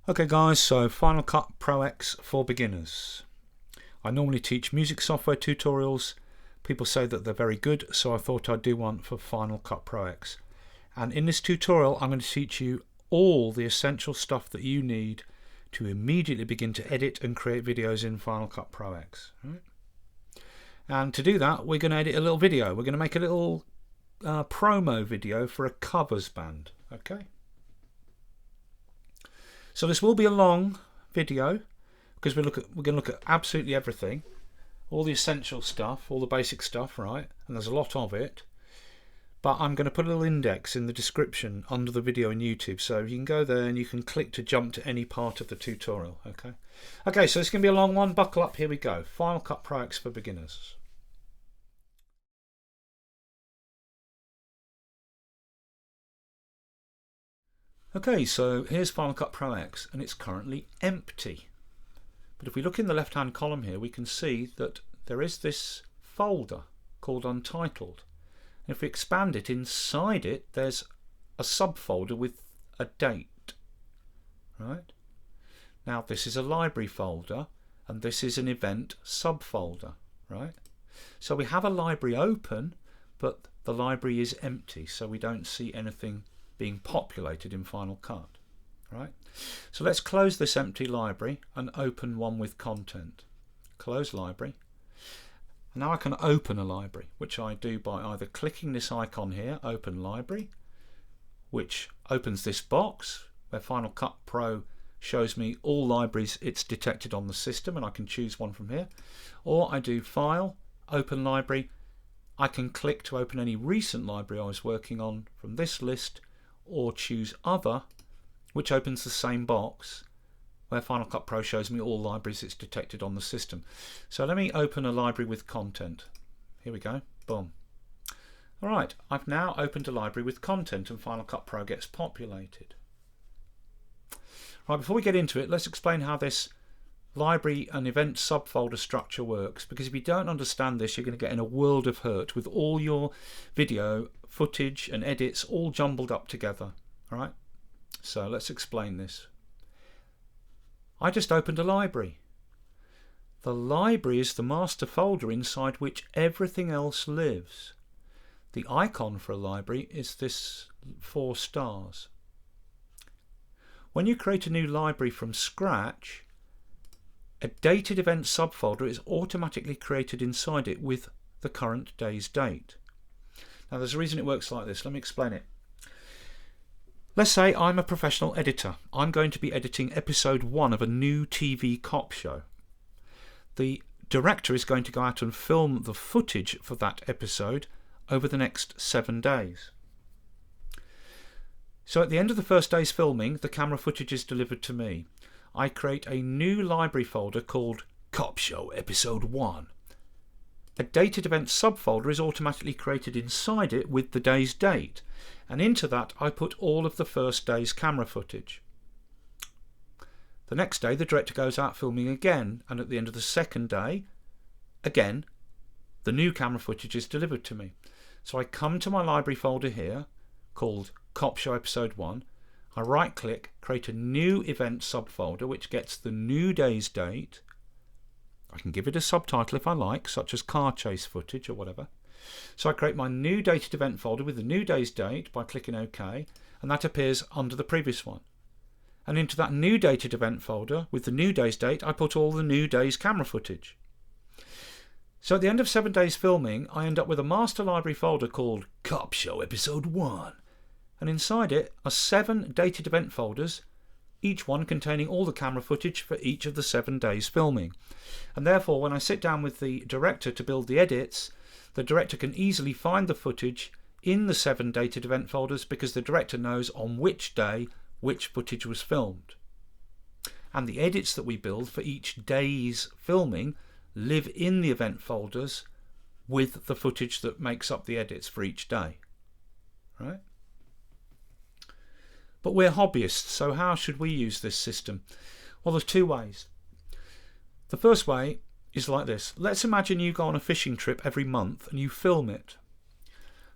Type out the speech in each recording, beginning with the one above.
Okay guys, so Final Cut Pro X for beginners. I normally teach music software tutorials. People say that they're very good, so I thought I'd do one for Final Cut Pro X. And in this tutorial I'm going to teach you all the essential stuff that you need to immediately begin to edit and create videos in Final Cut Pro X. Right? And to do that we're going to edit a little video. We're going to make a little promo video for a covers band. Okay. So this will be a long video because we're going to look at absolutely everything, all the essential stuff, all the basic stuff, right? And there's a lot of it. But I'm going to put a little index in the description under the video on YouTube, so you can go there and you can click to jump to any part of the tutorial. Okay. Okay, so it's going to be a long one. Buckle up. Here we go. Final Cut Pro X for beginners. Okay, so here's Final Cut Pro X and it's currently empty. But if we look in the left hand column here, we can see that there is this folder called Untitled. And if we expand it, inside it there's a subfolder with a date. Right? Now this is a library folder and this is an event subfolder. Right? So we have a library open, but the library is empty, so we don't see anything being populated in Final Cut. Right? So let's close this empty library and open one with content. Close library. And now I can open a library, which I do by either clicking this icon here, Open Library, which opens this box where Final Cut Pro shows me all libraries it's detected on the system, and I can choose one from here. Or I do File, Open Library. I can click to open any recent library I was working on from this list, or choose Other, which opens the same box where Final Cut Pro shows me all libraries it's detected on the system. So let me open a library with content. Here we go. Boom. Alright, I've now opened a library with content and Final Cut Pro gets populated. Right, before we get into it, let's explain how this library and event subfolder structure works, because if you don't understand this you're going to get in a world of hurt with all your video footage and edits all jumbled up together. Alright, so let's explain this. I just opened a library. The library is the master folder inside which everything else lives. The icon for a library is this 4 stars. When you create a new library from scratch, a dated event subfolder is automatically created inside it with the current day's date. Now there's a reason it works like this. Let me explain it. Let's say I'm a professional editor. I'm going to be editing episode 1 of a new TV cop show. The director is going to go out and film the footage for that episode over the next 7 days. So at the end of the first day's filming, the camera footage is delivered to me. I create a new library folder called Cop Show Episode 1. A dated event subfolder is automatically created inside it with the day's date, and into that I put all of the first day's camera footage. The next day the director goes out filming again, and at the end of the second day, again, the new camera footage is delivered to me. So I come to my library folder here called Cop Show Episode 1. I right click, create a new event subfolder which gets the new day's date. I can give it a subtitle if I like, such as car chase footage or whatever. So I create my new dated event folder with the new day's date by clicking OK, and that appears under the previous one. And into that new dated event folder with the new day's date I put all the new day's camera footage. So at the end of 7 days filming I end up with a master library folder called Cop Show Episode 1. And inside it are 7 dated event folders, each one containing all the camera footage for each of the 7 days filming. And therefore when I sit down with the director to build the edits, the director can easily find the footage in the 7 dated event folders because the director knows on which day which footage was filmed. And the edits that we build for each day's filming live in the event folders with the footage that makes up the edits for each day. Right? But we're hobbyists, so how should we use this system? Well, there's 2 ways. The first way is like this. Let's imagine you go on a fishing trip every month and you film it.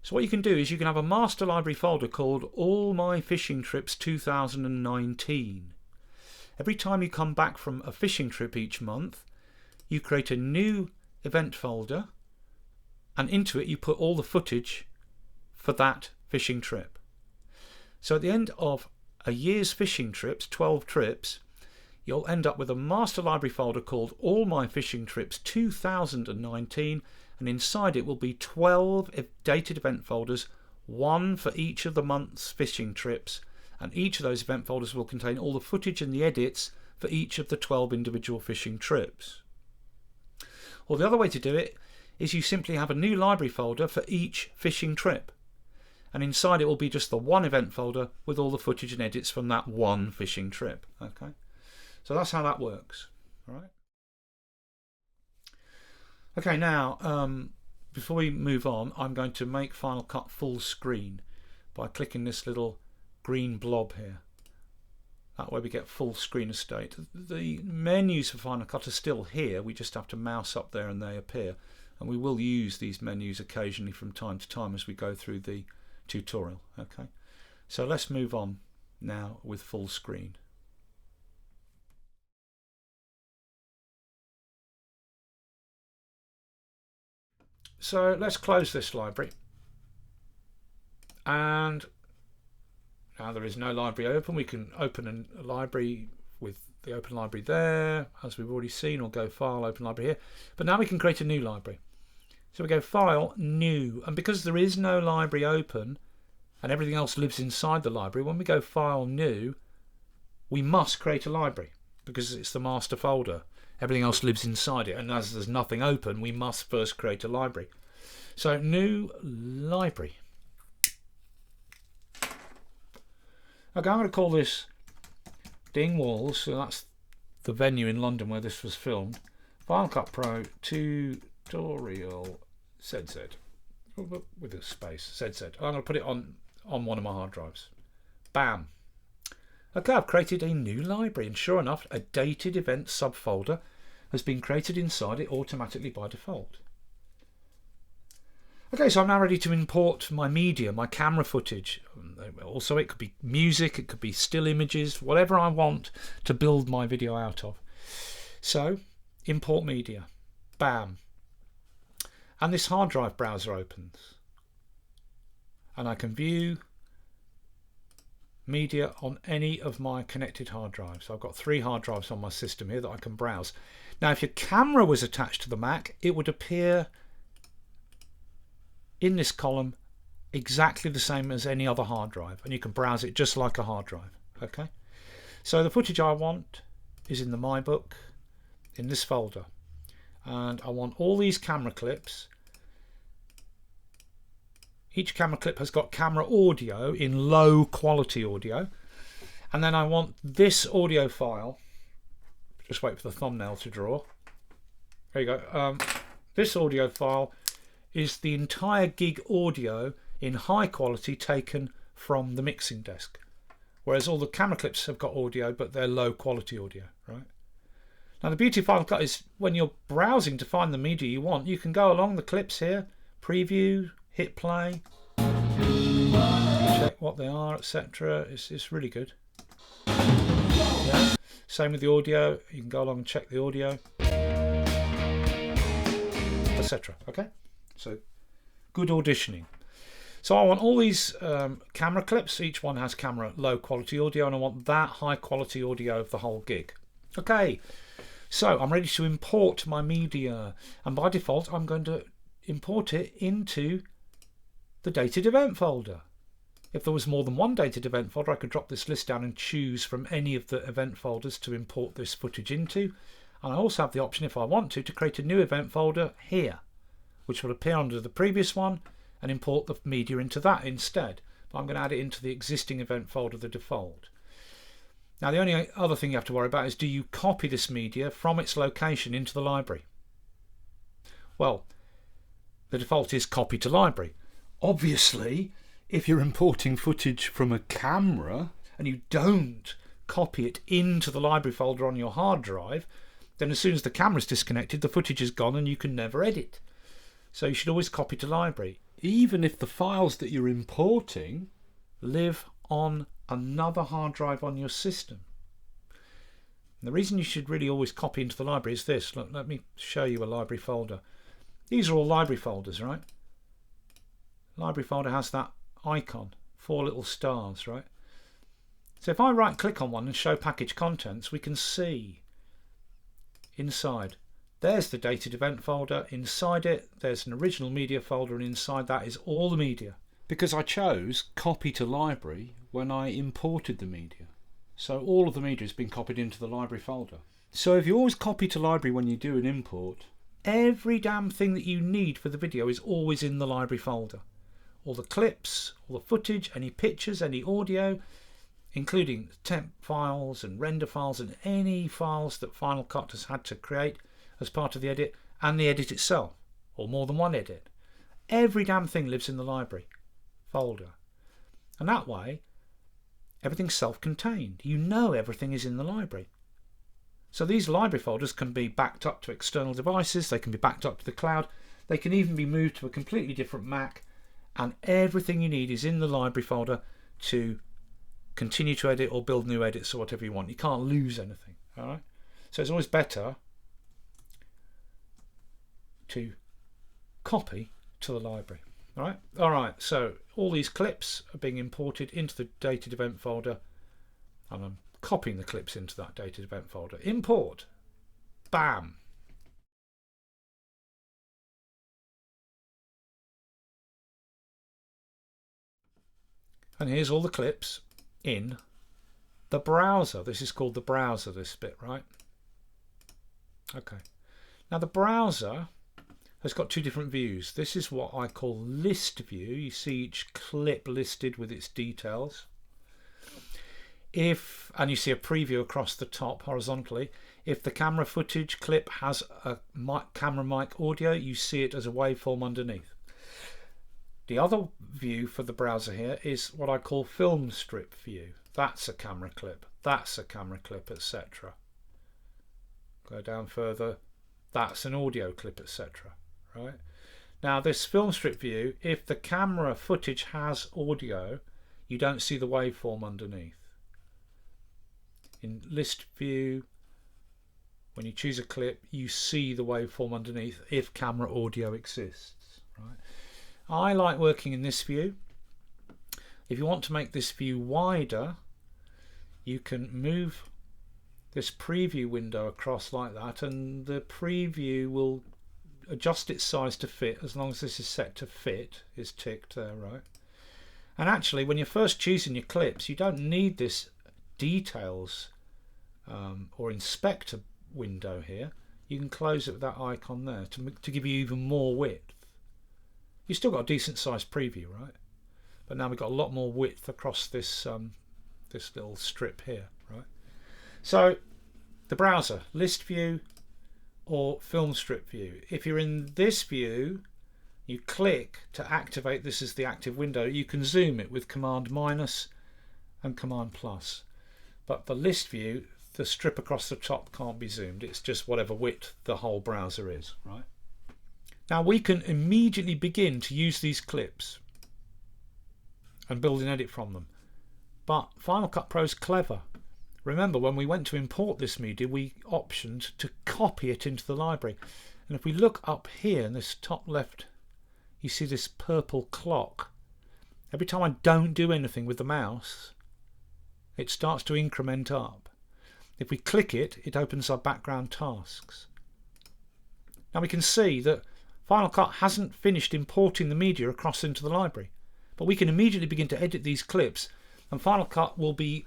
So what you can do is you can have a master library folder called All My Fishing Trips 2019. every time you come back from a fishing trip each month, you create a new event folder, and into it you put all the footage for that fishing trip. So at the end of a year's fishing trips, 12 trips, you'll end up with a master library folder called All My Fishing Trips 2019, and inside it will be 12 dated event folders, one for each of the month's fishing trips, and each of those event folders will contain all the footage and the edits for each of the 12 individual fishing trips. Or the other way to do it is you simply have a new library folder for each fishing trip, and inside it will be just the one event folder with all the footage and edits from that one fishing trip. Okay, so that's how that works. All right. Okay, now before we move on, I'm going to make Final Cut full screen by clicking this little green blob here. That way we get full screen estate. The menus for Final Cut are still here, we just have to mouse up there and they appear, and we will use these menus occasionally from time to time as we go through the tutorial. Okay, so let's move on now with full screen. So let's close this library, and now there is no library open. We can open a library with the open library there, as we've already seen, or go File, Open Library here. But now we can create a new library. So we go File, New, and because there is no library open and everything else lives inside the library, when we go File, New, we must create a library because it's the master folder. Everything else lives inside it, and as there's nothing open, we must first create a library. So New Library. Okay, I'm going to call this Dingwalls, so that's the venue in London where this was filmed. Final Cut Pro Tutorial ZZ, with a space, ZZ. I'm going to put it on one of my hard drives. Bam. Okay, I've created a new library, and sure enough, a dated event subfolder has been created inside it automatically by default. Okay, so I'm now ready to import my media, my camera footage. Also, it could be music, it could be still images, whatever I want to build my video out of. So, import media. Bam. And this hard drive browser opens. And I can view media on any of my connected hard drives. I've got 3 hard drives on my system here that I can browse. Now, if your camera was attached to the Mac, it would appear in this column exactly the same as any other hard drive, and you can browse it just like a hard drive. Okay, so the footage I want is in the My Book in this folder, and I want all these camera clips. Each camera clip has got camera audio in low quality audio, and then I want this audio file. Just wait for the thumbnail to draw. There you go. This audio file is the entire gig audio in high quality taken from the mixing desk, whereas all the camera clips have got audio, but they're low quality audio, right? Now the beauty of Final Cut is when you're browsing to find the media you want, you can go along the clips here, preview, hit play, check what they are, etc. It's really good. Yeah. Same with the audio, you can go along and check the audio, etc. Okay, so good auditioning. So I want all these camera clips, each one has camera low quality audio, and I want that high quality audio of the whole gig. Okay, so I'm ready to import my media, and by default I'm going to import it into the dated event folder. If there was more than one dated event folder, I could drop this list down and choose from any of the event folders to import this footage into, and I also have the option, if I want to create a new event folder here, which will appear under the previous one, and import the media into that instead. But I'm going to add it into the existing event folder, the default. Now the only other thing you have to worry about is, do you copy this media from its location into the library? Well, the default is copy to library. Obviously, if you're importing footage from a camera and you don't copy it into the library folder on your hard drive, then as soon as the camera's disconnected, the footage is gone and you can never edit. So you should always copy to library, even if the files that you're importing live on another hard drive on your system. And the reason you should really always copy into the library is this. Look, let me show you a library folder. These are all library folders, right? Library folder has that icon, 4 little stars, right? So if I right click on one and show package contents, we can see inside. There's the dated event folder. Inside it, there's an original media folder, and inside that is all the media. Because I chose copy to library when I imported the media. So all of the media has been copied into the library folder. So if you always copy to library when you do an import, every damn thing that you need for the video is always in the library folder. All the clips, all the footage, any pictures, any audio, including temp files and render files and any files that Final Cut has had to create as part of the edit, and the edit itself, or more than one edit. Every damn thing lives in the library folder. And that way, everything's self-contained. You know everything is in the library. So these library folders can be backed up to external devices, they can be backed up to the cloud, they can even be moved to a completely different Mac, and everything you need is in the library folder to continue to edit or build new edits or whatever you want. You can't lose anything. All right? So it's always better to copy to the library. All right, so all these clips are being imported into the dated event folder, and I'm copying the clips into that dated event folder. Import. Bam. And here's all the clips in the browser. This is called the browser, this bit, right? Okay. Now the browser has got 2 different views. This is what I call list view. You see each clip listed with its details. And you see a preview across the top horizontally. If the camera footage clip has a camera mic audio, you see it as a waveform underneath. The other view for the browser here is what I call film strip view. That's a camera clip, that's a camera clip, etc. Go down further, that's an audio clip, etc. Right? Now this film strip view, if the camera footage has audio, you don't see the waveform underneath. In list view, when you choose a clip, you see the waveform underneath if camera audio exists. Right? I like working in this view. If you want to make this view wider, you can move this preview window across like that, and the preview will adjust its size to fit as long as this is set to fit, is ticked there, right? And actually, when you're first choosing your clips, you don't need this details or inspector window here. You can close it with that icon there to give you even more width. You've still got a decent sized preview, right? But now we've got a lot more width across this this little strip here, right? So the browser, list view or film strip view. If you're in this view, you click to activate this as the active window. You can zoom it with Command minus and Command plus. But the list view, the strip across the top can't be zoomed. It's just whatever width the whole browser is, right? Now we can immediately begin to use these clips and build an edit from them. But Final Cut Pro is clever. Remember, when we went to import this media, we optioned to copy it into the library. And if we look up here in this top left, you see this purple clock. Every time I don't do anything with the mouse, it starts to increment up. If we click it, it opens our background tasks. Now we can see that Final Cut hasn't finished importing the media across into the library, but we can immediately begin to edit these clips, and Final Cut will be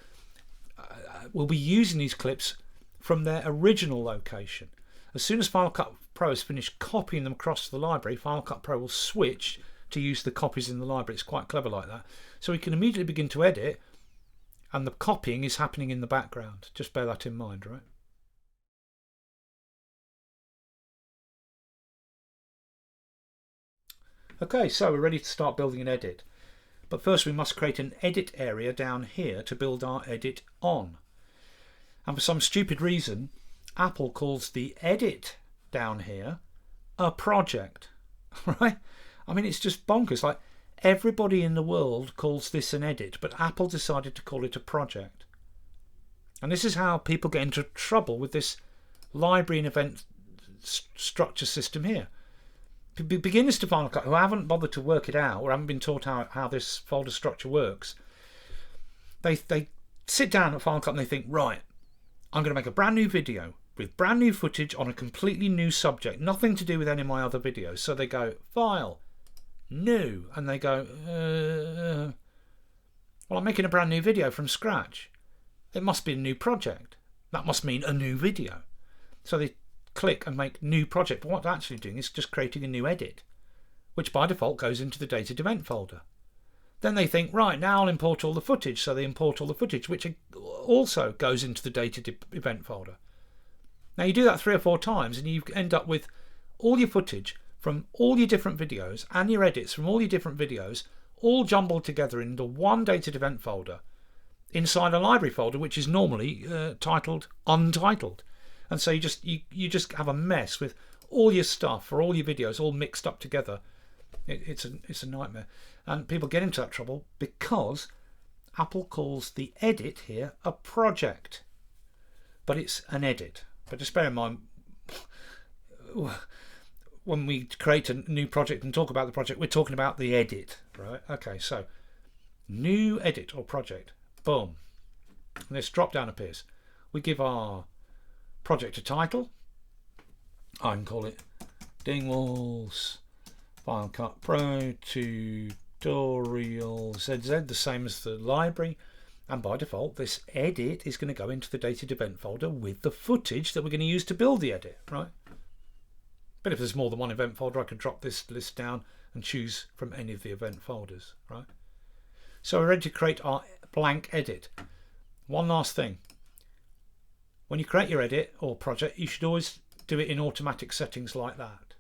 using these clips from their original location. As soon as Final Cut Pro has finished copying them across to the library, Final Cut Pro will switch to use the copies in the library. It's quite clever like that. So we can immediately begin to edit, and the copying is happening in the background. Just bear that in mind, right? Okay, so we're ready to start building an edit. But first we must create an edit area down here to build our edit on. And for some stupid reason, Apple calls the edit down here a project, right? I mean, it's just bonkers. Like, everybody in the world calls this an edit, but Apple decided to call it a project. And this is how people get into trouble with this library and event structure system here. Beginners to Final Cut who haven't bothered to work it out or haven't been taught how this folder structure works, they sit down at Final Cut and they think, right, I'm going to make a brand new video with brand new footage on a completely new subject, nothing to do with any of my other videos. So they go, File, New, and they go, well, I'm making a brand new video from scratch. It must be a new project. That must mean a new video. So they click and make new project. But what they're actually doing is just creating a new edit, which by default goes into the dated event folder. Then they think, right, now I'll import all the footage. So they import all the footage, which also goes into the dated event folder. Now you do that 3 or 4 times and you end up with all your footage from all your different videos and your edits from all your different videos all jumbled together into one dated event folder inside a library folder, which is normally titled Untitled. And so you just have a mess with all your stuff for all your videos all mixed up together. It's a nightmare. And people get into that trouble because Apple calls the edit here a project. But it's an edit. But just bear in mind, when we create a new project and talk about the project, we're talking about the edit, right? Okay, so new edit or project. Boom. And this drop down appears. We give our project a title. I can call it Dingwall's Final Cut Pro Tutorial ZZ, the same as the library. And by default, this edit is going to go into the dated event folder with the footage that we're going to use to build the edit, right? But if there's more than one event folder, I could drop this list down and choose from any of the event folders, right? So we're ready to create our blank edit. One last thing. When you create your edit or project, you should always do it in automatic settings like that.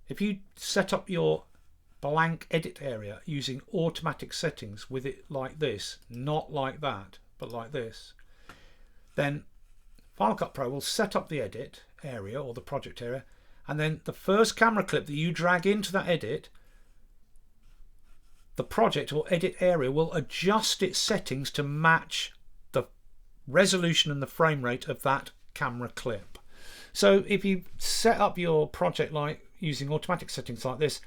If you set up your blank edit area using automatic settings with it like this, not like that, but like this, then Final Cut Pro will set up the edit area or the project area, and then the first camera clip that you drag into that edit, the project or edit area will adjust its settings to match the resolution and the frame rate of that camera clip. So if you set up your project like using automatic settings like this,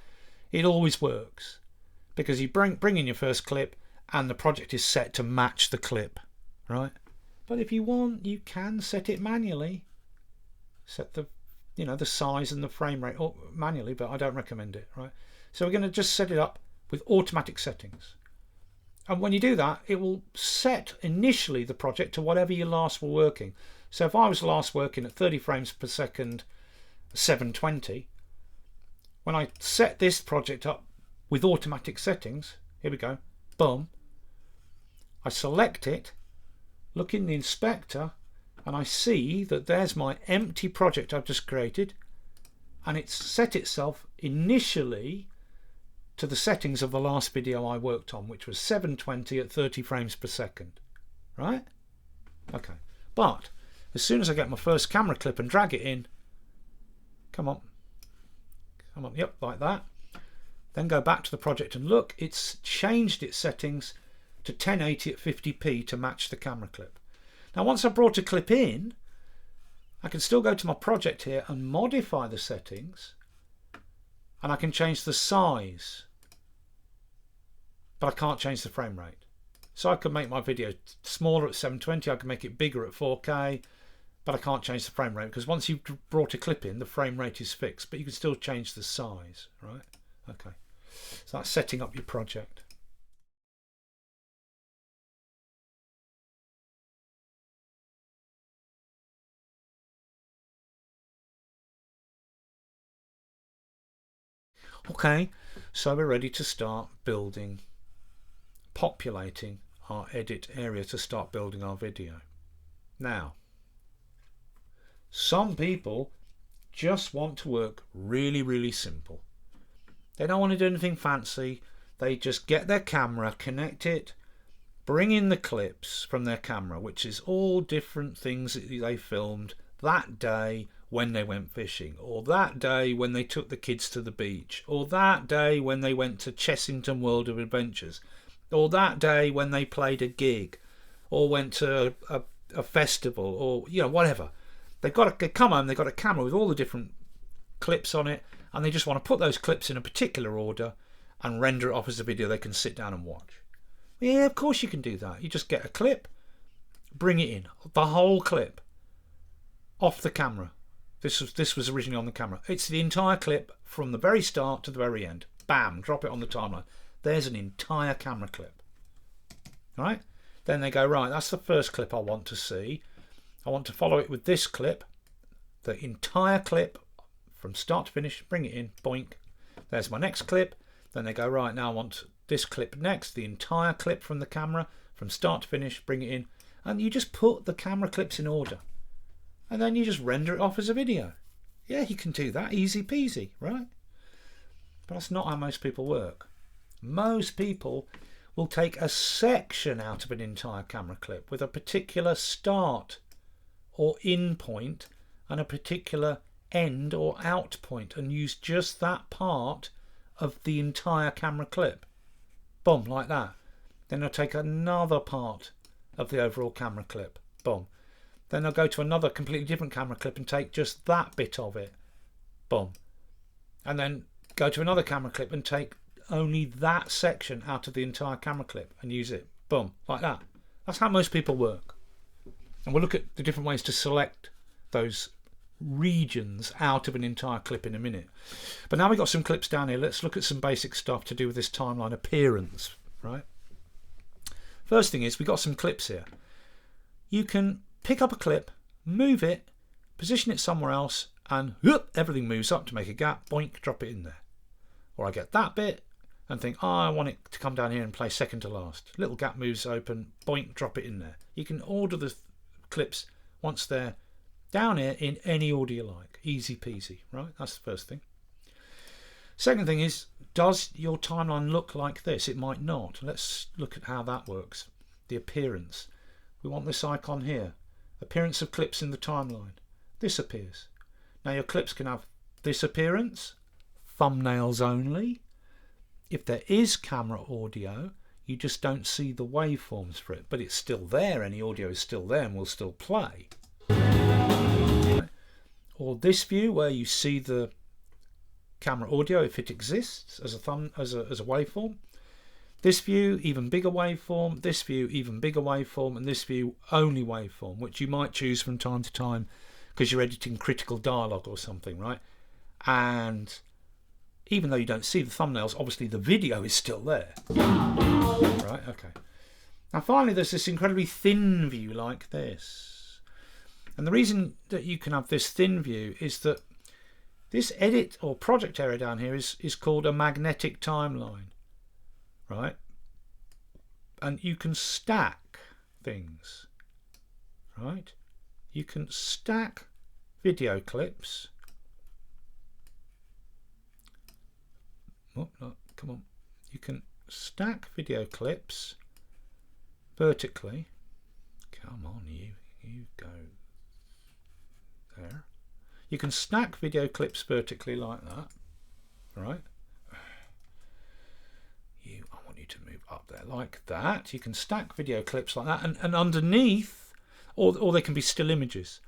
it always works because you bring in your first clip and the project is set to match the clip, right? But if you want, you can set it manually. Set the the size and the frame rate manually, but I don't recommend it, right? So we're going to just set it up with automatic settings. And when you do that, it will set initially the project to whatever you last were working. So if I was last working at 30 frames per second, 720, when I set this project up with automatic settings, here we go, boom, I select it, look in the inspector, and I see that there's my empty project I've just created, and it's set itself initially to the settings of the last video I worked on, which was 720 at 30 frames per second, right? Okay, but as soon as I get my first camera clip and drag it in, come on, yep, like that, then go back to the project and look, it's changed its settings to 1080 at 50p to match the camera clip. Now once I've brought a clip in, I can still go to my project here and modify the settings, and I can change the size, but I can't change the frame rate. So I could make my video smaller at 720, I can make it bigger at 4K, but I can't change the frame rate because once you've brought a clip in, the frame rate is fixed, but you can still change the size, right? Okay, so that's setting up your project. Okay, so we're ready to start populating our edit area to start building our video. Now, some people just want to work really simple. They don't want to do anything fancy. They just get their camera, connect it, bring in the clips from their camera, which is all different things that they filmed that day when they went fishing, or that day when they took the kids to the beach, or that day when they went to Chessington World of Adventures, or that day when they played a gig, or went to a festival, or whatever. They come home, they've got a camera with all the different clips on it, and they just want to put those clips in a particular order and render it off as a video they can sit down and watch. Yeah, of course you can do that. You just get a clip, bring it in, the whole clip, off the camera. This was originally on the camera. It's the entire clip from the very start to the very end. Bam, drop it on the timeline. There's an entire camera clip. All right? Then they go, right, that's the first clip I want to see. I want to follow it with this clip, the entire clip from start to finish, bring it in, boink. There's my next clip. Then they go, right, now I want this clip next, the entire clip from the camera from start to finish, bring it in. And you just put the camera clips in order. And then you just render it off as a video. Yeah, you can do that, easy peasy, right? But that's not how most people work. Most people will take a section out of an entire camera clip with a particular start or in point and a particular end or out point, and use just that part of the entire camera clip. Boom, like that. Then they'll take another part of the overall camera clip. Boom. Then they'll go to another completely different camera clip and take just that bit of it. Boom. And then go to another camera clip and take only that section out of the entire camera clip and use it. Boom, like that. That's how most people work. And we'll look at the different ways to select those regions out of an entire clip in a minute. But now we've got some clips down here. Let's look at some basic stuff to do with this timeline appearance, right? First thing is, we've got some clips here. You can pick up a clip, move it, position it somewhere else, and whoop, everything moves up to make a gap, boink, drop it in there. Or I get that bit and think, oh, I want it to come down here and play second to last. Little gap moves open, boink, drop it in there. You can order the clips once they're down here in any order you like. Easy peasy, right? That's the first thing. Second thing is, does your timeline look like this? It might not. Let's look at how that works. The appearance. We want this icon here. Appearance of clips in the timeline. This appears. Now your clips can have this appearance, thumbnails only. If there is camera audio, you just don't see the waveforms for it, but it's still there. Any audio is still there and will still play. Or this view where you see the camera audio if it exists as a waveform. This view, even bigger waveform. This view, even bigger waveform. And this view, only waveform, which you might choose from time to time because you're editing critical dialogue or something, right? And even though you don't see the thumbnails, obviously the video is still there. Right, okay. Now finally, there's this incredibly thin view like this. And the reason that you can have this thin view is that this edit or project area down here is called a magnetic timeline, right? And you can stack things, right? You can stack video clips. Oh, no, come on. You can stack video clips vertically. Come on, you go there. You can stack video clips vertically like that, right? I want you to move up there like that. You can stack video clips like that, and underneath, or they can be still images.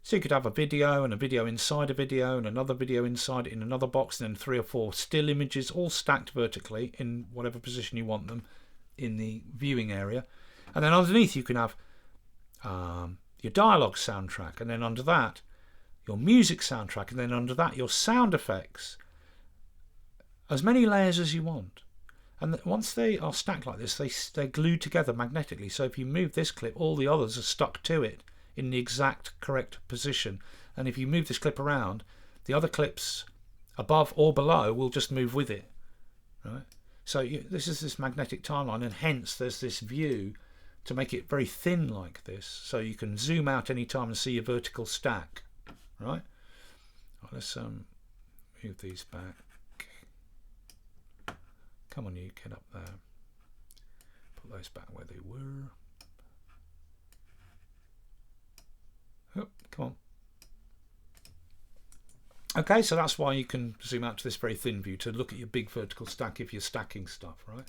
So you could have a video and a video inside a video and another video inside it in another box, and then 3 or 4 still images all stacked vertically in whatever position you want them in the viewing area. And then underneath you can have your dialogue soundtrack, and then under that your music soundtrack, and then under that your sound effects. As many layers as you want. And once they are stacked like this, they're glued together magnetically. So if you move this clip, all the others are stuck to it in the exact correct position. And if you move this clip around, the other clips above or below will just move with it, right? So this is this magnetic timeline, and hence there's this view to make it very thin like this, so you can zoom out any time and see your vertical stack, right? Let's move these back. Come on, you get up there. Put those back where they were. Oh, come on. Okay, so that's why you can zoom out to this very thin view to look at your big vertical stack if you're stacking stuff, right?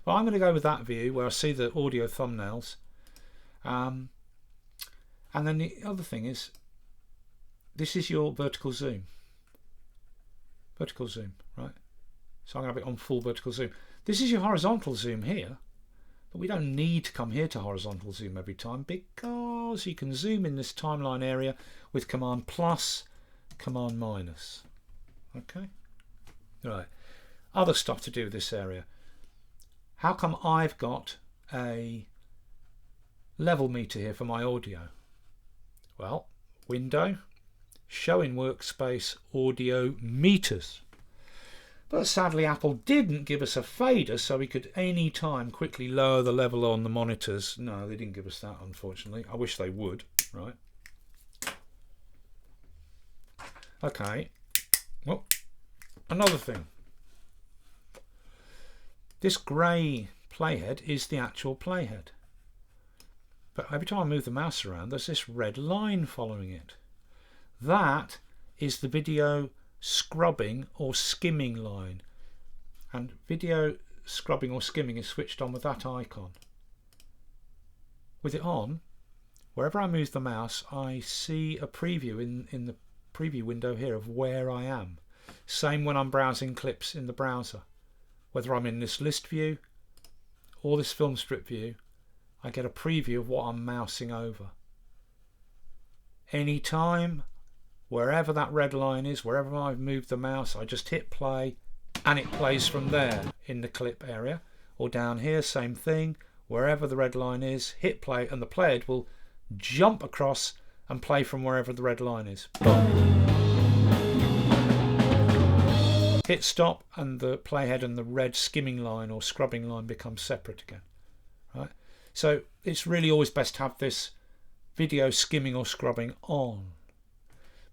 Well, I'm going to go with that view where I see the audio thumbnails, And then the other thing is, this is your vertical zoom. Vertical zoom, right? So I'm going to have it on full vertical zoom. This is your horizontal zoom here, but we don't need to come here to horizontal zoom every time, because you can zoom in this timeline area with Command plus, Command minus. Okay? Right. Other stuff to do with this area. How come I've got a level meter here for my audio? Well, Window, Show in Workspace, Audio Meters. But sadly Apple didn't give us a fader so we could any time quickly lower the level on the monitors. No, they didn't give us that, unfortunately. I wish they would, right? Okay. Well, another thing. This grey playhead is the actual playhead. But every time I move the mouse around, there's this red line following it. That is the video scrubbing or skimming line, and video scrubbing or skimming is switched on with that icon. With it on, wherever I move the mouse, I see a preview in the preview window here of where I am. Same when I'm browsing clips in the browser. Whether I'm in this list view or this film strip view, I get a preview of what I'm mousing over. Anytime, wherever that red line is, wherever I've moved the mouse, I just hit play and it plays from there in the clip area. Or down here, same thing, wherever the red line is, hit play and the playhead will jump across and play from wherever the red line is. Boom. Hit stop and the playhead and the red skimming line or scrubbing line become separate again. Right? So it's really always best to have this video skimming or scrubbing on.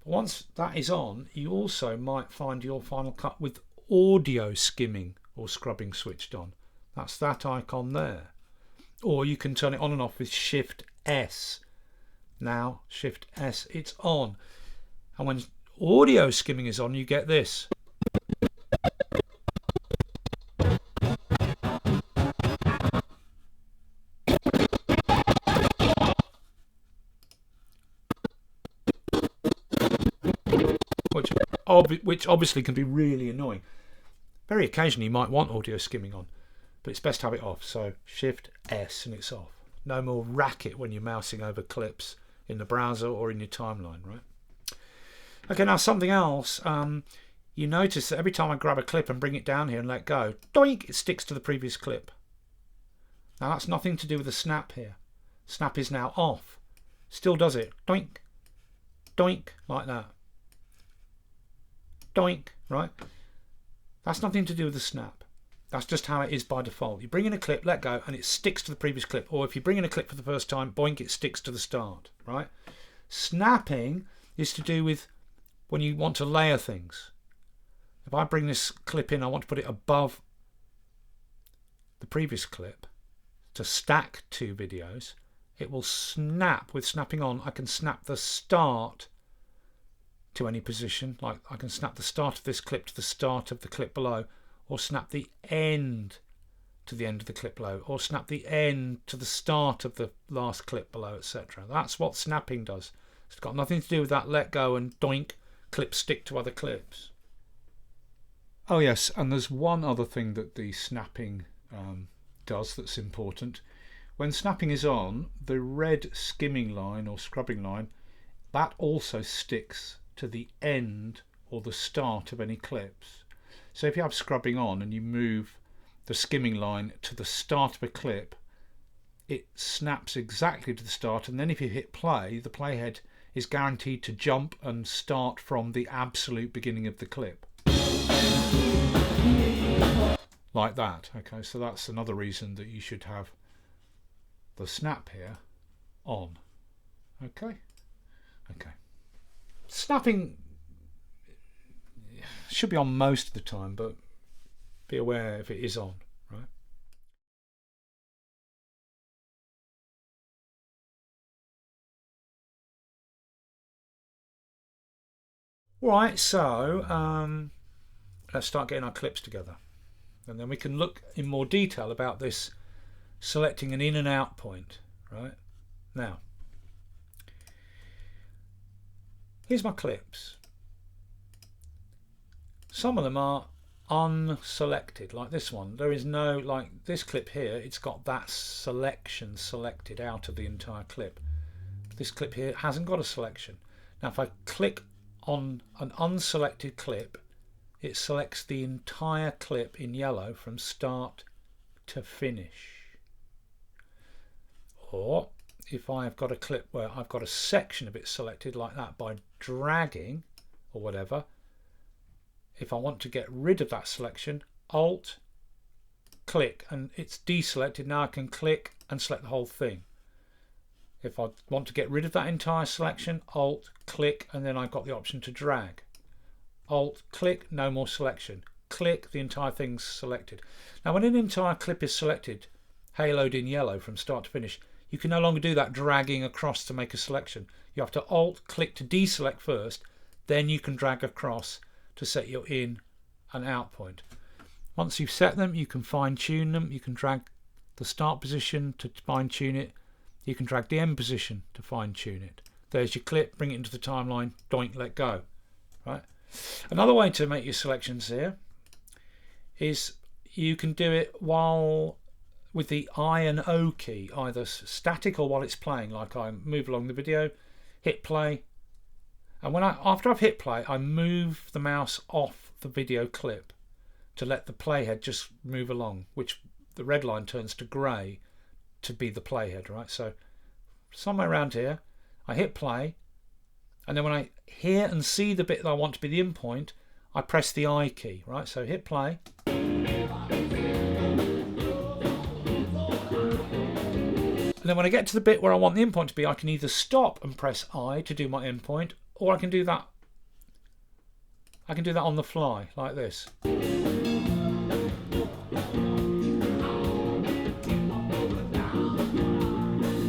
Once that is on, you also might find your Final Cut with audio skimming or scrubbing switched on. That's that icon there. Or you can turn it on and off with Shift S. Now, Shift S, it's on. And when audio skimming is on, you get this. Which obviously can be really annoying. Very occasionally you might want audio skimming on, but it's best to have it off. So Shift S and it's off. No more racket when you're mousing over clips in the browser or in your timeline, right? Okay, now something else. You notice that every time I grab a clip and bring it down here and let go, doink, it sticks to the previous clip. Now that's nothing to do with the snap here. Snap is now off. Still does it. Doink, doink, like that. Doink, right? That's nothing to do with the snap. That's just how it is by default. You bring in a clip, let go, and it sticks to the previous clip. Or if you bring in a clip for the first time, boink, it sticks to the start, right? Snapping is to do with when you want to layer things. If I bring this clip in, I want to put it above the previous clip to stack two videos. It will snap. With snapping on, I can snap the start to any position, like I can snap the start of this clip to the start of the clip below, or snap the end to the end of the clip below, or snap the end to the start of the last clip below, etc. That's what snapping does. It's got nothing to do with that let go and doink, clips stick to other clips. Oh yes, and there's one other thing that the snapping does that's important. When snapping is on, the red skimming line or scrubbing line, that also sticks to the end or the start of any clips. So if you have scrubbing on and you move the skimming line to the start of a clip, it snaps exactly to the start, and then if you hit play, the playhead is guaranteed to jump and start from the absolute beginning of the clip. Like that. Okay, so that's another reason that you should have the snap here on. Okay. Snapping should be on most of the time, but be aware if it is on, right? Right, so let's start getting our clips together, and then we can look in more detail about this selecting an in and out point, right? Now, here's my clips. Some of them are unselected, like this one. There is no, like this clip here, it's got that selection selected out of the entire clip. This clip here hasn't got a selection. Now if I click on an unselected clip, it selects the entire clip in yellow from start to finish. Or if I've got a clip where I've got a section of it selected like that, by dragging or whatever, if I want to get rid of that selection, Alt, click, and it's deselected. Now I can click and select the whole thing. If I want to get rid of that entire selection, Alt, click, and then I've got the option to drag. Alt, click, no more selection. Click, the entire thing's selected. Now when an entire clip is selected, haloed in yellow from start to finish, you can no longer do that dragging across to make a selection. You have to Alt, click to deselect first, then you can drag across to set your in and out point. Once you've set them, you can fine tune them. You can drag the start position to fine tune it. You can drag the end position to fine tune it. There's your clip, bring it into the timeline, doink, let go. Right. Another way to make your selections here is you can do it while with the I and O key, either static or while it's playing. Like I move along the video, hit play, and when after I've hit play, I move the mouse off the video clip to let the playhead just move along, which the red line turns to grey to be the playhead, right? So somewhere around here, I hit play, and then when I hear and see the bit that I want to be the in point, I press the I key, right? So hit play. And then when I get to the bit where I want the in point to be, I can either stop and press I to do my in point, or I can do that on the fly, like this.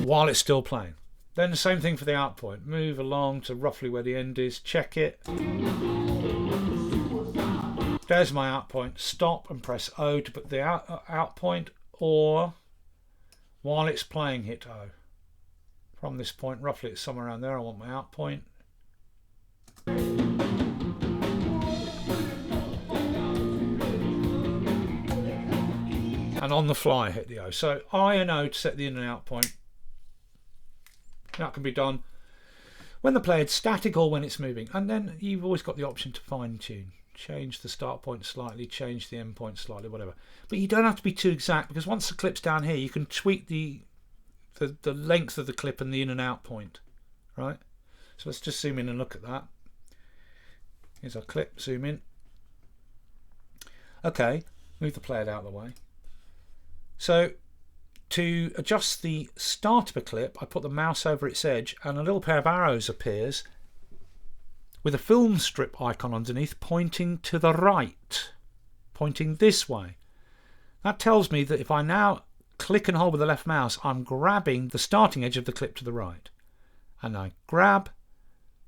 While it's still playing. Then the same thing for the out point. Move along to roughly where the end is, check it. There's my out point. Stop and press O to put the out point, or while it's playing, hit O. From this point, roughly it's somewhere around there, I want my out point. And on the fly, hit the O. So I and O to set the in and out point. That can be done when the playhead's static or when it's moving. And then you've always got the option to fine tune. Change the start point slightly, change the end point slightly, whatever. But you don't have to be too exact, because once the clip's down here, you can tweak the length of the clip and the in and out point, right? So let's just zoom in and look at that. Here's our clip, zoom in. Okay, move the playhead out of the way. So to adjust the start of a clip, I put the mouse over its edge and a little pair of arrows appears with a film strip icon underneath pointing to the right, pointing this way. That tells me that if I now click and hold with the left mouse, I'm grabbing the starting edge of the clip to the right. And I grab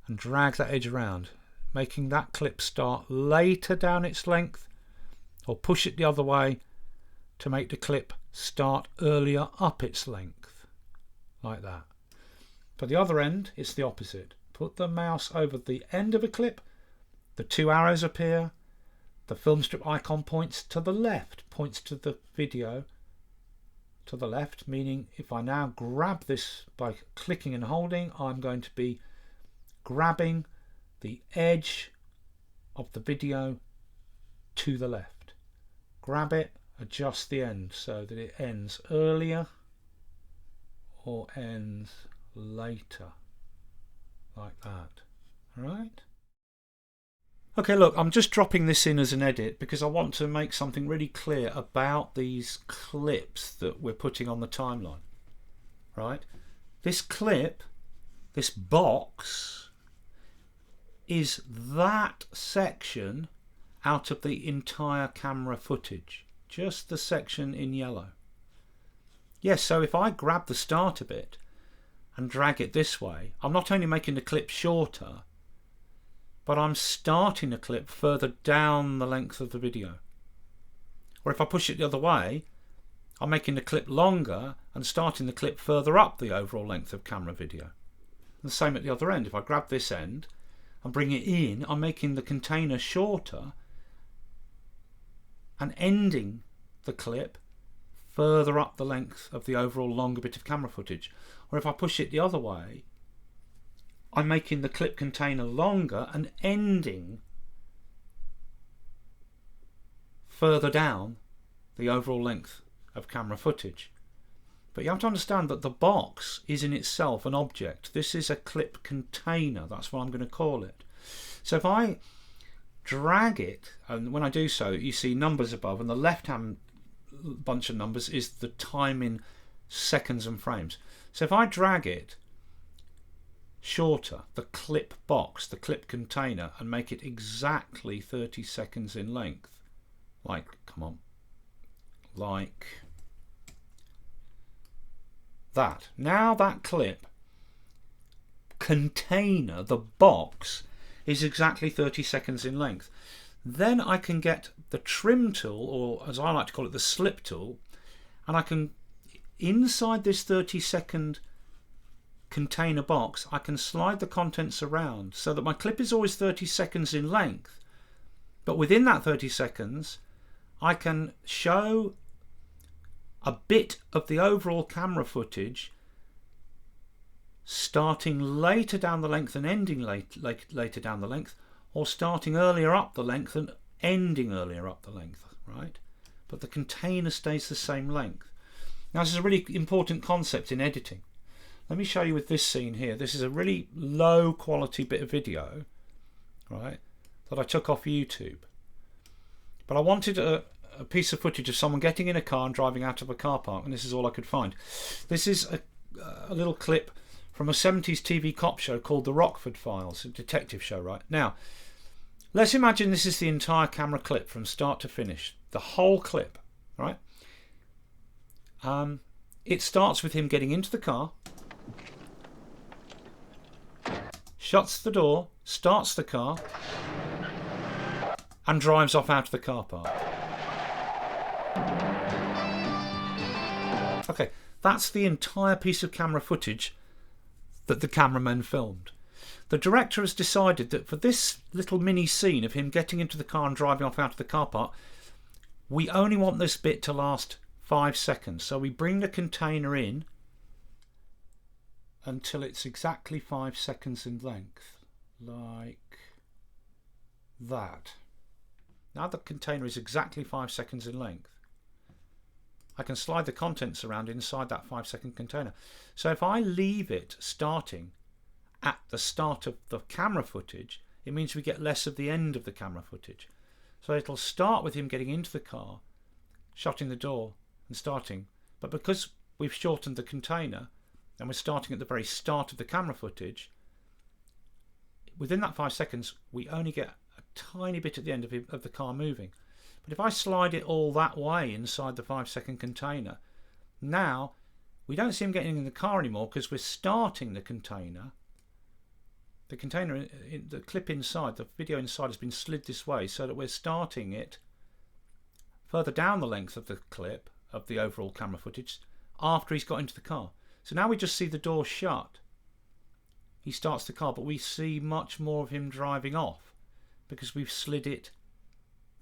and drag that edge around, making that clip start later down its length, or push it the other way to make the clip start earlier up its length, like that. For the other end, it's the opposite. Put the mouse over the end of a clip, the two arrows appear, the film strip icon points to the left, points to the video to the left, meaning if I now grab this by clicking and holding, I'm going to be grabbing the edge of the video to the left. Grab it, adjust the end so that it ends earlier or ends later, like that. All right. Okay, look, I'm just dropping this in as an edit because I want to make something really clear about these clips that we're putting on the timeline. Right? This clip, this box, is that section out of the entire camera footage. Just the section in yellow. Yes, so if I grab the start of it and drag it this way, I'm not only making the clip shorter, but I'm starting the clip further down the length of the video. Or if I push it the other way, I'm making the clip longer and starting the clip further up the overall length of camera video. And the same at the other end. If I grab this end and bring it in, I'm making the container shorter and ending the clip further up the length of the overall longer bit of camera footage. Or if I push it the other way, I'm making the clip container longer and ending further down the overall length of camera footage. But you have to understand that the box is in itself an object. This is a clip container, that's what I'm going to call it. So if I drag it, and when I do so you see numbers above, and the left hand bunch of numbers is the time in seconds and frames. So if I drag it shorter, the clip box, the clip container, and make it exactly 30 seconds in length, like, come on, like that. Now that clip container, the box, is exactly 30 seconds in length. Then I can get the trim tool, or as I like to call it, the slip tool, and I can, inside this 30-second container box, I can slide the contents around so that my clip is always 30 seconds in length, but within that 30 seconds I can show a bit of the overall camera footage starting later down the length and ending later down the length, or starting earlier up the length and ending earlier up the length, right? But the container stays the same length. Now this is a really important concept in editing. Let me show you with this scene here. This is a really low quality bit of video, right, that I took off YouTube. But I wanted a piece of footage of someone getting in a car and driving out of a car park, and this is all I could find. This is a little clip from a 70s TV cop show called The Rockford Files, a detective show, right? Now, let's imagine this is the entire camera clip from start to finish, the whole clip, right? It starts with him getting into the car, shuts the door, starts the car, and drives off out of the car park. Okay, that's the entire piece of camera footage that the cameraman filmed. The director has decided that for this little mini scene of him getting into the car and driving off out of the car park, we only want this bit to last 5 seconds. So we bring the container in until it's exactly 5 seconds in length, like that. Now the container is exactly 5 seconds in length. I can slide the contents around inside that 5-second container. So if I leave it starting at the start of the camera footage, it means we get less of the end of the camera footage. So it'll start with him getting into the car, shutting the door and starting, but because we've shortened the container and we're starting at the very start of the camera footage, within that 5 seconds we only get a tiny bit at the end of the car moving. But if I slide it all that way inside the 5-second container, now we don't see him getting in the car anymore because we're starting the container. The container, the clip inside, the video inside has been slid this way so that we're starting it further down the length of the clip of the overall camera footage after he's got into the car. So now we just see the door shut. He starts the car, but we see much more of him driving off because we've slid it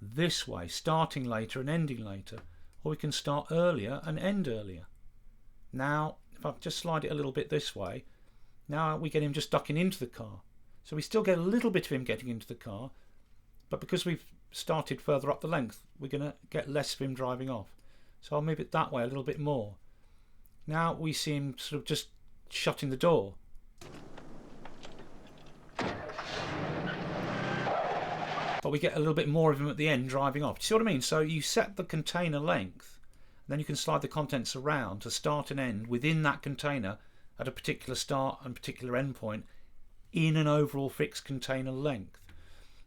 this way, starting later and ending later, or we can start earlier and end earlier. Now if I just slide it a little bit this way, now we get him just ducking into the car, so we still get a little bit of him getting into the car, but because we've started further up the length we're going to get less of him driving off. So I'll move it that way a little bit more. Now we see him sort of just shutting the door. But we get a little bit more of him at the end driving off. Do you see what I mean? So you set the container length, then you can slide the contents around to start and end within that container at a particular start and particular end point in an overall fixed container length.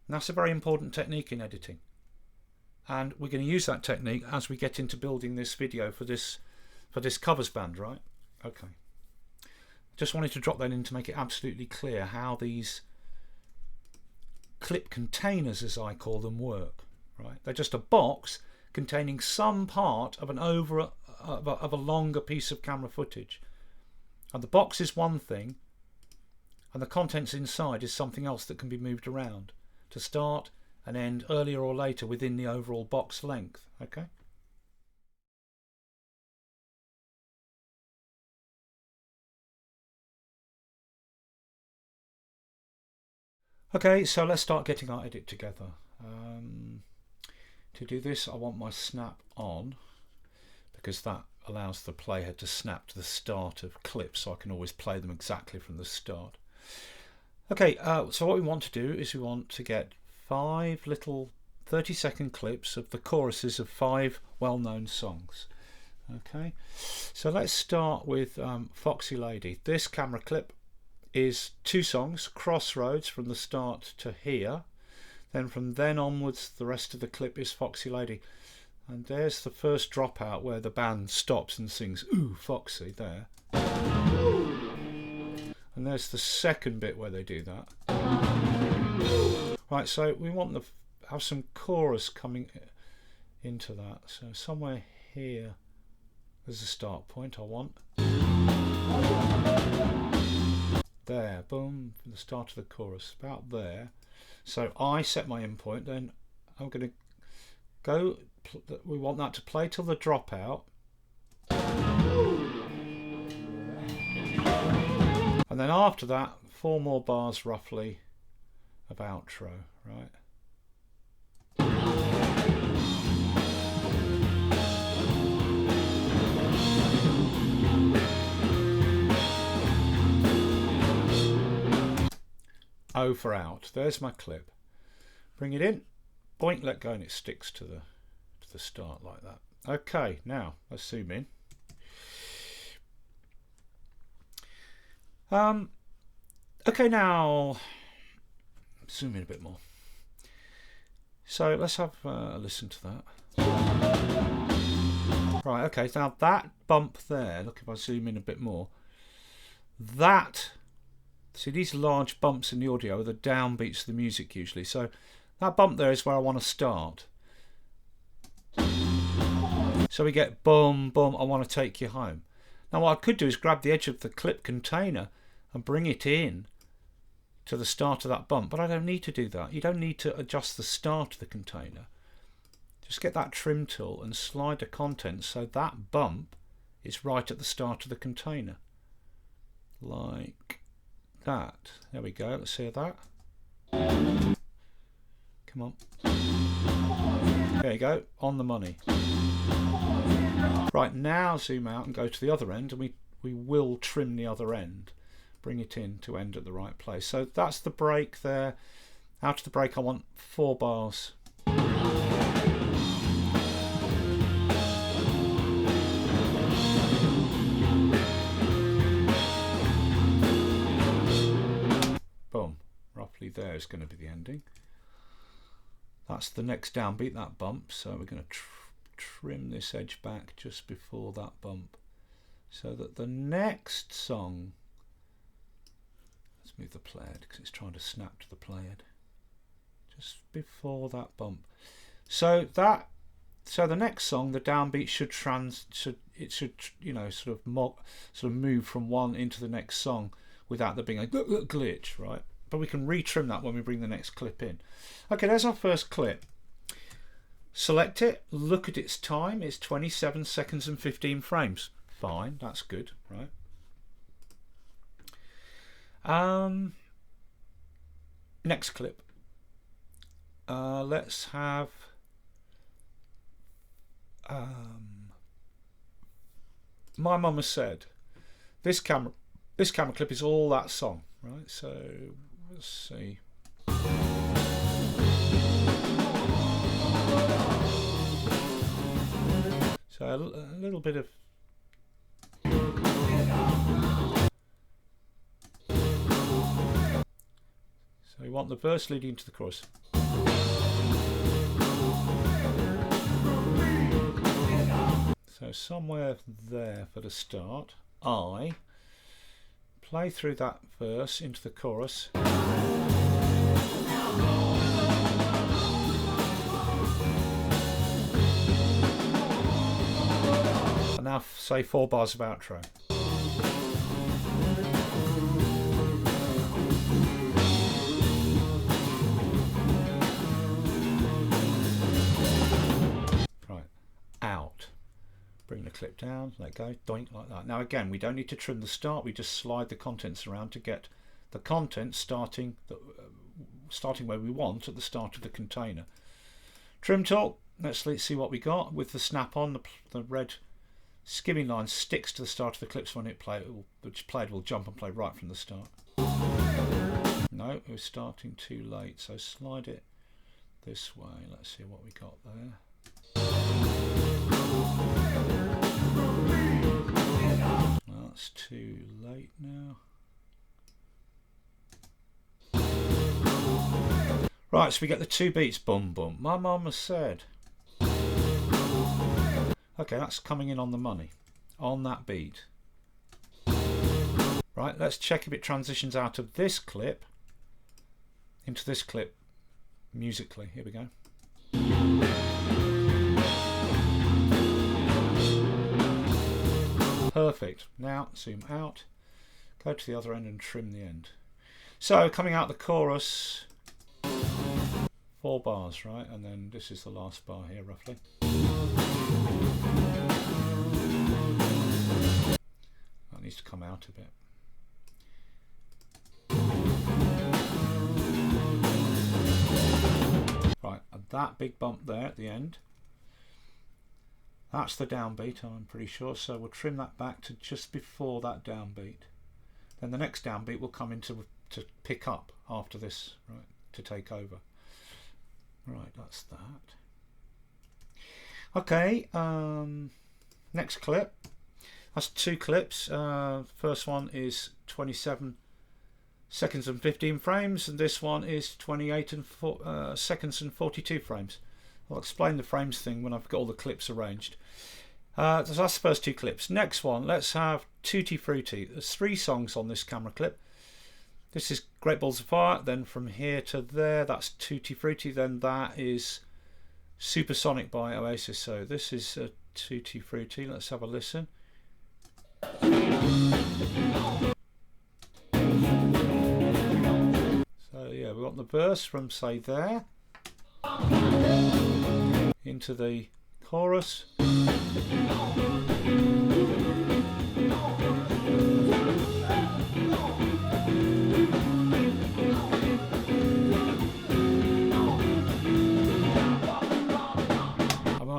And that's a very important technique in editing. And we're going to use that technique as we get into building this video for this covers band, right? Okay. Just wanted to drop that in to make it absolutely clear how these clip containers, as I call them, work. Right? They're just a box containing some part of an of a longer piece of camera footage. And the box is one thing, and the contents inside is something else that can be moved around to start and end earlier or later within the overall box length. Okay. Okay, so let's start getting our edit together. To do this, I want my snap on, because that allows the playhead to snap to the start of clips, so I can always play them exactly from the start. Okay, so what we want to do is we want to get 5 little 30-second clips of the choruses of 5 well-known songs. Okay, so let's start with Foxy Lady. This camera clip is 2 songs, Crossroads from the start to here. Then from then onwards, the rest of the clip is Foxy Lady. And there's the first dropout where the band stops and sings "Ooh, Foxy" there. And there's the second bit where they do that. Right, so we want to have some chorus coming into that. So somewhere here, there's a start point I want. There, boom, from the start of the chorus, about there. So I set my in point, then I'm going to go, we want that to play till the dropout. And then after that, 4 more bars roughly of outro, right? O for out. There's my clip. Bring it in, boink, let go, and it sticks to the start like that. Okay, now let's zoom in. Okay, now zoom in a bit more. So let's have a listen to that. Right, okay, now that bump there, look if I zoom in a bit more, that, see these large bumps in the audio are the downbeats of the music usually, so that bump there is where I want to start. So we get boom, boom, I want to take you home. Now what I could do is grab the edge of the clip container and bring it in to the start of that bump, but I don't need to do that. You don't need to adjust the start of the container. Just get that trim tool and slide the contents so that bump is right at the start of the container. Like that. There we go, let's hear that. Come on. There you go, on the money. Right, now zoom out and go to the other end, and we will trim the other end. Bring it in to end at the right place. So that's the break there. Out of the break I want 4 bars. Boom. Roughly there is going to be the ending. That's the next downbeat, that bump. So we're going to trim this edge back just before that bump, so that the next song, let's move the playhead because it's trying to snap to the playhead, just before that bump. So the next song, the downbeat should you know, sort of move from one into the next song without there being a glitch, right? But we can retrim that when we bring the next clip in. Okay, there's our first clip. Select it, look at its time, it's 27 seconds and 15 frames. Fine, that's good, right? Next clip. Let's have My Mama Said. This camera clip is all that song, right? So let's see. So a little bit of so we want the verse leading into the chorus. So somewhere there for the start, I play through that verse into the chorus. And now say 4 bars of outro. Right, out. Bring the clip down, let go, doink, like that. Now again, we don't need to trim the start, we just slide the contents around to get the content starting where we want at the start of the container. Trim tool, let's see what we got. With the snap on, the red skimming line sticks to the start of the clips when it plays. Which played will jump and play right from the start. No, we're starting too late, so slide it this way. Let's see what we got there. That's too late now. Right, so we get the 2 beats, boom, boom. My mama said. Okay, that's coming in on the money, on that beat. Right, let's check if it transitions out of this clip into this clip musically. Here we go. Perfect. Now zoom out, go to the other end and trim the end. So coming out the chorus, 4 bars, right? And then this is the last bar here, roughly. That needs to come out a bit. Right, and that big bump there at the end, that's the downbeat, I'm pretty sure. So we'll trim that back to just before that downbeat. Then the next downbeat will come into to pick up after this, right? To take over. Right, that's that. Okay, next clip. That's 2 clips. First one is 27 seconds and 15 frames, and this one is 28 seconds and 42 frames. I'll explain the frames thing when I've got all the clips arranged. So that's the first 2 clips. Next one, let's have Tutti Frutti. There's 3 songs on this camera clip. This is Great Balls of Fire, then from here to there, that's Tutti Frutti, then that is Supersonic by Oasis. So this is Tutti Frutti. Let's have a listen. So yeah, we've got the verse from say there into the chorus.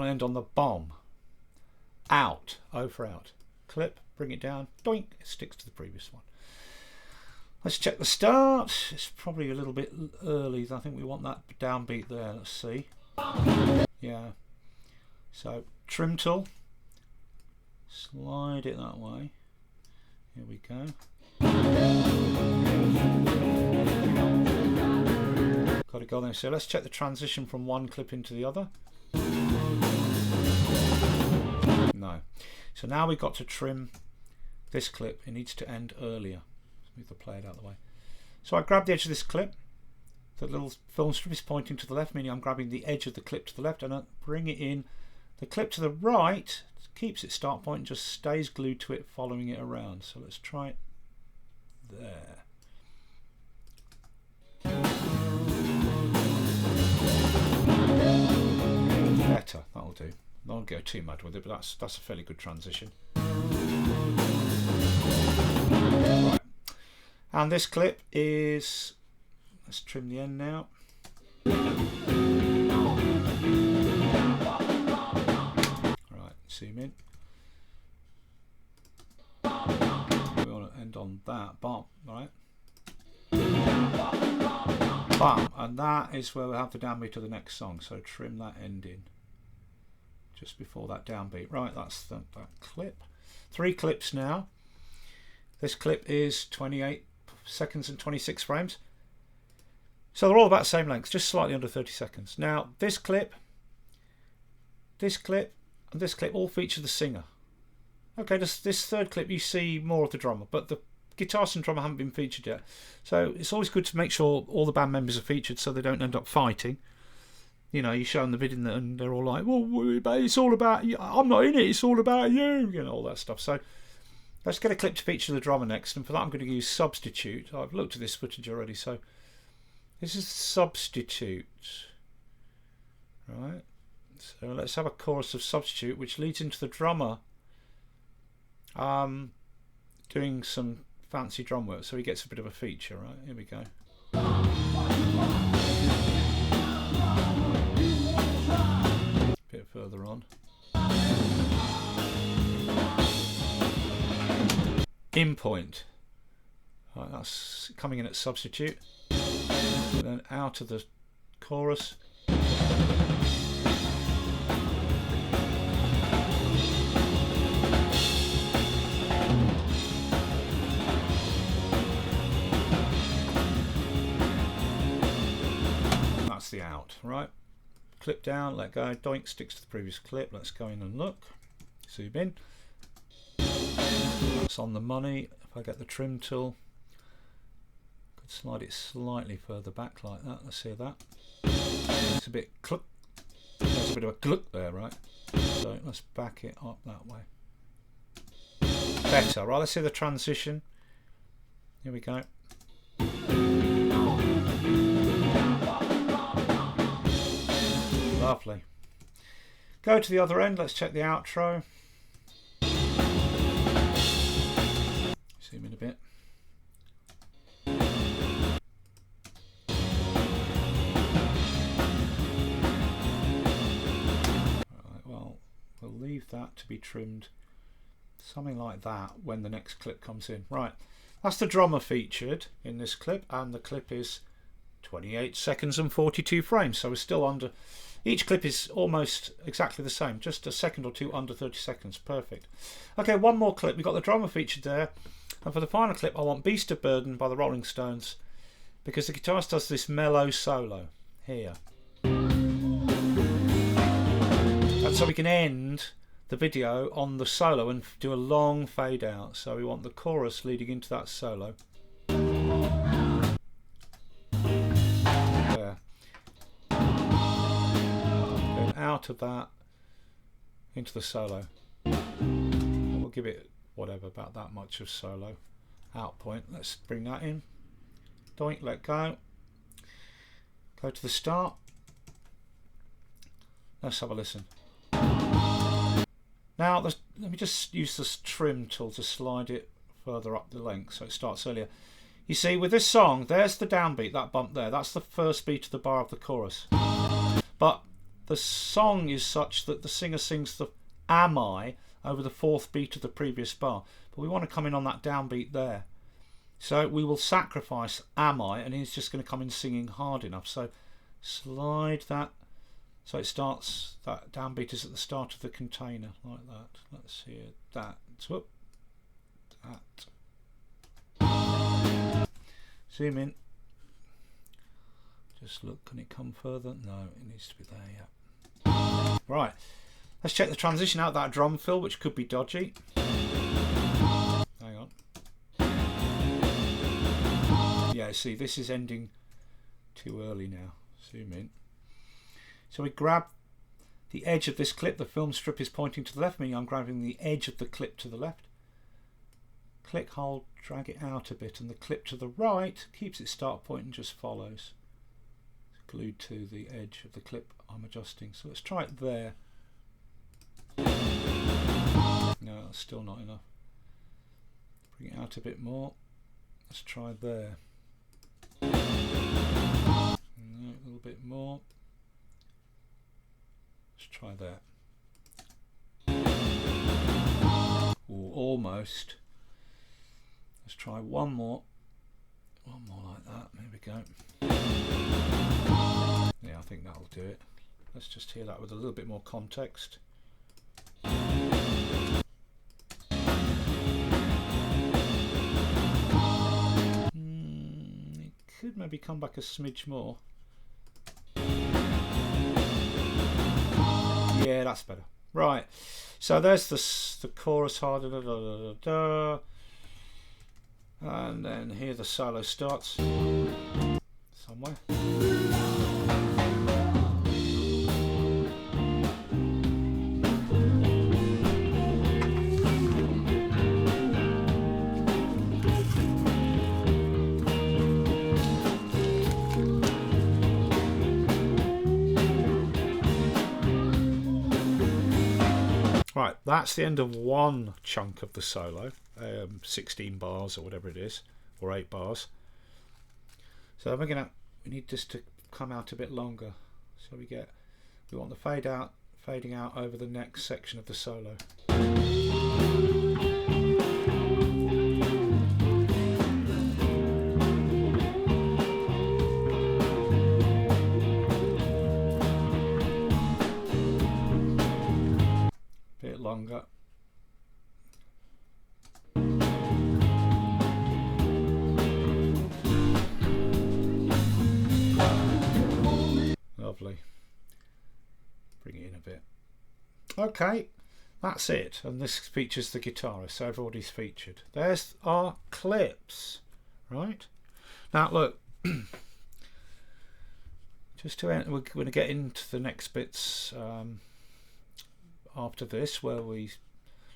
End on the bomb. Out. O for out. Clip, bring it down, doink, it sticks to the previous one. Let's check the start. It's probably a little bit early. I think we want that downbeat there. Let's see. Yeah. So trim tool, slide it that way. Here we go. Got to go there. So let's check the transition from one clip into the other. No. So now we've got to trim this clip. It needs to end earlier. Let's move the player out of the way. So I grab the edge of this clip. The little film strip is pointing to the left, meaning I'm grabbing the edge of the clip to the left, and I bring it in. The clip to the right keeps its start point and just stays glued to it, following it around. So let's try it there. Better, that'll do. I won't go too mad with it, but that's a fairly good transition. Right. And this clip is, let's trim the end now. Right, zoom in. We want to end on that bump, right? Bam, and that is where we have the downbeat of the next song. So trim that end in just before that downbeat. Right, that's that clip. 3 clips now. This clip is 28 seconds and 26 frames. So they're all about the same length, just slightly under 30 seconds. Now this clip, and this clip all feature the singer. Okay, this third clip you see more of the drummer, but the guitarist and drummer haven't been featured yet. So it's always good to make sure all the band members are featured so they don't end up fighting. you know, you show them the video and they're all like, well, it's all about you. I'm not in it, it's all about you, you know, all that stuff. So let's get a clip to feature the drummer next, and for that I'm going to use Substitute. I've looked at this footage already, so this is Substitute, right? So let's have a chorus of Substitute, which leads into the drummer doing some fancy drum work, so he gets a bit of a feature, right? Here we go. A bit further on. In point. Right, that's coming in at Substitute. And then out of the chorus. That's the out, right? Clip down, let go, doink, sticks to the previous clip. Let's go in and look. Zoom in. That's on the money. If I get the trim tool, I could slide it slightly further back like that. Let's hear that. It's a bit cluck. There's a bit of a gluck there, right? So let's back it up that way. Better, right? Let's see the transition. Here we go. Lovely. Go to the other end. Let's check the outro. Zoom in a bit. Right, well, we'll leave that to be trimmed something like that when the next clip comes in. Right, that's the drummer featured in this clip, and the clip is 28 seconds and 42 frames, so we're still under. Each clip is almost exactly the same, just a second or two under 30 seconds. Perfect. Okay, one more clip. We've got the drummer featured there, and for the final clip I want Beast of Burden by the Rolling Stones, because the guitarist does this mellow solo here, and so we can end the video on the solo and do a long fade out. So we want the chorus leading into that solo. There. Then out of that into the solo. We'll give it whatever, about that much of solo out point. Let's bring that in. Doink, let go. Go to the start. Let's have a listen. Now, let me just use this trim tool to slide it further up the length so it starts earlier. You see, with this song, there's the downbeat, that bump there. That's the first beat of the bar of the chorus. But the song is such that the singer sings the am I over the fourth beat of the previous bar. But we want to come in on that downbeat there. So we will sacrifice am I, and he's just going to come in singing hard enough. So slide that. So it starts, that downbeat is at the start of the container, like that. Let's hear that. Whoop. That. Zoom in. Just look, can it come further? No, it needs to be there, yeah. Right, let's check the transition out that drum fill, which could be dodgy. Hang on. Yeah, see, this is ending too early now. Zoom in. So we grab the edge of this clip. The film strip is pointing to the left, meaning I'm grabbing the edge of the clip to the left. Click, hold, drag it out a bit, and the clip to the right keeps its start point and just follows. It's glued to the edge of the clip I'm adjusting. So let's try it there. No, that's still not enough. Bring it out a bit more. Let's try there. No, a little bit more. Let's try that. Ooh, almost. Let's try one more. One more like that. There we go. Yeah, I think that'll do it. Let's just hear that with a little bit more context. It could maybe come back a smidge more. Yeah, that's better. Right, so there's the chorus hard, and then here the solo starts somewhere. that's the end of one chunk of the solo, 16 bars or whatever it is, or 8 bars. So we need this to come out a bit longer. So we want the fading out over the next section of the solo. Bit longer. Lovely. Bring it in a bit. Okay, that's it. And this features the guitarist, so everybody's featured. There's our clips, right? Now look, just to end, we're going to get into the next bits after this, where we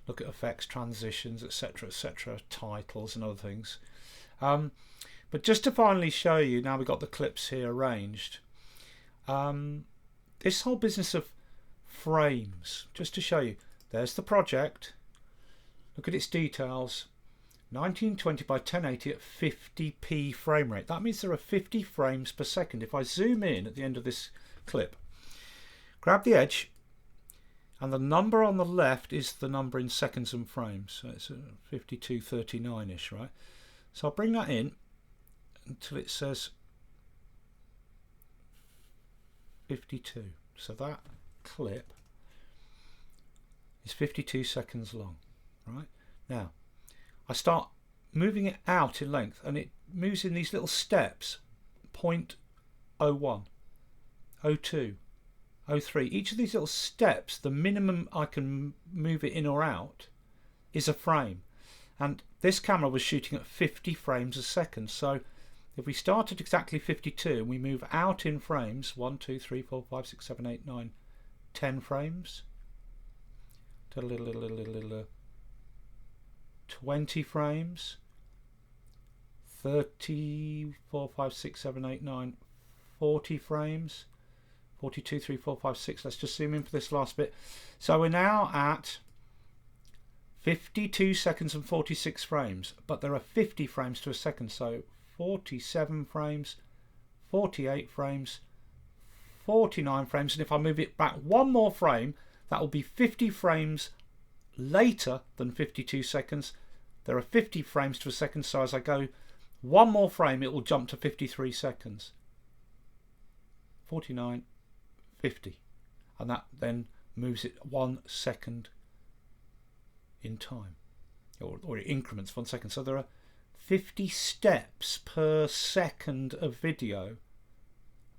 look at effects, transitions, etc., titles and other things. But just to finally show you, now we've got the clips here arranged. This whole business of frames, just to show you, there's the project, look at its details, 1920 by 1080 at 50p frame rate. That means there are 50 frames per second. If I zoom in at the end of this clip, grab the edge, and the number on the left is the number in seconds and frames, so it's 5239ish, right? So I'll bring that in until it says 52. So that clip is 52 seconds long, right? Now I start moving it out in length, and it moves in these little steps, 0.01, 02, 03. Each of these little steps, the minimum I can move it in or out is a frame, and this camera was shooting at 50 frames a second. So if we start at exactly 52 and we move out in frames, 1, 2, 3, 4, 5, 6, 7, 8, 9, 10 frames, 20 frames, 30, 4, 5, 6, 7, 8, 9, 40 frames, 42, 3, 4, 5, 6. Let's just zoom in for this last bit. So we're now at 52 seconds and 46 frames, but there are 50 frames to a second, so 47 frames, 48 frames, 49 frames, and if I move it back one more frame, that will be 50 frames later than 52 seconds. There are 50 frames to a second, so as I go one more frame, it will jump to 53 seconds. 49, 50, and that then moves it 1 second in time, or it increments 1 second. So there are 50 steps per second of video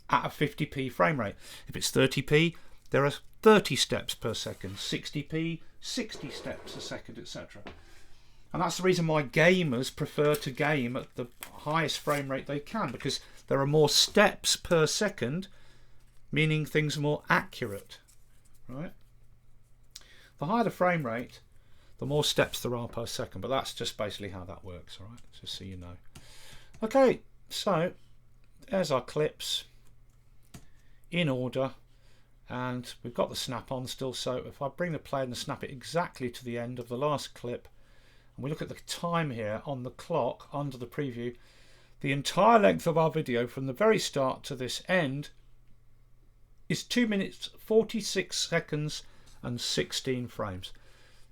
at a 50p frame rate. If it's 30p, there are 30 steps per second, 60p, 60 steps a second, etc. And that's the reason why gamers prefer to game at the highest frame rate they can, because there are more steps per second, meaning things are more accurate, right? The higher the frame rate, the more steps there are per second, but that's just basically how that works, all right? Just so you know. Okay, so there's our clips in order, and we've got the snap on still. So if I bring the play and snap it exactly to the end of the last clip, and we look at the time here on the clock under the preview, the entire length of our video from the very start to this end is 2 minutes 46 seconds and 16 frames,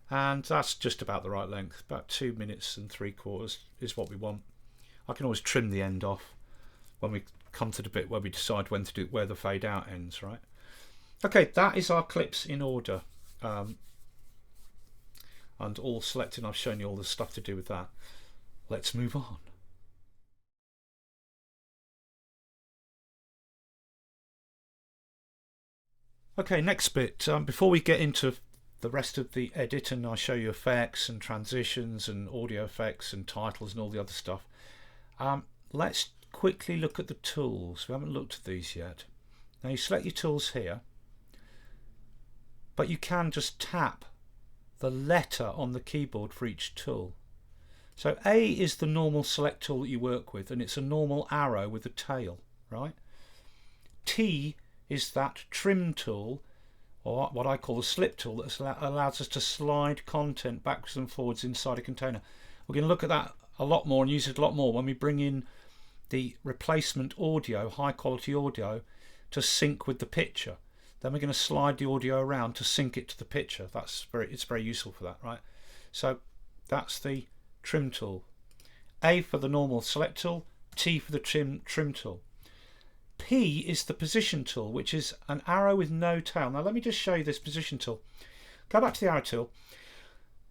and that's just about the right length. About 2 minutes and 3/4 is what we want. I can always trim the end off when we come to the bit where we decide when to do, where the fade out ends, right? Okay, that is our clips in order, and all selected. I've shown you all the stuff to do with that. Let's move on. Okay, next bit. Before we get into the rest of the edit and I show you effects and transitions and audio effects and titles and all the other stuff, let's quickly look at the tools. We haven't looked at these yet. Now you select your tools here, but you can just tap the letter on the keyboard for each tool. So A is the normal select tool that you work with, and it's a normal arrow with a tail, right? T is that trim tool, or what I call the slip tool, that allows us to slide content backwards and forwards inside a container. We're going to look at that a lot more and use it a lot more when we bring in the replacement audio, high quality audio, to sync with the picture. Then we're going to slide the audio around to sync it to the picture. It's very useful for that, right? So that's the trim tool. A for the normal select tool, T for the trim tool. P is the position tool, which is an arrow with no tail. Now let me just show you this position tool. Go back to the arrow tool.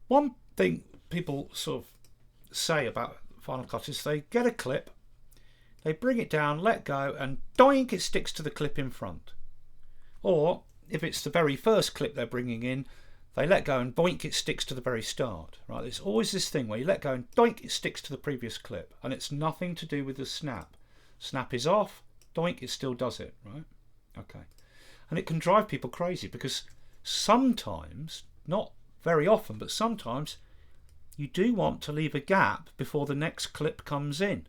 One thing people sort of say about Final Cut is they get a clip, they bring it down, let go, and doink, it sticks to the clip in front. Or if it's the very first clip they're bringing in, they let go and boink, it sticks to the very start. Right? There's always this thing where you let go and doink, it sticks to the previous clip, and it's nothing to do with the snap. Snap is off, doink, it still does it, right? Okay. And it can drive people crazy because sometimes, not very often, but sometimes you do want to leave a gap before the next clip comes in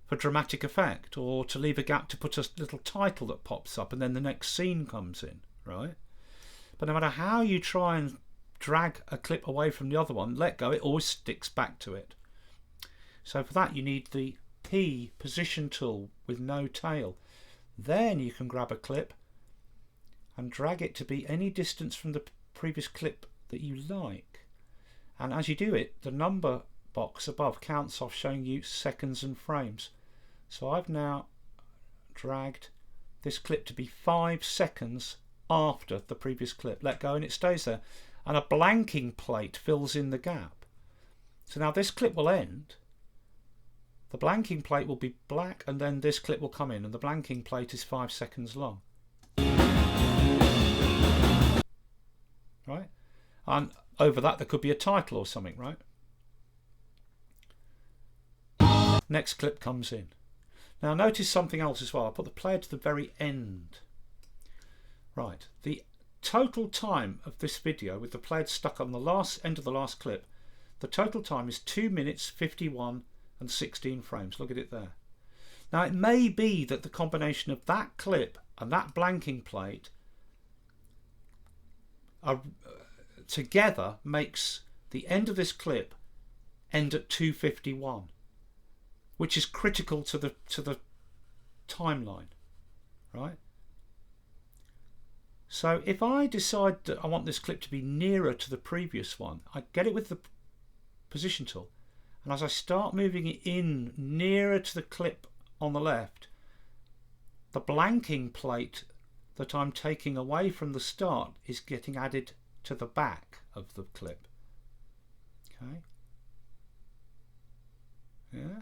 for dramatic effect, or to leave a gap to put a little title that pops up and then the next scene comes in, right? But no matter how you try and drag a clip away from the other one, let go, it always sticks back to it. So for that you need the P position tool with no tail. Then you can grab a clip and drag it to be any distance from the previous clip that you like. And as you do it, the number box above counts off, showing you seconds and frames. So I've now dragged this clip to be 5 seconds after the previous clip. Let go and it stays there. And a blanking plate fills in the gap. So now this clip will end. The blanking plate will be black, and then this clip will come in, and the blanking plate is 5 seconds long. Right? And over that there could be a title or something, right? Next clip comes in. Now notice something else as well. I'll put the player to the very end. Right, the total time of this video with the player stuck on the last end of the last clip, the total time is 2 minutes 51 and 16 frames. Look at it there. Now it may be that the combination of that clip and that blanking plate together makes the end of this clip end at 2:51, which is critical to the timeline, right? So if I decide that I want this clip to be nearer to the previous one, I get it with the position tool, and as I start moving it in nearer to the clip on the left, the blanking plate that I'm taking away from the start is getting added to the back of the clip. Okay. Yeah.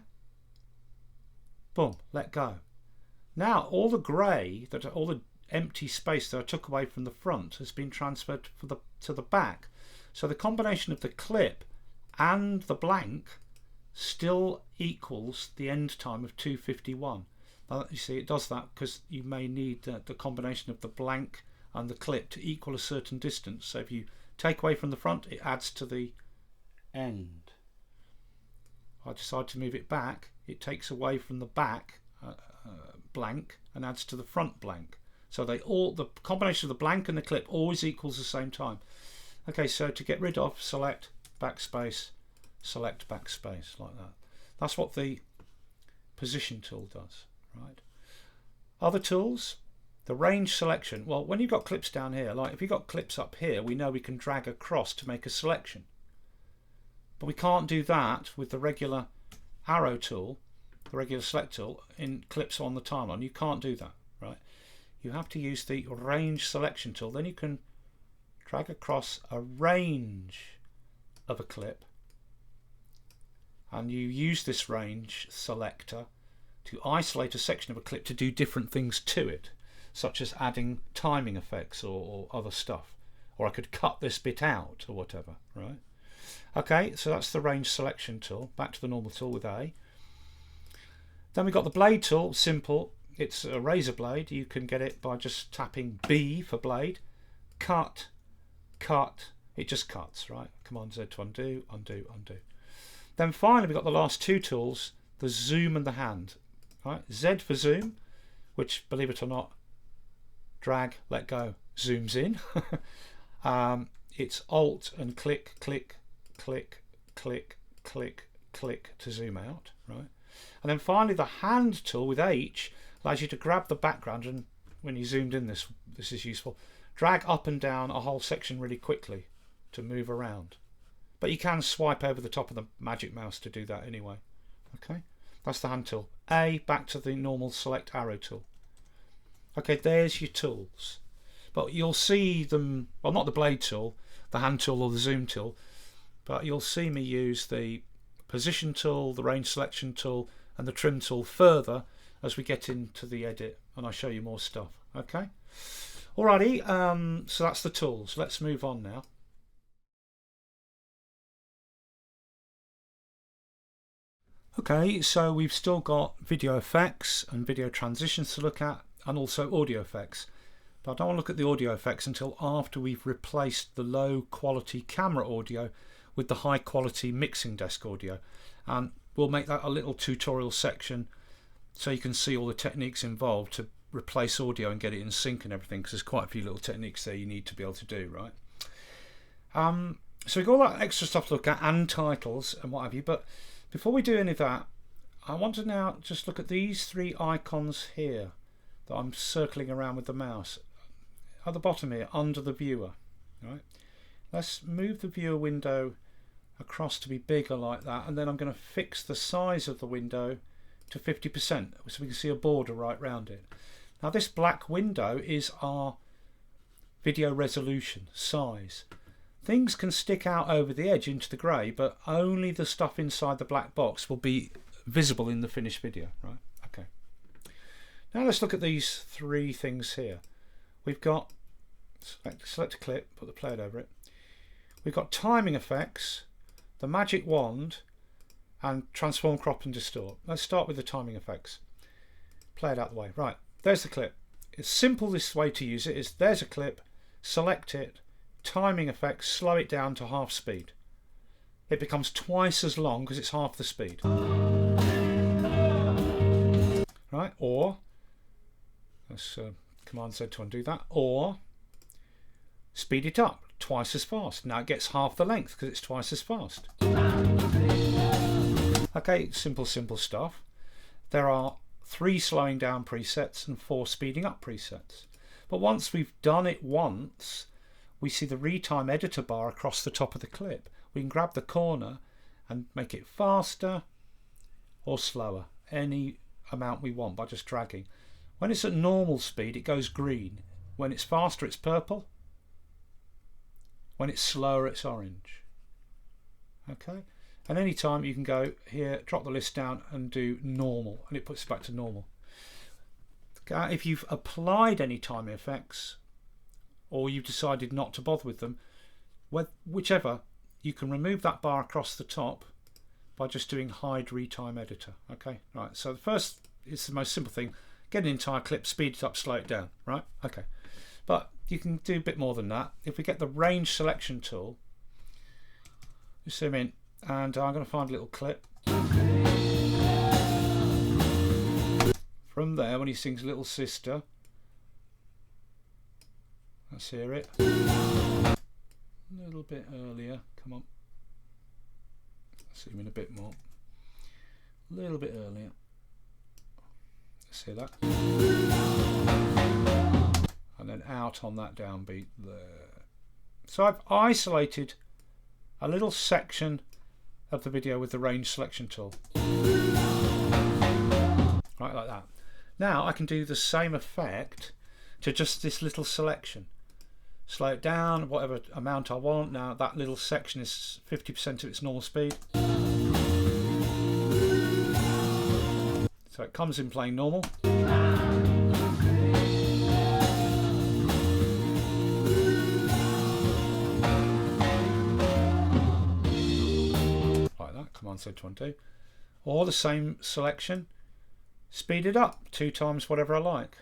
Boom, let go. Now all the grey, all the empty space that I took away from the front has been transferred to the back. So the combination of the clip and the blank still equals the end time of 2:51. Now you see it does that because you may need the combination of the blank and the clip to equal a certain distance. So if you take away from the front, it adds to the end. If I decide to move it back, it takes away from the back blank and adds to the front blank. So the combination of the blank and the clip always equals the same time. Okay, so to get rid of, select backspace, select backspace, like that. That's what the position tool does, right? Other tools, the range selection. Well, when you've got clips down here, like if you've got clips up here, we know we can drag across to make a selection. But we can't do that with the regular arrow tool, the regular select tool in clips on the timeline. You can't do that, right? You have to use the range selection tool. Then you can drag across a range of a clip, and you use this range selector to isolate a section of a clip to do different things to it, such as adding timing effects or other stuff. Or I could cut this bit out or whatever, right? Okay, so that's the range selection tool. Back to the normal tool with A. Then we've got the blade tool, simple. It's a razor blade. You can get it by just tapping B for blade. Cut, cut. It just cuts, right? Command Z to undo, undo, undo. Then finally we've got the last two tools, the zoom and the hand. Right? Z for zoom, which, believe it or not, drag, let go, zooms in. It's Alt and click, click, click, click, click, click to zoom out, right? And then finally the hand tool with H allows you to grab the background, and when you zoomed in, this is useful, drag up and down a whole section really quickly to move around. But you can swipe over the top of the magic mouse to do that anyway. Okay, that's the hand tool. A, back to the normal select arrow tool. Okay, there's your tools. But you'll see them, well, not the blade tool, the hand tool or the zoom tool, but you'll see me use the position tool, the range selection tool, and the trim tool further as we get into the edit and I show you more stuff. Okay, alrighty, so that's the tools. Let's move on now. Okay, so we've still got video effects and video transitions to look at, and also audio effects. But I don't want to look at the audio effects until after we've replaced the low quality camera audio with the high quality mixing desk audio. And we'll make that a little tutorial section so you can see all the techniques involved to replace audio and get it in sync and everything, because there's quite a few little techniques there you need to be able to do, right? So we've got all that extra stuff to look at and titles and what have you, but before we do any of that, I want to now just look at these three icons here that I'm circling around with the mouse at the bottom here under the viewer. Right, let's move the viewer window across to be bigger like that, and then I'm going to fix the size of the window to 50% so we can see a border right round it. Now this black window is our video resolution size. Things can stick out over the edge into the grey, but only the stuff inside the black box will be visible in the finished video, right? Okay. Now let's look at these three things here. We've got select a clip, put the plate over it. We've got timing effects, the magic wand, and transform, crop and distort. Let's start with the timing effects. Play it out the way. Right, there's the clip. It's simple. This way to use it is there's a clip, select it, timing effects, slow it down to half speed. It becomes twice as long because it's half the speed. Right, or let's Command Z to undo that, or speed it up twice as fast. Now it gets half the length because it's twice as fast. Okay, simple stuff. There are 3 slowing down presets and 4 speeding up presets. But once we've done it once, we see the retime editor bar across the top of the clip. We can grab the corner and make it faster or slower, any amount we want by just dragging. When it's at normal speed it goes green. When it's faster it's purple. When it's slower it's orange. Okay, and any time you can go here, drop the list down and do normal, and it puts it back to normal. Okay, if you've applied any timing effects or you've decided not to bother with them, whichever, you can remove that bar across the top by just doing hide retime editor. Okay, right, so the first is the most simple thing, get an entire clip, speed it up, slow it down, right? Okay, but you can do a bit more than that. If we get the range selection tool, just zoom in, and I'm going to find a little clip. From there, when he sings Little Sister, let's hear it. A little bit earlier, come on. Zoom in a bit more. A little bit earlier. Let's hear that. And then out on that downbeat there. So I've isolated a little section of the video with the range selection tool. Right, like that. Now I can do the same effect to just this little selection. Slow it down, whatever amount I want. Now that little section is 50% of its normal speed. So it comes in playing normal. Like that, Command Z to undo. Or the same selection, speed it up 2 times whatever I like.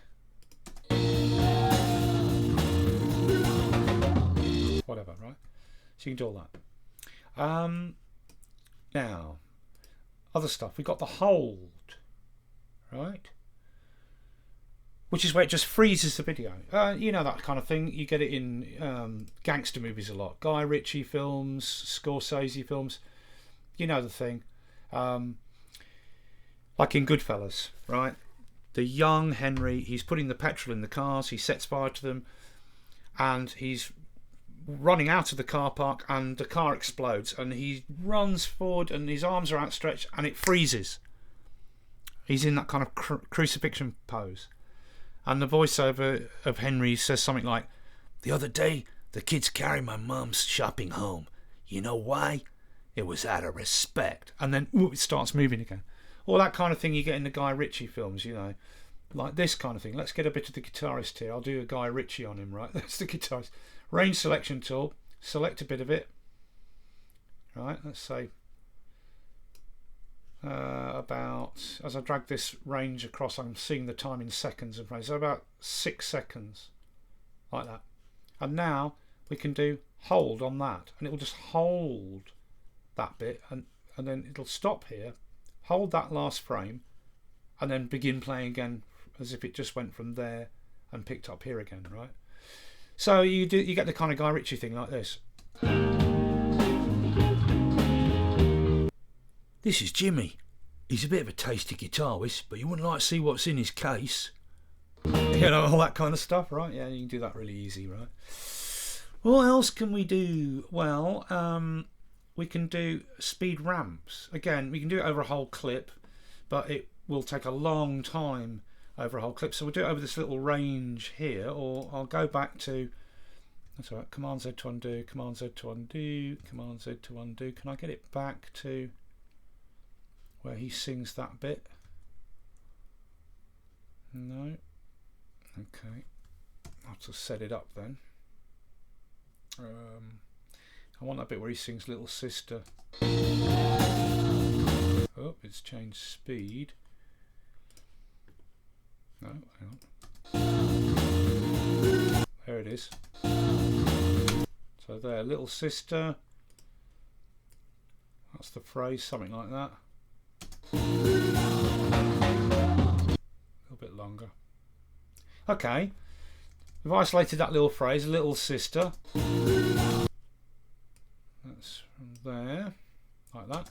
Whatever, right? So you can do all that. Now, other stuff. We've got the hold, right? which is where it just freezes the video. You know, that kind of thing. You get it in gangster movies a lot. Guy Ritchie films, Scorsese films. You know the thing. Like in Goodfellas, right? The young Henry, he's putting the petrol in the cars, he sets fire to them, and he's running out of the car park, and the car explodes, and he runs forward, and his arms are outstretched, and it freezes. He's in that kind of crucifixion pose. And the voiceover of Henry says something like, "The other day, the kids carried my mum's shopping home. You know why? It was out of respect." And then it starts moving again. All that kind of thing you get in the Guy Ritchie films, you know. Like this kind of thing. Let's get a bit of the guitarist here. I'll do a Guy Ritchie on him, right? That's the guitarist. Range selection tool. Select a bit of it. Right, let's say about, as I drag this range across, I'm seeing the time in seconds and frames. So about 6 seconds. Like that. And now we can do hold on that. And it will just hold that bit. And then it'll stop here. Hold that last frame. And then begin playing again as if it just went from there and picked up here again, right? So you get the kind of Guy Ritchie thing like this. This is Jimmy. He's a bit of a tasty guitarist, but you wouldn't like to see what's in his case. You know, all that kind of stuff, right? Yeah, you can do that really easy, right? What else can we do? Well, we can do speed ramps. Again, we can do it over a whole clip, but it will take a long time over a whole clip. So we'll do it over this little range here, or I'll go back to, that's all right, Command Z to undo, Command Z to undo, Command Z to undo. Can I get it back to where he sings that bit? No. Okay. I'll have to set it up then. I want that bit where he sings Little Sister. Oh, it's changed speed. No, hang on. There it is. So there, Little Sister. That's the phrase, something like that. A little bit longer. Okay. We've isolated that little phrase, Little Sister. That's from there. Like that.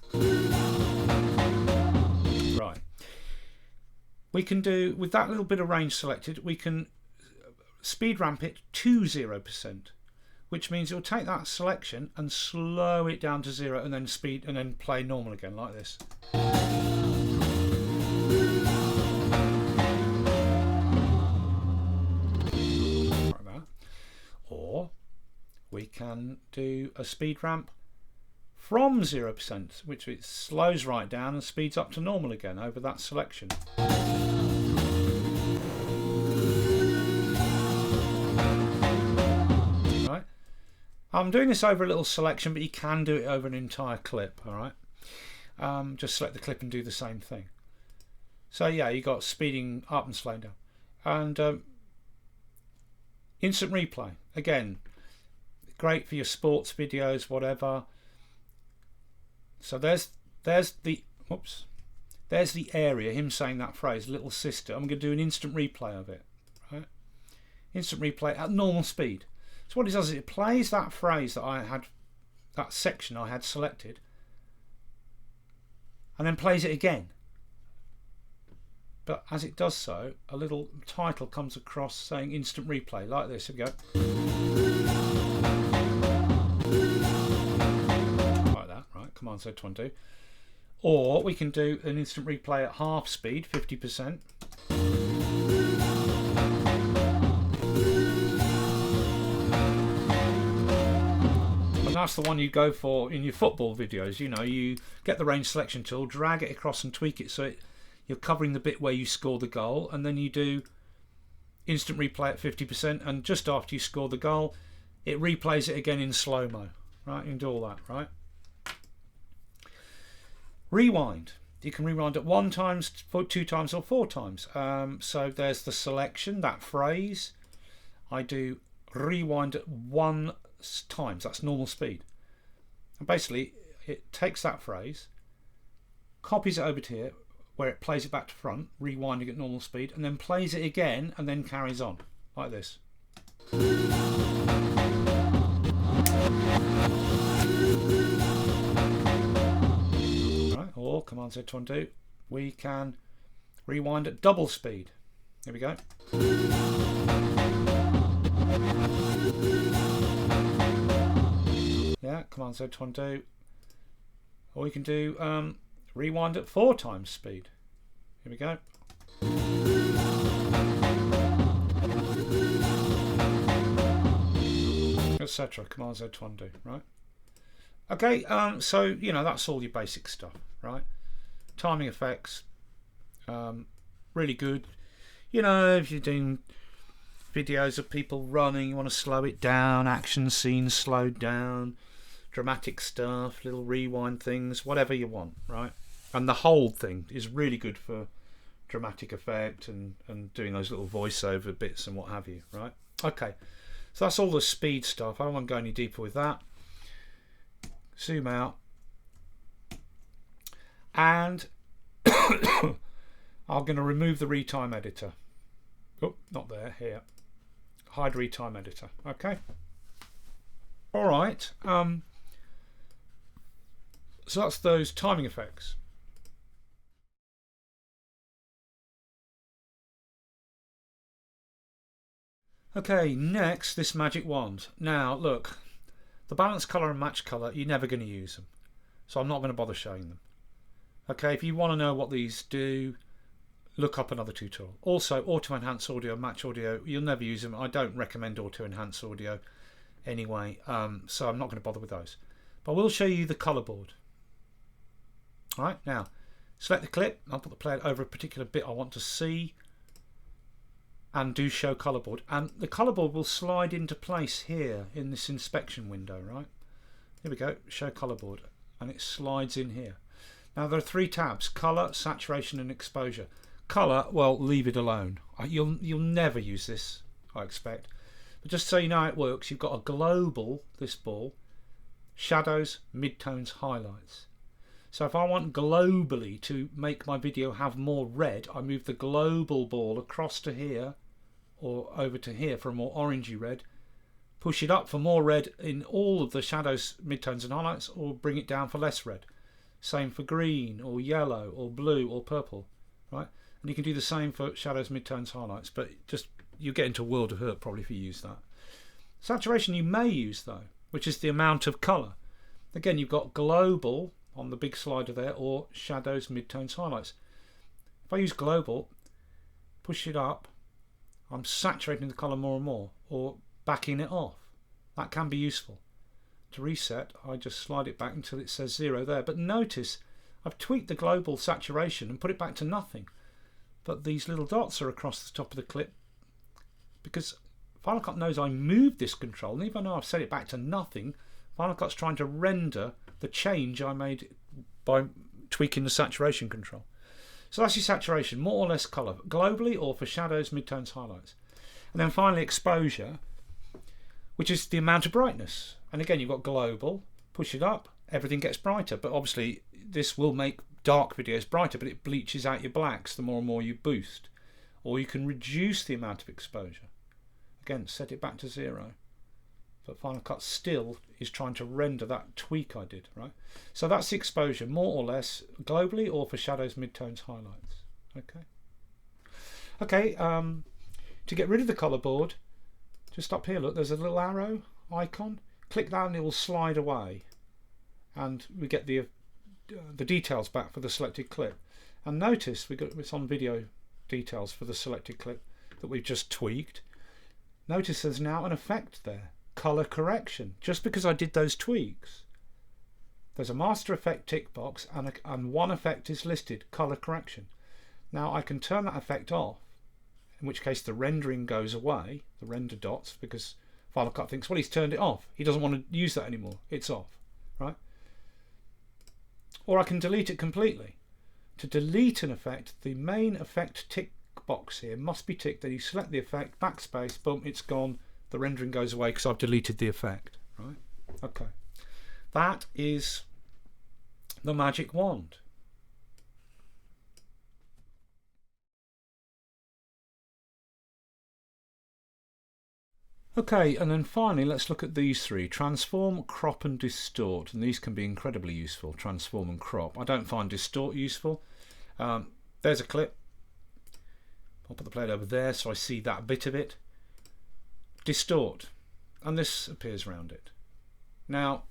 Right. We can do, with that little bit of range selected, we can speed ramp it to 0%, which means it'll take that selection and slow it down to 0 and then speed and then play normal again like this. Like that. Or we can do a speed ramp from 0%, which it slows right down and speeds up to normal again over that selection. Right. I'm doing this over a little selection, but you can do it over an entire clip. All right. Just select the clip and do the same thing. So yeah, you got speeding up and slowing down, and instant replay again. Great for your sports videos, whatever. So there's the area, him saying that phrase, Little Sister. I'm going to do an instant replay of it, right? Instant replay at normal speed. So what it does is it plays that phrase that I had, that section I had selected, and then plays it again. But as it does so, a little title comes across saying instant replay, like this. Here we go. Command Z to undo. Or we can do an instant replay at half speed, 50%. And that's the one you go for in your football videos. You know, you get the range selection tool, drag it across and tweak it so you're covering the bit where you score the goal, and then you do instant replay at 50%, and just after you score the goal, it replays it again in slow-mo. Right, you can do all that, right? Rewind. You can rewind it 1 time, 2 times, or 4 times. So there's the selection, that phrase. I do rewind at 1 times. That's normal speed. And basically, it takes that phrase, copies it over to here, where it plays it back to front, rewinding at normal speed, and then plays it again and then carries on like this. Right, or Command Z to undo. We can rewind at double speed. Here we go. Yeah, Command Z to undo. Or we can do rewind at 4 times speed. Here we go. Etc. Command Z to undo, right? Okay, so you know, that's all your basic stuff, right? Timing effects, really good. You know, if you're doing videos of people running, you want to slow it down, action scenes slowed down, dramatic stuff, little rewind things, whatever you want, right? And the whole thing is really good for dramatic effect and doing those little voiceover bits and what have you, right? Okay, so that's all the speed stuff. I don't want to go any deeper with that. Zoom out. And I'm going to remove the retime editor. Oh, not there, here. Hide retime editor. Okay. All right. So that's those timing effects. Okay, next, this magic wand. Now, look, the balance color and match color, you're never going to use them. So I'm not going to bother showing them. Okay, if you want to know what these do, look up another tutorial. Also, auto enhance audio, match audio, you'll never use them. I don't recommend auto enhance audio anyway, so I'm not going to bother with those. But I will show you the color board. All right, now select the clip. I'll put the player over a particular bit I want to see, and do show color board. And the color board will slide into place here in this inspection window, right? Here we go, show color board, and it slides in here. Now there are 3 tabs: color, saturation, and exposure. Color, well, leave it alone. You'll never use this, I expect. But just so you know how it works, you've got a global, this ball, shadows, midtones, highlights. So if I want globally to make my video have more red, I move the global ball across to here or over to here for a more orangey red, push it up for more red in all of the shadows, midtones and highlights, or bring it down for less red. Same for green or yellow or blue or purple, right? And you can do the same for shadows, midtones, highlights, but just you get into a world of hurt probably if you use that. Saturation you may use though, which is the amount of colour. Again, you've got global on the big slider there, or shadows, midtones, highlights. If I use global, push it up, I'm saturating the colour more and more, or backing it off. That can be useful. To reset, I just slide it back until it says 0 there. But notice I've tweaked the global saturation and put it back to nothing. But these little dots are across the top of the clip because Final Cut knows I moved this control, and even though I've set it back to nothing, Final Cut's trying to render the change I made by tweaking the saturation control. So that's your saturation, more or less colour, globally or for shadows, midtones, highlights. And then finally exposure, which is the amount of brightness. And again, you've got global, push it up, everything gets brighter. But obviously this will make dark videos brighter, but it bleaches out your blacks the more and more you boost. Or you can reduce the amount of exposure. Again, set it back to 0. But Final Cut still is trying to render that tweak I did, right? So that's the exposure, more or less, globally or for shadows, midtones, highlights. Okay. Okay, to get rid of the color board, just up here, look, there's a little arrow icon. Click that and it will slide away. And we get the details back for the selected clip. And notice, it's on video details for the selected clip that we've just tweaked. Notice there's now an effect there. Color correction, just because I did those tweaks. There's a master effect tick box and one effect is listed, color correction. Now I can turn that effect off, in which case the rendering goes away, the render dots, because Final Cut thinks, well, he's turned it off, he doesn't want to use that anymore, it's off, right? Or I can delete it completely. To delete an effect, the main effect tick box here must be ticked, then you select the effect, backspace, boom, it's gone. The rendering goes away because I've deleted the effect, right? Okay, that is the magic wand. Okay, and then finally let's look at these three: transform, crop and distort. And these can be incredibly useful, transform and crop. I don't find distort useful. There's a clip. I'll put the plate over there so I see that bit of it. Distort, and this appears around it. Now,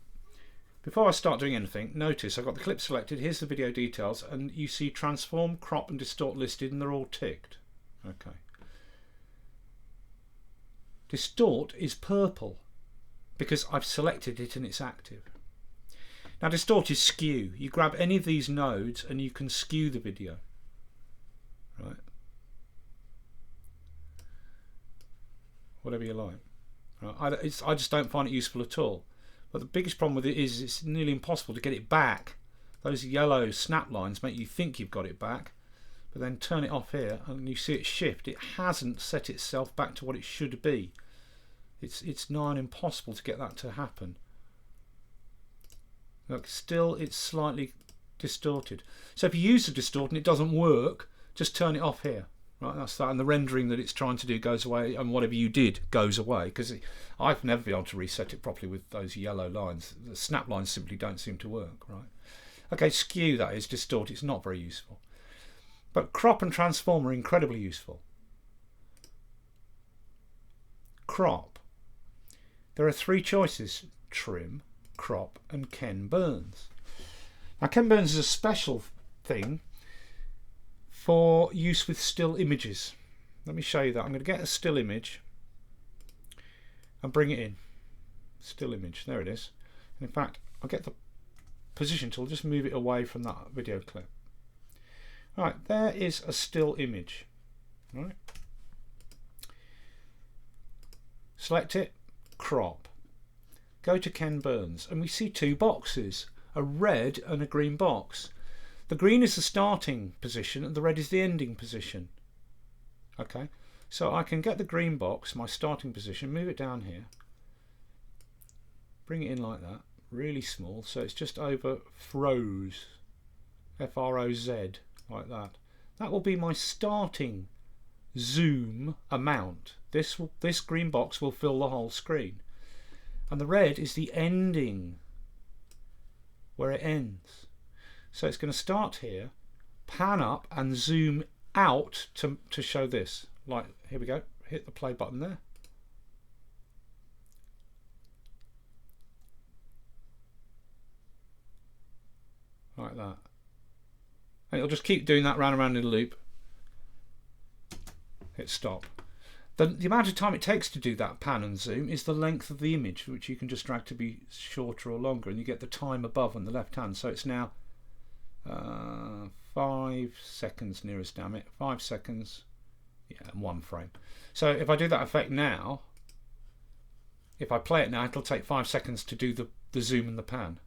before I start doing anything, notice I've got the clip selected, here's the video details, and you see transform, crop and distort listed, and they're all ticked. Okay. Distort is purple because I've selected it and it's active. Now distort is skew. You grab any of these nodes and you can skew the video. Right? Whatever you like. Right? I just don't find it useful at all. But the biggest problem with it is it's nearly impossible to get it back. Those yellow snap lines make you think you've got it back, but then turn it off here and you see it shift. It hasn't set itself back to what it should be. It's nigh on impossible to get that to happen. Look, still it's slightly distorted. So if you use the distort and it doesn't work, just turn it off here. Right, that's that, and the rendering that it's trying to do goes away, and whatever you did goes away, because I've never been able to reset it properly with those yellow lines. The snap lines simply don't seem to work. Right? Okay, skew, that is, distort, it's not very useful. But crop and transform are incredibly useful. Crop. There are three choices: trim, crop and Ken Burns. Now Ken Burns is a special thing for use with still images. Let me show you that. I'm going to get a still image and bring it in. Still image, there it is. And in fact, I'll get the position tool, just move it away from that video clip. Right, there is a still image. Right. Select it, crop. Go to Ken Burns, and we see two boxes, a red and a green box. The green is the starting position and the red is the ending position. Okay, so I can get the green box, my starting position, move it down here, bring it in like that, really small, so it's just over froze, F-R-O-Z, like that. That will be my starting zoom amount. This green box will fill the whole screen. And the red is the ending, where it ends. So it's going to start here, pan up and zoom out to show this. Like, here we go, hit the play button there. Like that. And it'll just keep doing that round and round in a loop. Hit stop. The amount of time it takes to do that pan and zoom is the length of the image, which you can just drag to be shorter or longer, and you get the time above on the left hand. So it's now 5 seconds nearest, damn it, 5 seconds, yeah, and 1 frame. So if I do that effect now, if I play it now, it'll take 5 seconds to do the zoom and the pan.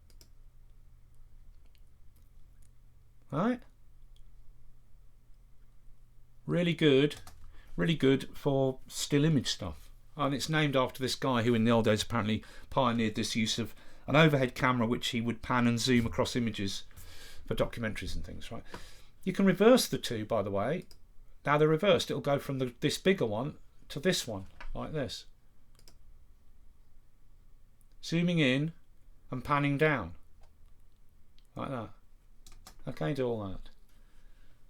Right? Really good for still image stuff. And it's named after this guy who in the old days apparently pioneered this use of an overhead camera which he would pan and zoom across images for documentaries and things. Right? You can reverse the two, by the way. Now they're reversed, it'll go from this bigger one to this one, like this. Zooming in and panning down, like that. Okay, do all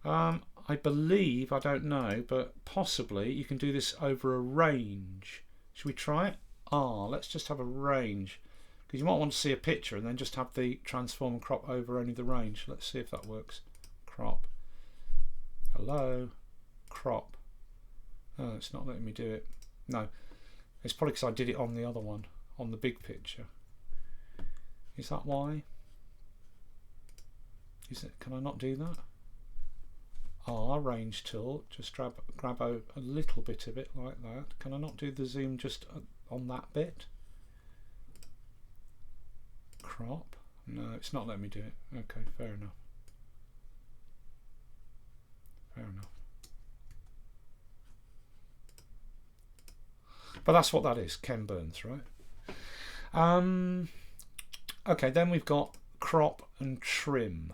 that. I believe, I don't know, but possibly you can do this over a range. Should we try it? Let's just have a range, because you might want to see a picture and then just have the transform and crop over only the range. Let's see if that works. Crop. Hello. Crop. Oh, it's not letting me do it. No, it's probably because I did it on the other one, on the big picture. Is that why? Can I not do that? Range tool, just grab a little bit of it like that. Can I not do the zoom just on that bit? Crop? No, it's not letting me do it. Okay, fair enough. Fair enough. But that's what that is, Ken Burns, right? Okay, then we've got crop and trim.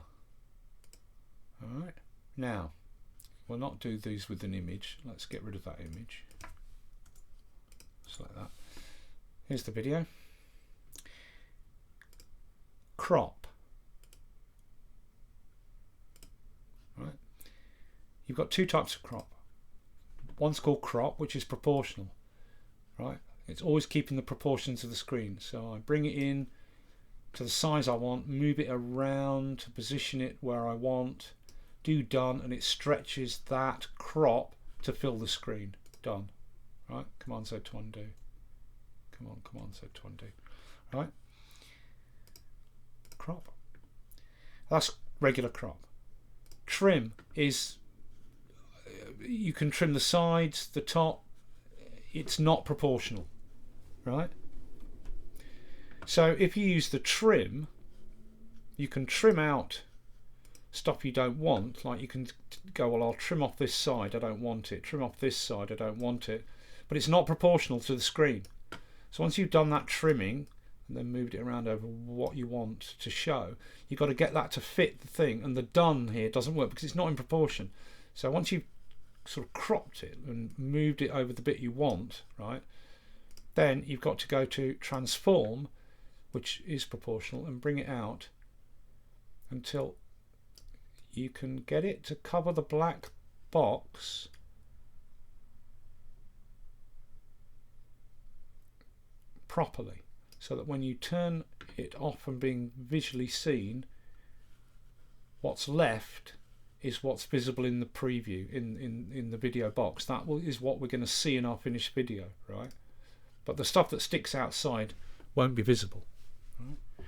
Alright, now we'll not do these with an image. Let's get rid of that image. Just like that. Here's the video. Crop. Right. You've got two types of crop. One's called crop, which is proportional. Right. It's always keeping the proportions of the screen. So I bring it in to the size I want, move it around to position it where I want, do done, and it stretches that crop to fill the screen. Done. Right. Command Z to undo. Command Z to undo. Right. Crop. That's regular crop. Trim is, you can trim the sides, the top. It's not proportional, right? So if you use the trim, you can trim out stuff you don't want. Like you can go, well, I'll trim off this side, I don't want it. Trim off this side, I don't want it. But it's not proportional to the screen. So once you've done that trimming and then moved it around over what you want to show, you've got to get that to fit the thing. And the done here doesn't work because it's not in proportion. So once you've sort of cropped it and moved it over the bit you want, right, then you've got to go to transform, which is proportional, and bring it out until you can get it to cover the black box properly, so that when you turn it off from being visually seen, what's left is what's visible in the preview, in the video box. That is what we're going to see in our finished video, right? But the stuff that sticks outside won't be visible. Right?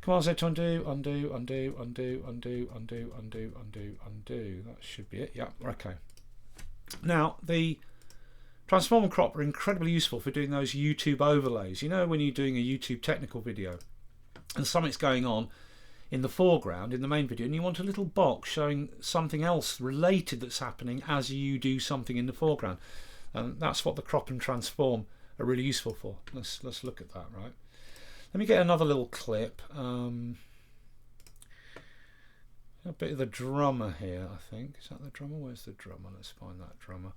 Command Z to undo, undo, undo, undo, undo, undo, undo, undo, undo. That should be it. Yeah, okay. Now the transform and crop are incredibly useful for doing those YouTube overlays. You know, when you're doing a YouTube technical video and something's going on in the foreground in the main video and you want a little box showing something else related that's happening as you do something in the foreground, and that's what the crop and transform are really useful for. Let's look at that. Right, let me get another little clip. A bit of the drummer here, I think. Is that the drummer? Where's the drummer? Let's find that drummer.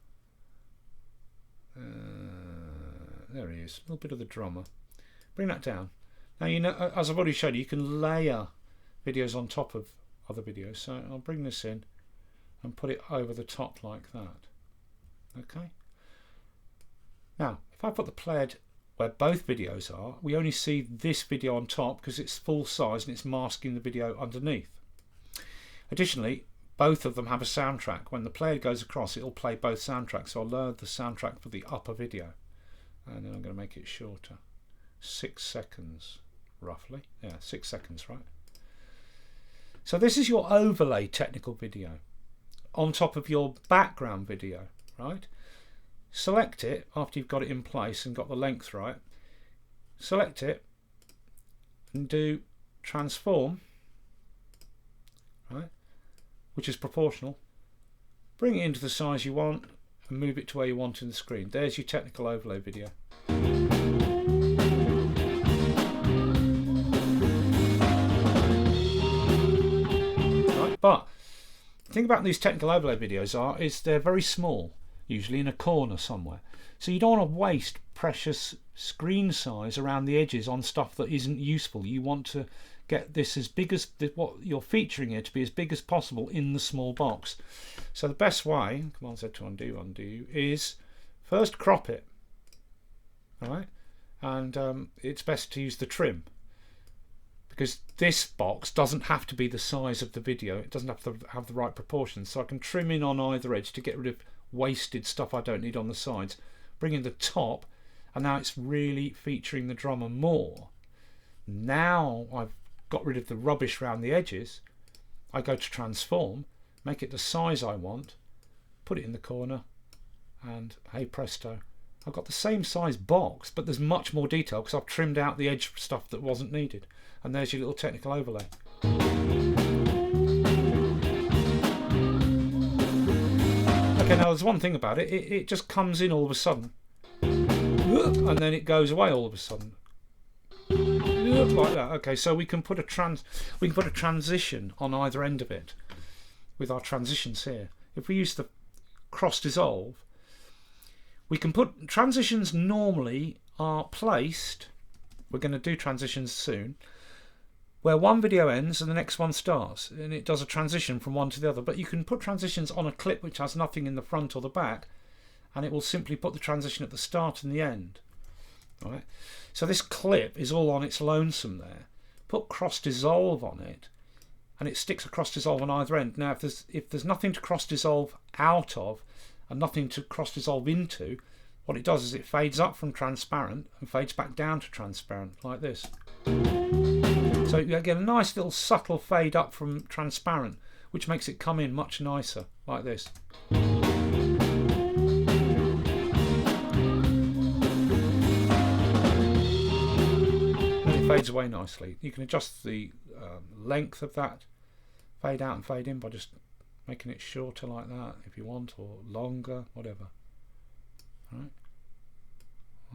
There he is. A little bit of the drummer. Bring that down. Now, you know, as I've already showed you, you can layer videos on top of other videos. So I'll bring this in and put it over the top like that. Okay. Now, if I put the player where both videos are, we only see this video on top because it's full size and it's masking the video underneath. Additionally, both of them have a soundtrack. When the player goes across, it'll play both soundtracks. So I'll lower the soundtrack for the upper video. And then I'm going to make it shorter. 6 seconds, roughly. Yeah, 6 seconds, right? So this is your overlay technical video on top of your background video, right? Select it after you've got it in place and got the length right. Select it and do transform, right, which is proportional. Bring it into the size you want and move it to where you want in the screen. There's your technical overlay video. Right, but the thing about these technical overlay videos is they're very small, usually in a corner somewhere. So you don't want to waste precious screen size around the edges on stuff that isn't useful. You want to get this as big as what you're featuring here to be as big as possible in the small box. So the best way, Command Z to undo, is first crop it. Alright, and it's best to use the trim, because this box doesn't have to be the size of the video. It doesn't have to have the right proportions. So I can trim in on either edge to get rid of wasted stuff I don't need on the sides. Bring in the top, and now it's really featuring the drummer more. Now I've got rid of the rubbish around the edges. I go to transform, make it the size I want, put it in the corner, and hey presto, I've got the same size box, but there's much more detail because I've trimmed out the edge stuff that wasn't needed. And there's your little technical overlay. Okay, now there's one thing about it. It just comes in all of a sudden, and then it goes away all of a sudden, like that. Okay, so we can put a transition on either end of it with our transitions here. If we use the cross dissolve, we can put transitions normally are placed, we're going to do transitions soon, where one video ends and the next one starts, and it does a transition from one to the other. But you can put transitions on a clip which has nothing in the front or the back, and it will simply put the transition at the start and the end. Right? So this clip is all on its lonesome there. Put cross dissolve on it, and it sticks a cross dissolve on either end. Now if there's nothing to cross dissolve out of and nothing to cross dissolve into, what it does is it fades up from transparent and fades back down to transparent like this. So you get a nice little subtle fade up from transparent, which makes it come in much nicer like this. Fades away nicely. You can adjust the length of that fade out and fade in by just making it shorter like that if you want, or longer, whatever. Right,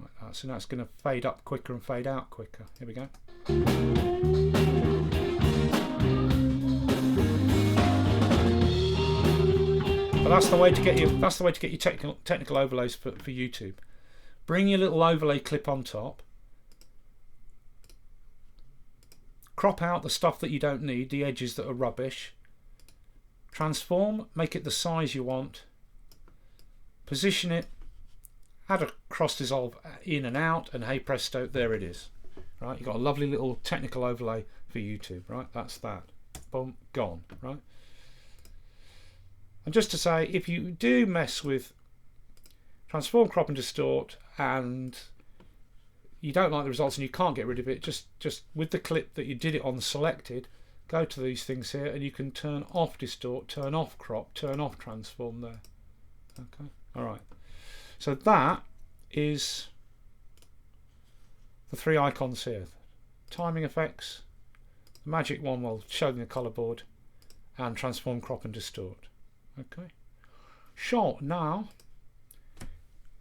like that. So now it's going to fade up quicker and fade out quicker. Here we go. But that's the way to get your technical overlays for YouTube. Bring your little overlay clip on top. Crop out the stuff that you don't need, the edges that are rubbish. Transform, make it the size you want. Position it, add a cross dissolve in and out, and hey presto, there it is. Right, you've got a lovely little technical overlay for YouTube. Right, that's that. Boom, gone. Right. And just to say, if you do mess with transform, crop, and distort, and you don't like the results and you can't get rid of it, just with the clip that you did it on selected, go to these things here and you can turn off distort, turn off crop, turn off transform there. Okay, alright. So that is the three icons here. Timing effects, the magic one will show in the colour board, and transform, crop and distort. Okay. So now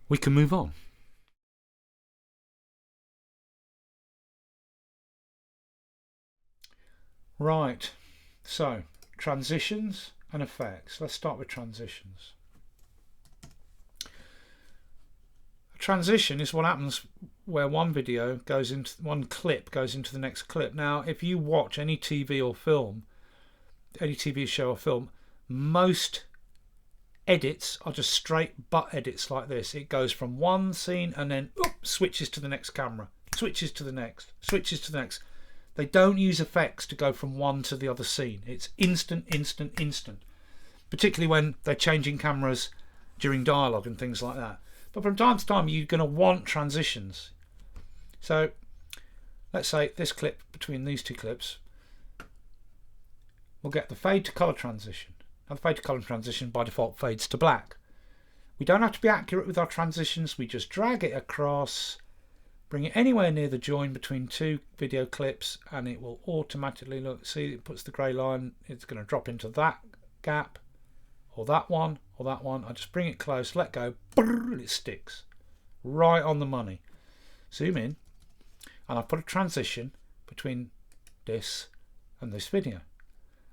we can move on. Right, so transitions and effects. Let's start with transitions. A transition is what happens where one video goes into one clip goes into the next clip. Now, if you watch any TV or film, any TV show or film, most edits are just straight butt edits like this. It goes from one scene and then switches to the next camera, switches to the next, switches to the next. They don't use effects to go from one to the other scene. It's instant, instant, instant. Particularly when they're changing cameras during dialogue and things like that. But from time to time, you're going to want transitions. So let's say this clip between these two clips, we'll get the fade to colour transition. Now the fade to colour transition by default fades to black. We don't have to be accurate with our transitions. We just drag it across, bring it anywhere near the join between two video clips, and it will automatically look. See, it puts the grey line. It's going to drop into that gap, or that one, or that one. I just bring it close, let go, and it sticks right on the money. Zoom in, and I've put a transition between this and this video.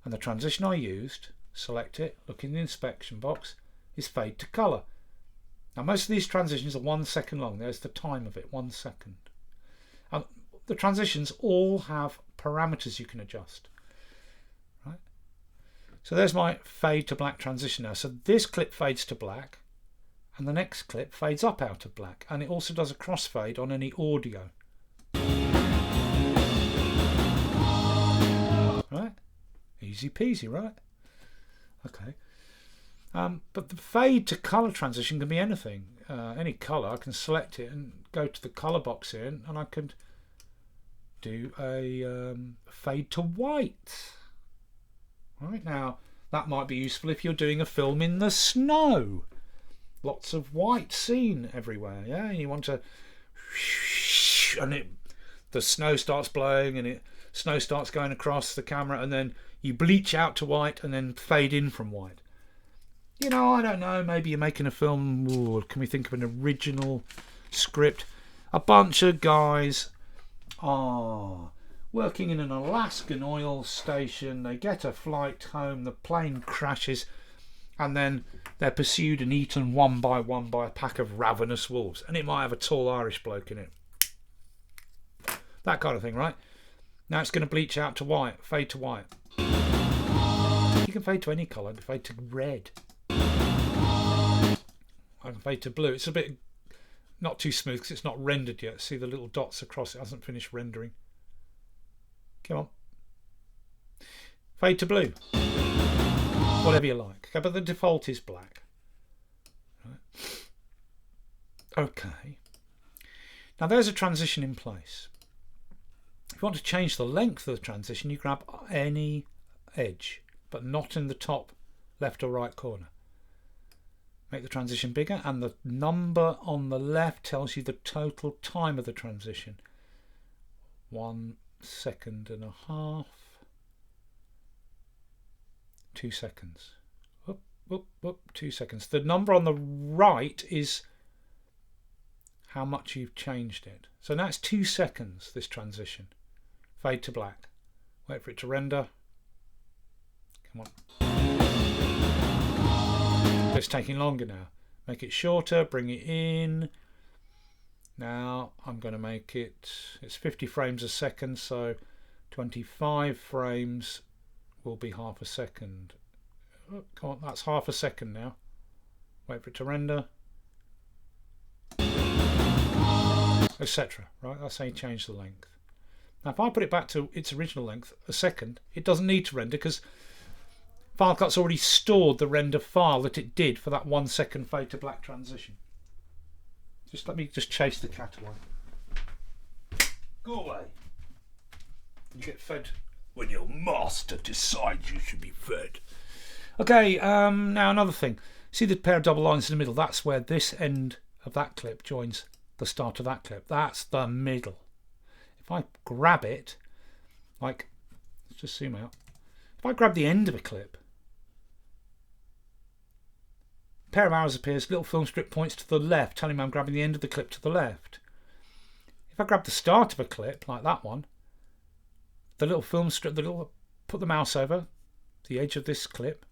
And the transition I used, select it, look in the inspection box, is fade to colour. Now most of these transitions are 1 second long. There's the time of it, 1 second. And the transitions all have parameters you can adjust. Right? So there's my fade to black transition now. So this clip fades to black, and the next clip fades up out of black, and it also does a crossfade on any audio. Right? Easy peasy, right? Okay. But the fade to colour transition can be anything, any colour. I can select it and go to the colour box here, and I can do a fade to white. Right, now that might be useful if you're doing a film in the snow. Lots of white scene everywhere, yeah. And you want to, and the snow starts blowing, and snow starts going across the camera, and then you bleach out to white and then fade in from white. You know, I don't know, maybe you're making a film. Ooh, can we think of an original script? A bunch of guys are working in an Alaskan oil station. They get a flight home, the plane crashes, and then they're pursued and eaten one by one by a pack of ravenous wolves, and it might have a tall Irish bloke in it. That kind of thing, right? Now it's going to bleach out to white, fade to white. You can fade to any colour. I can fade to red. I can fade to blue. It's a bit not too smooth because it's not rendered yet. See the little dots across it, hasn't finished rendering. Come on. Fade to blue. Whatever you like. Okay, but the default is black. Right. Okay. Now there's a transition in place. If you want to change the length of the transition, you grab any edge, but not in the top left or right corner. Make the transition bigger, and the number on the left tells you the total time of the transition. 1.5 seconds. 2 seconds. Whoop, whoop, whoop, 2 seconds. The number on the right is how much you've changed it. So now it's 2 seconds, this transition. Fade to black. Wait for it to render. Come on. It's taking longer now. Make it shorter, bring it in. Now I'm going to make it, it's 50 frames a second, so 25 frames will be half a second. Oh, come on, that's half a second now. Wait for it to render. Etc. Right, that's how you change the length. Now if I put it back to its original length, a second, it doesn't need to render because Final Cut's already stored the render file that it did for that 1 second fade to black transition. Just let me just chase the cat away. Go away. You get fed when your master decides you should be fed. Okay, now another thing. See the pair of double lines in the middle? That's where this end of that clip joins the start of that clip. That's the middle. If I grab it, like, let's just zoom out. If I grab the end of a clip, a pair of arrows appears, little film strip points to the left, telling me I'm grabbing the end of the clip to the left. If I grab the start of a clip, like that one, the little film strip, put the mouse over the edge of this clip,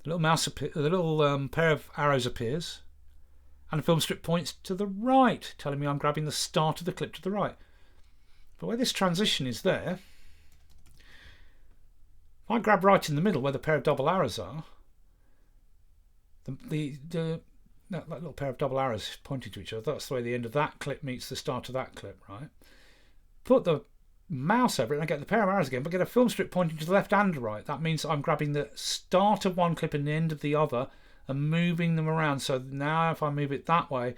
the little pair of arrows appears, and the film strip points to the right, telling me I'm grabbing the start of the clip to the right. But where this transition is there, if I grab right in the middle where the pair of double arrows are, that little pair of double arrows pointing to each other, that's the way the end of that clip meets the start of that clip, right? Put the mouse over it and I get the pair of arrows again, but get a film strip pointing to the left and right. That means I'm grabbing the start of one clip and the end of the other and moving them around. So now if I move it that way,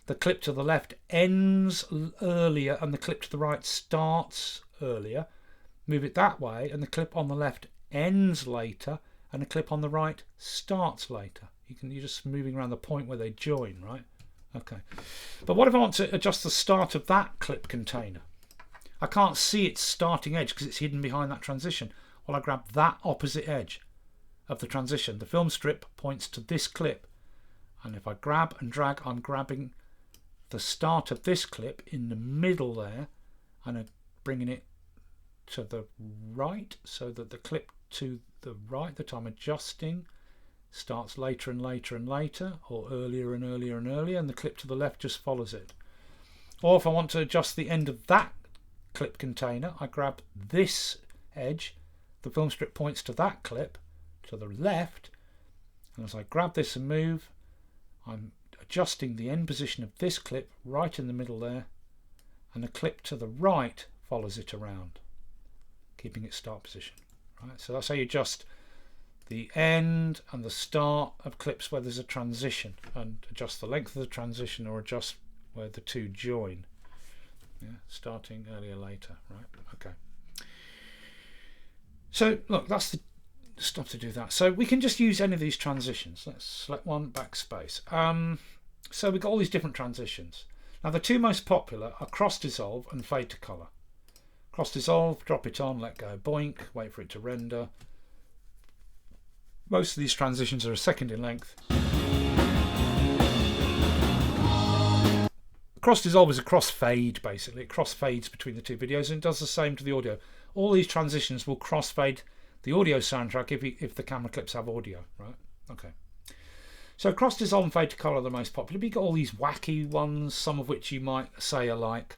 the clip to the left ends earlier and the clip to the right starts earlier. Move it that way and the clip on the left ends later and the clip on the right starts later. You're just moving around the point where they join, right? Okay. But what if I want to adjust the start of that clip container? I can't see its starting edge because it's hidden behind that transition. Well, I grab that opposite edge of the transition. The film strip points to this clip. And if I grab and drag, I'm grabbing the start of this clip in the middle there and I'm bringing it to the right so that the clip to the right that I'm adjusting starts later and later and later, or earlier and earlier and earlier, and the clip to the left just follows it. Or if I want to adjust the end of that clip container, I grab this edge, the film strip points to that clip to the left, and as I grab this and move, I'm adjusting the end position of this clip right in the middle there, and the clip to the right follows it around, keeping its start position. Right, so that's how you adjust the end and the start of clips where there's a transition, and adjust the length of the transition or adjust where the two join. Yeah, starting earlier, later, right? Okay. So look, that's the stuff to do that. So we can just use any of these transitions. Let's select one, backspace. So we've got all these different transitions. Now the two most popular are cross dissolve and fade to colour. Cross dissolve, drop it on, let go, boink, wait for it to render. Most of these transitions are a second in length. Cross dissolve is a cross fade, basically. It cross fades between the two videos and it does the same to the audio. All these transitions will cross fade the audio soundtrack if the camera clips have audio, right? Okay. So cross dissolve and fade to colour are the most popular, but you've got all these wacky ones, some of which you might say are like,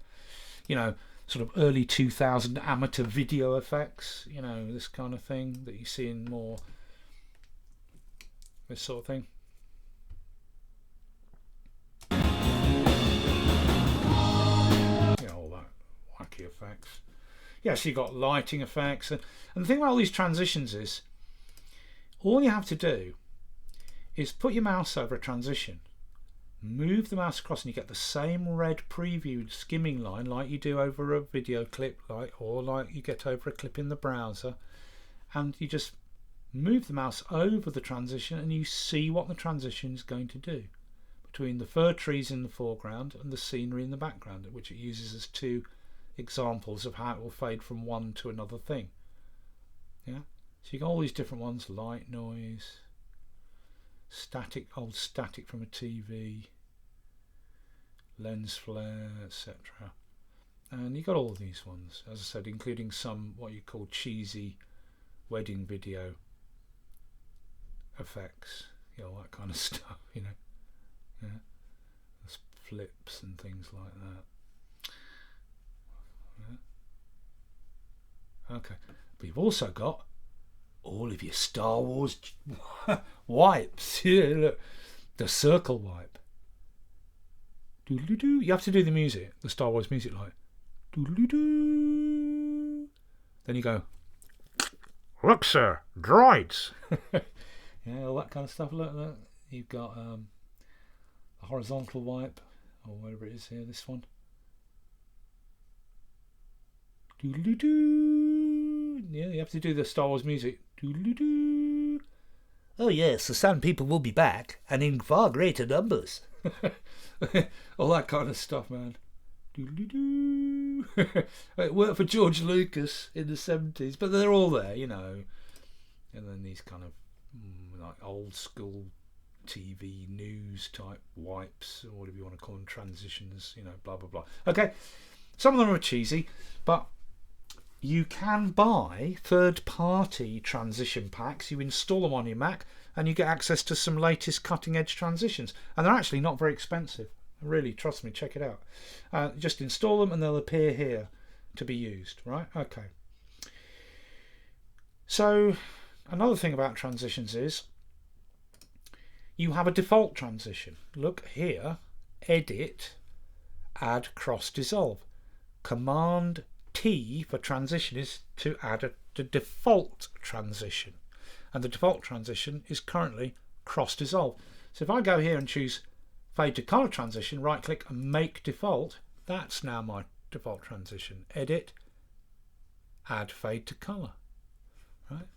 you know, sort of early 2000 amateur video effects, you know, this kind of thing that you see in more this sort of thing. You know, all that wacky effects. Yeah, so you've got lighting effects, and the thing about all these transitions is all you have to do is put your mouse over a transition, move the mouse across, and you get the same red previewed skimming line like you do over a video clip, or like you get over a clip in the browser, and you just move the mouse over the transition and you see what the transition is going to do between the fir trees in the foreground and the scenery in the background, which it uses as two examples of how it will fade from one to another thing. Yeah, so you got all these different ones: light, noise, static, old static from a TV, lens flare, etc. And you got all of these ones, as I said, including some what you call cheesy wedding video effects, you know, that kind of stuff, you know, yeah, flips and things like that. Yeah. Okay, but you've also got all of your Star Wars wipes. Yeah, look, the circle wipe. Doodly-doo. You have to do the music, the Star Wars music, like doodly-doo. Then you go, look, sir, droids. Yeah, all that kind of stuff. Look. You've got a horizontal wipe, or whatever it is here. This one. Doodly-doo. Yeah, you have to do the Star Wars music. Doodly-doo. Oh yes, the Sand People will be back, and in far greater numbers. All that kind of stuff, man. Doodly-doo. It worked for George Lucas in the 70s, but they're all there, you know. And then these kind of like old school TV news type wipes, or whatever you want to call them, transitions, you know, blah blah blah. Okay, some of them are cheesy, but you can buy third-party transition packs. You install them on your Mac and you get access to some latest cutting-edge transitions, and they're actually not very expensive. Really, trust me, check it out. Just install them and they'll appear here to be used, right? Okay. So another thing about transitions is you have a default transition. Look here, edit, add cross dissolve. Command T for transition is to add the default transition, and the default transition is currently cross dissolve. So if I go here and choose fade to color transition, right click and make default, that's now my default transition. Edit, add fade to color, right?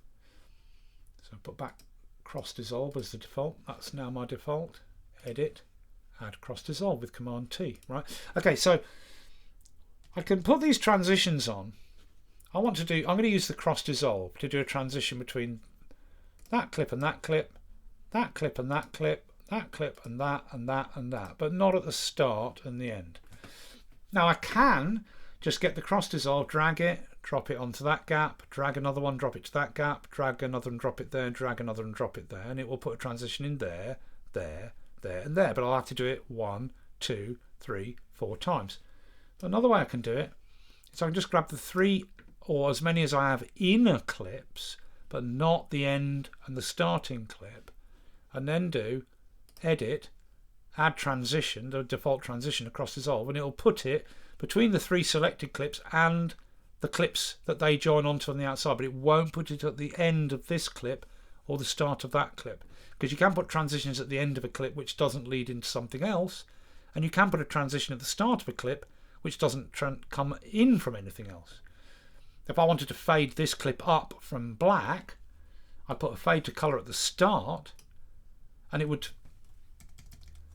So put back cross dissolve as the default, that's now my default. Edit, add cross dissolve with command T, right? Okay, so I can put these transitions on. I'm going to use the cross dissolve to do a transition between that clip and that clip, that clip and that clip, that clip and that and that and that, but not at the start and the end. Now I can just get the cross dissolve, drag it, drop it onto that gap, drag another one, drop it to that gap, drag another and drop it there, drag another and drop it there, and it will put a transition in there, there, there and there, but I'll have to do it 1, 2, 3, 4 times. Another way I can do it is I can just grab the 3 or as many as I have inner clips, but not the end and the starting clip, and then do edit, add transition, the default transition across dissolve, and it will put it between the 3 selected clips and the clips that they join onto on the outside, but it won't put it at the end of this clip or the start of that clip, because you can put transitions at the end of a clip which doesn't lead into something else, and you can put a transition at the start of a clip which doesn't come in from anything else. If I wanted to fade this clip up from black, I put a fade to color at the start, and it would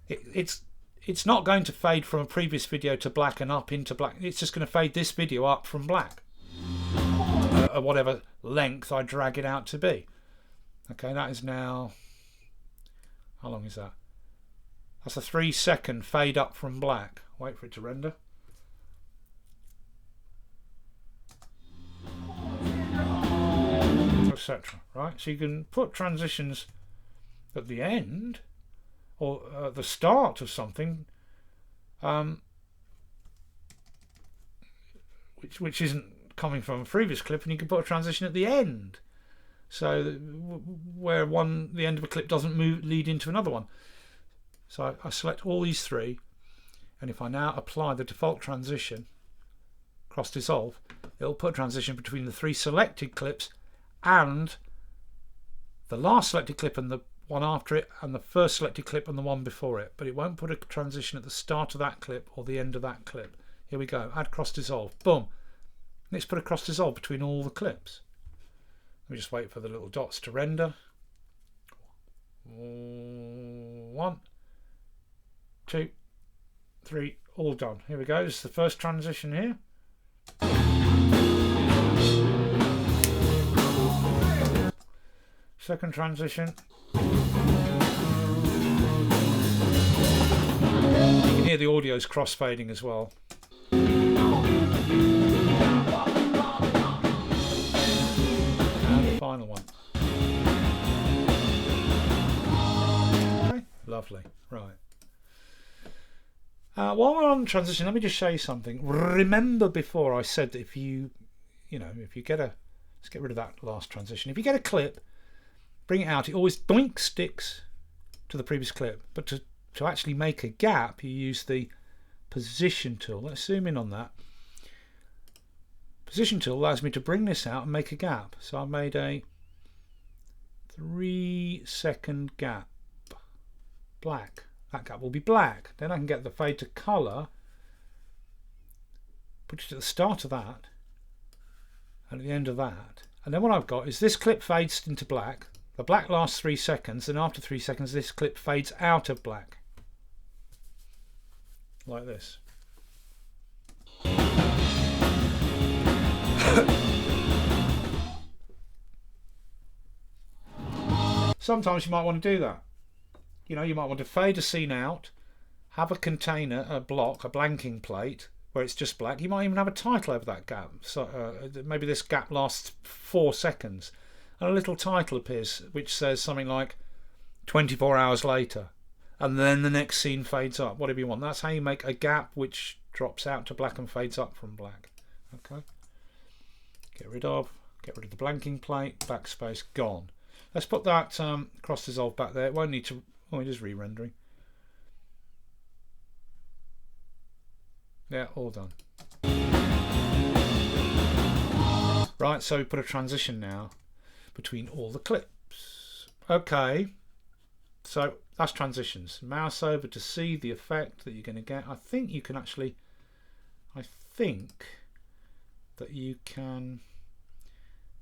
it's not going to fade from a previous video to black and up into black. It's just going to fade this video up from black at whatever length I drag it out to be. Okay, that is now, how long is that? That's a 3-second fade up from black. Wait for it to render. Etc. Right, so you can put transitions at the end, or the start of something, which isn't coming from a previous clip, and you can put a transition at the end, so where the end of a clip doesn't lead into another one. So I select all these three, and if I now apply the default transition, cross dissolve, it'll put a transition between the three selected clips and the last selected clip and the one after it, and the first selected clip and the one before it, but it won't put a transition at the start of that clip or the end of that clip. Here we go, add cross dissolve, boom. Let's put a cross dissolve between all the clips. Let me just wait for the little dots to render. 1, 2, 3, all done. Here we go, this is the first transition here. Second transition. You can hear the audio's crossfading as well. And the final one. Okay, lovely. Right. While we're on transition, let me just show you something. Remember before I said that if you get let's get rid of that last transition. If you get a clip, bring it out, it always doink sticks to the previous clip. But to actually make a gap, you use the position tool. Let's zoom in on that. Position tool allows me to bring this out and make a gap. So I made a 3-second gap. Black. That gap will be black. Then I can get the fade to colour, put it at the start of that and at the end of that. And then what I've got is this clip fades into black. The black lasts 3 seconds, and after 3 seconds this clip fades out of black. Like this. Sometimes you might want to do that. You know, you might want to fade a scene out, have a container, a block, a blanking plate where it's just black. You might even have a title over that gap. So maybe this gap lasts 4 seconds. And a little title appears which says something like 24 hours later, and then the next scene fades up, whatever you want. That's how you make a gap which drops out to black and fades up from black. Okay, get rid of the blanking plate, backspace, gone. Let's put that cross dissolve back there. It won't need to, oh, it is re-rendering. Yeah, all done. Right, so we put a transition now between all the clips. Okay, so that's transitions. Mouse over to see the effect that you're going to get. I think you can actually, I think that you can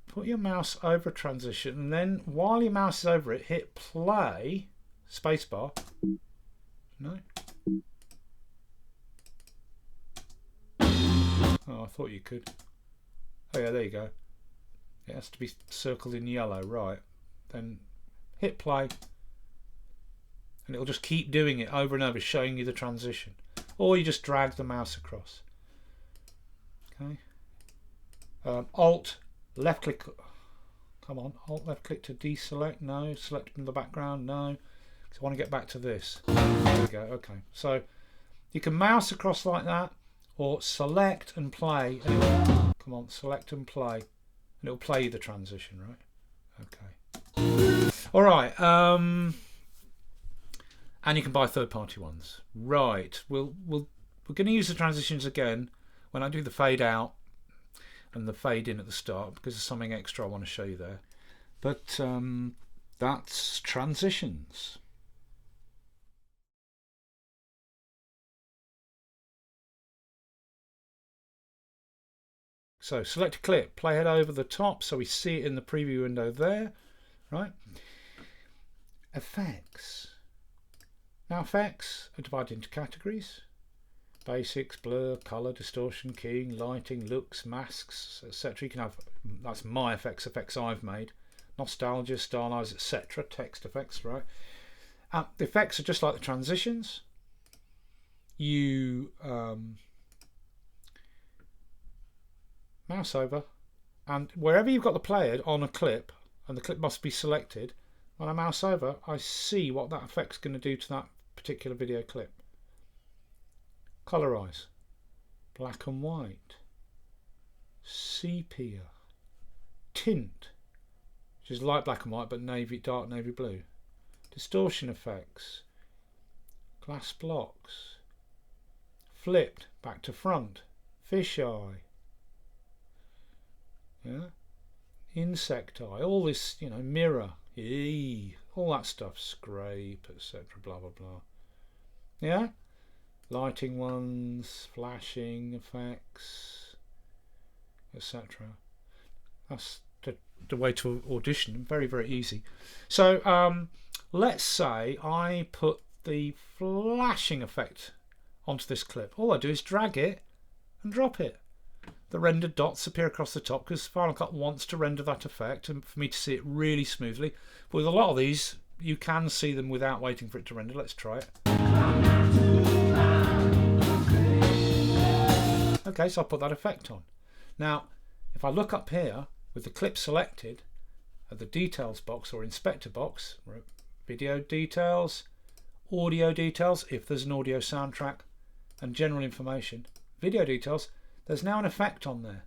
put your mouse over a transition, and then while your mouse is over it, hit play, spacebar. No. Oh, I thought you could. Oh yeah, there you go. It has to be circled in yellow, right? Then hit play, and it'll just keep doing it over and over, showing you the transition. Or you just drag the mouse across. Okay. Alt left click. Come on, Alt left click to deselect. No. Select from the background. No. So I want to get back to this. There we go. Okay. So you can mouse across like that, or select and play. And come on, select and play, and it'll play the transition, right? Okay. All right. And you can buy third-party ones. Right. We're going to use the transitions again when I do the fade out and the fade in at the start, because there's something extra I want to show you there. But that's transitions. So select a clip, play it over the top so we see it in the preview window there, right? Effects. Now effects are divided into categories: basics, blur, color, distortion, keying, lighting, looks, masks, etc. You can have, that's my effects I've made, nostalgia, stylize, etc. Text effects, right? The effects are just like the transitions. You mouse over, and wherever you've got the player on a clip, and the clip must be selected, when I mouse over, I see what that effect's going to do to that particular video clip. Colorize, black and white, sepia, tint, which is light black and white but dark navy blue, distortion effects, glass blocks, flipped, back to front, fisheye, yeah, insect eye, all this, you know, mirror, all that stuff, scrape, etc., blah blah blah. Yeah, lighting ones, flashing effects, etc. That's the way to audition. Very, very easy. So let's say I put the flashing effect onto this clip. All I do is drag it and drop it. The rendered dots appear across the top because Final Cut wants to render that effect and for me to see it really smoothly. But with a lot of these, you can see them without waiting for it to render. Let's try it. Okay, so I'll put that effect on. Now, if I look up here with the clip selected at the details box or inspector box, video details, audio details, if there's an audio soundtrack, and general information, video details, there's now an effect on there.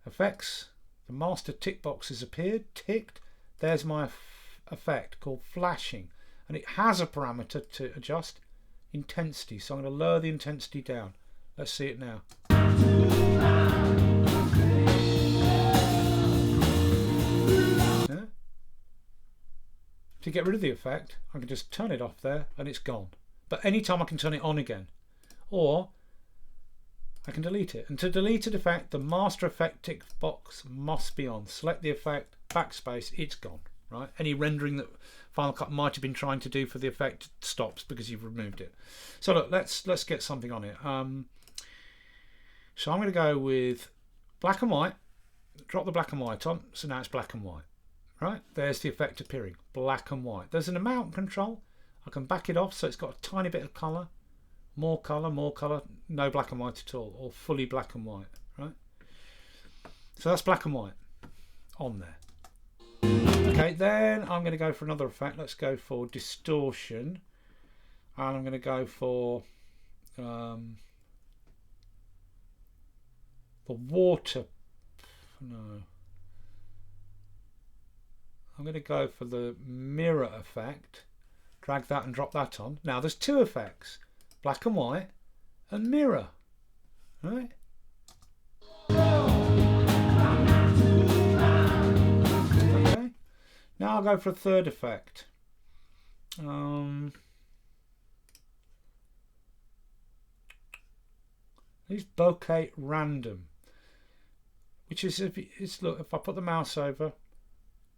Effects, the master tick box has appeared, ticked. There's my effect called flashing, and it has a parameter to adjust, intensity. So I'm going to lower the intensity down. Let's see it now. Yeah. To get rid of the effect, I can just turn it off there and it's gone. But anytime I can turn it on again, or I can delete it. And to delete an effect, the master effect tick box must be on. Select the effect, backspace, it's gone. Right? Any rendering that Final Cut might have been trying to do for the effect stops because you've removed it. So look, let's get something on it. So I'm going to go with black and white. Drop the black and white on. So now it's black and white. Right? There's the effect appearing. Black and white. There's an amount control. I can back it off so it's got a tiny bit of colour. More colour, no black and white at all, or fully black and white, right? So that's black and white on there. Okay, then I'm going to go for another effect. Let's go for distortion, and I'm going to go for the water. No, I'm going to go for the mirror effect. Drag that and drop that on. Now there's two effects. Black and white and mirror, right? Okay. Now I'll go for a third effect. These bokeh random, which is look, if I put the mouse over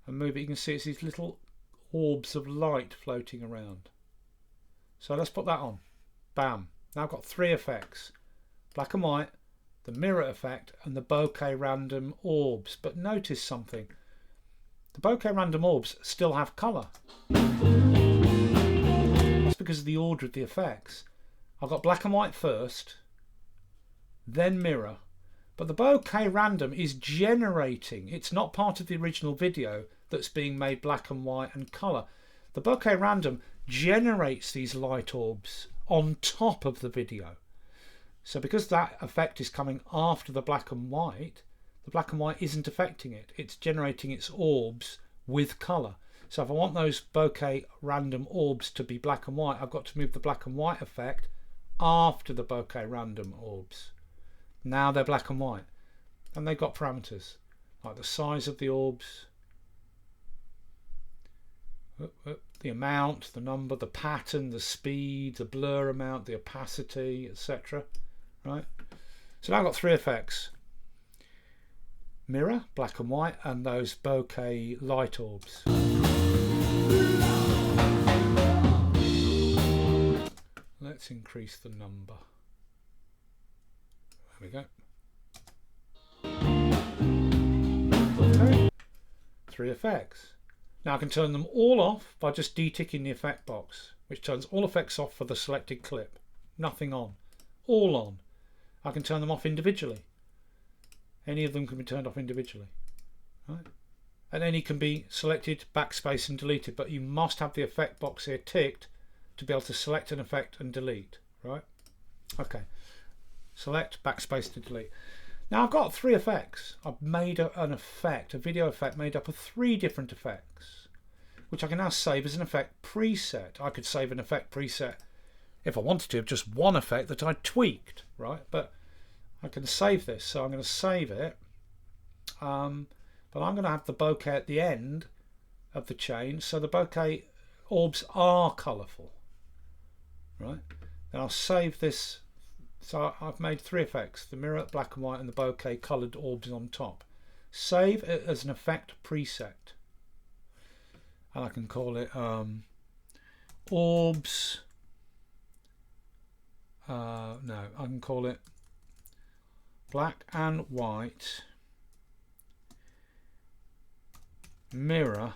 and move it, you can see it's these little orbs of light floating around. So let's put that on. Bam. Now I've got three effects. Black and white, the mirror effect, and the bokeh random orbs. But notice something. The bokeh random orbs still have colour. That's because of the order of the effects. I've got black and white first, then mirror. But the bokeh random is generating. It's not part of the original video that's being made black and white and colour. The bokeh random generates these light orbs on top of the video. So because that effect is coming after the black and white isn't affecting it. It's generating its orbs with colour. So if I want those bokeh random orbs to be black and white, I've got to move the black and white effect after the bokeh random orbs. Now they're black and white. And they've got parameters like the size of the orbs, the amount, the number, the pattern, the speed, the blur amount, the opacity, etc. Right? So now I've got three effects. Mirror, black and white, and those bokeh light orbs. Let's increase the number. There we go. Okay. Three effects. Now I can turn them all off by just deticking the effect box, which turns all effects off for the selected clip. Nothing on. All on. I can turn them off individually. Any of them can be turned off individually. Right? and any can be selected, backspace and deleted, but you must have the effect box here ticked to be able to select an effect and delete, right? Okay, select, backspace to delete. Now I've got 3 effects. I've made an effect, a video effect made up of 3 different effects, which I can now save as an effect preset. I could save an effect preset if I wanted to, of just one effect that I tweaked, right? But I can save this, so I'm going to save it. But I'm going to have the bokeh at the end of the chain, so the bokeh orbs are colourful, right? Then I'll save this. So I've made 3 effects: the mirror, black and white, and the bokeh coloured orbs on top. Save it as an effect preset, and I can call it orbs. No, I can call it black and white mirror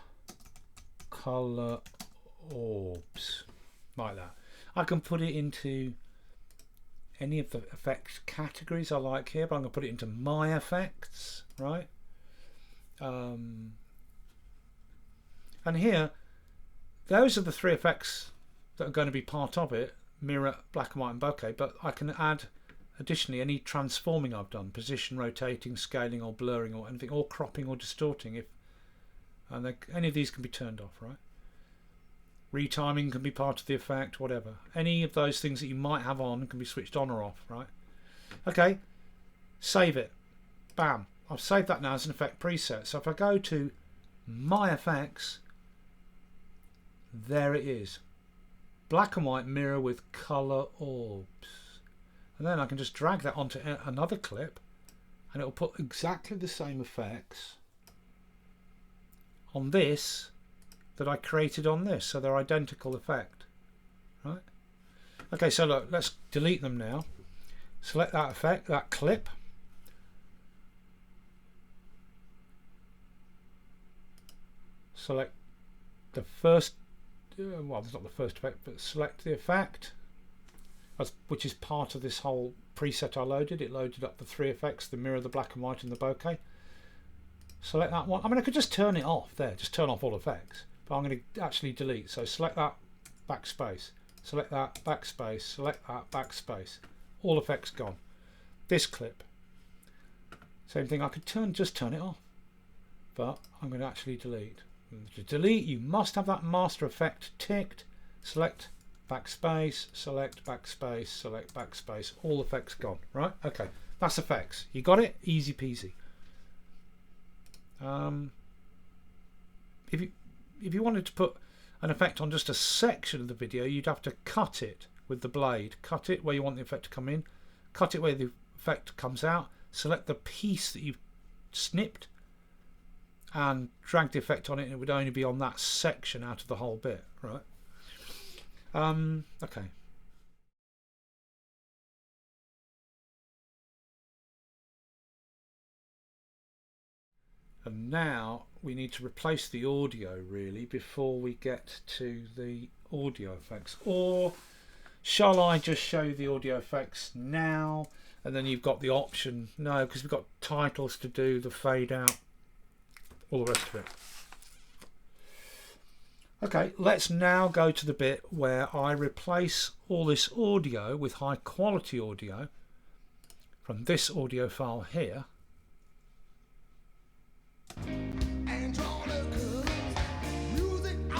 color orbs, like that. I can put it into any of the effects categories I like here, but I'm going to put it into my effects, right? And here, those are the 3 effects that are going to be part of it: mirror, black and white, and bokeh. But I can add additionally any transforming I've done: position, rotating, scaling, or blurring, or anything, or cropping or distorting. And any of these can be turned off, right? Retiming can be part of the effect, whatever. Any of those things that you might have on can be switched on or off, right? Okay, save it. Bam. I've saved that now as an effect preset. So if I go to my effects, there it is. Black and white mirror with colour orbs. And then I can just drag that onto another clip, and it will put exactly the same effects on this that I created on this, so they're identical effect, right? Okay, so look, let's delete them now. Select that effect, that clip, select the first, well, it's not the first effect, but select the effect, which is part of this whole preset I loaded. It loaded up the 3 effects: the mirror, the black and white, and the bokeh. Select that one. I mean, I could just turn it off there, just turn off all effects, but I'm going to actually delete. So select that, backspace, select that, backspace, select that, backspace. All effects gone. This clip, same thing. I could just turn it off, but I'm going to actually delete. To delete, you must have that master effect ticked. Select backspace, select backspace, select backspace. All effects gone, right? Okay, that's effects. You got it? Easy peasy. If you wanted to put an effect on just a section of the video, you'd have to cut it with the blade. Cut it where you want the effect to come in, cut it where the effect comes out, select the piece that you've snipped and drag the effect on it, and it would only be on that section out of the whole bit, right? Okay. And now we need to replace the audio really before we get to the audio effects. Or shall I just show you the audio effects now, and then you've got the option? No, because we've got titles to do, the fade out, all the rest of it. Okay, let's now go to the bit where I replace all this audio with high quality audio from this audio file here.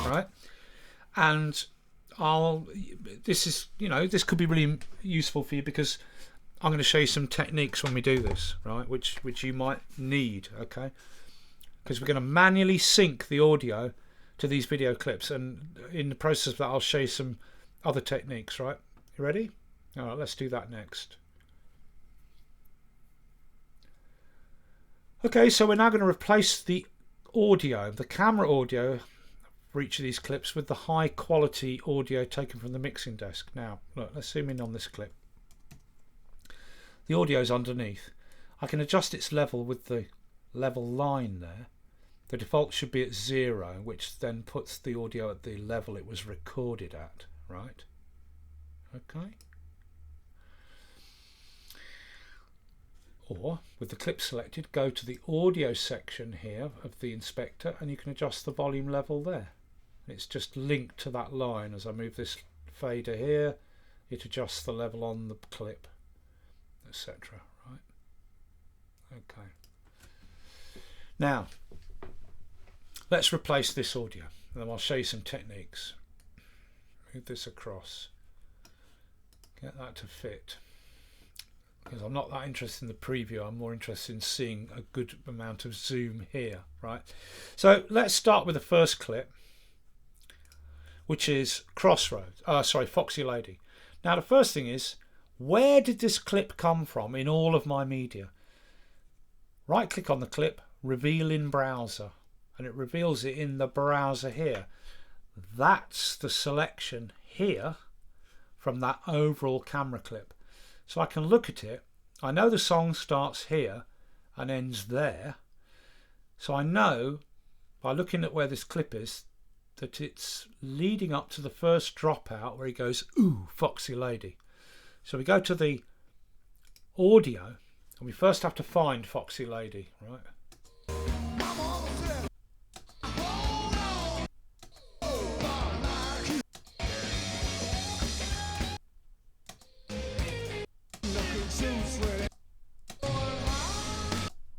Right, and this is, this could be really useful for you, because I'm going to show you some techniques when we do this, right, which you might need, okay, because we're going to manually sync the audio to these video clips, and in the process of that I'll show you some other techniques, right? You ready? All right, let's do that next. Okay, so we're now going to replace the audio, the camera audio for each of these clips, with the high quality audio taken from the mixing desk. Now look, let's zoom in on this clip. The audio is underneath. I can adjust its level with the level line there. The default should be at 0, which then puts the audio at the level it was recorded at, right? Okay. Or with the clip selected, go to the audio section here of the inspector and you can adjust the volume level there. It's just linked to that line. As I move this fader here, it adjusts the level on the clip, etc. Right? Okay. Now, let's replace this audio, and then I'll show you some techniques. Move this across, get that to fit, because I'm not that interested in the preview. I'm more interested in seeing a good amount of zoom here, right? So let's start with the first clip, which is Foxy Lady. Now the first thing is, where did this clip come from in all of my media? Right click on the clip, reveal in browser, and it reveals it in the browser here. That's the selection here from that overall camera clip. So I can look at it. I know the song starts here and ends there. So I know by looking at where this clip is that it's leading up to the first dropout where he goes, "Ooh, Foxy Lady." So we go to the audio and we first have to find Foxy Lady, right?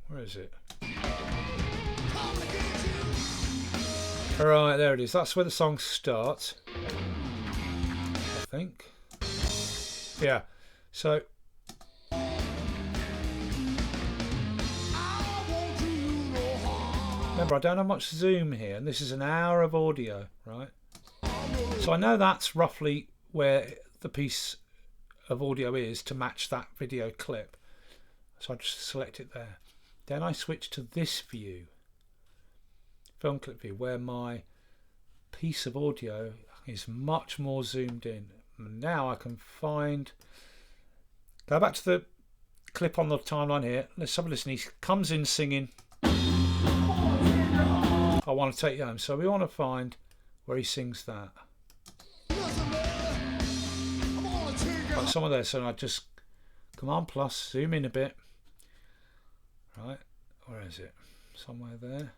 Where is it? Alright, there it is. That's where the song starts, I think. Yeah, so remember, I don't have much zoom here, and this is an hour of audio, right? So I know that's roughly where the piece of audio is to match that video clip. So I just select it there. Then I switch to this view, film clip view, where my piece of audio is much more zoomed in. And now I can find, go back to the clip on the timeline here. Let's have a listen. He comes in singing, "I Want to Take You Home." So we want to find where he sings that. Right, somewhere there. So I just Command plus, zoom in a bit. Right, where is it? Somewhere there.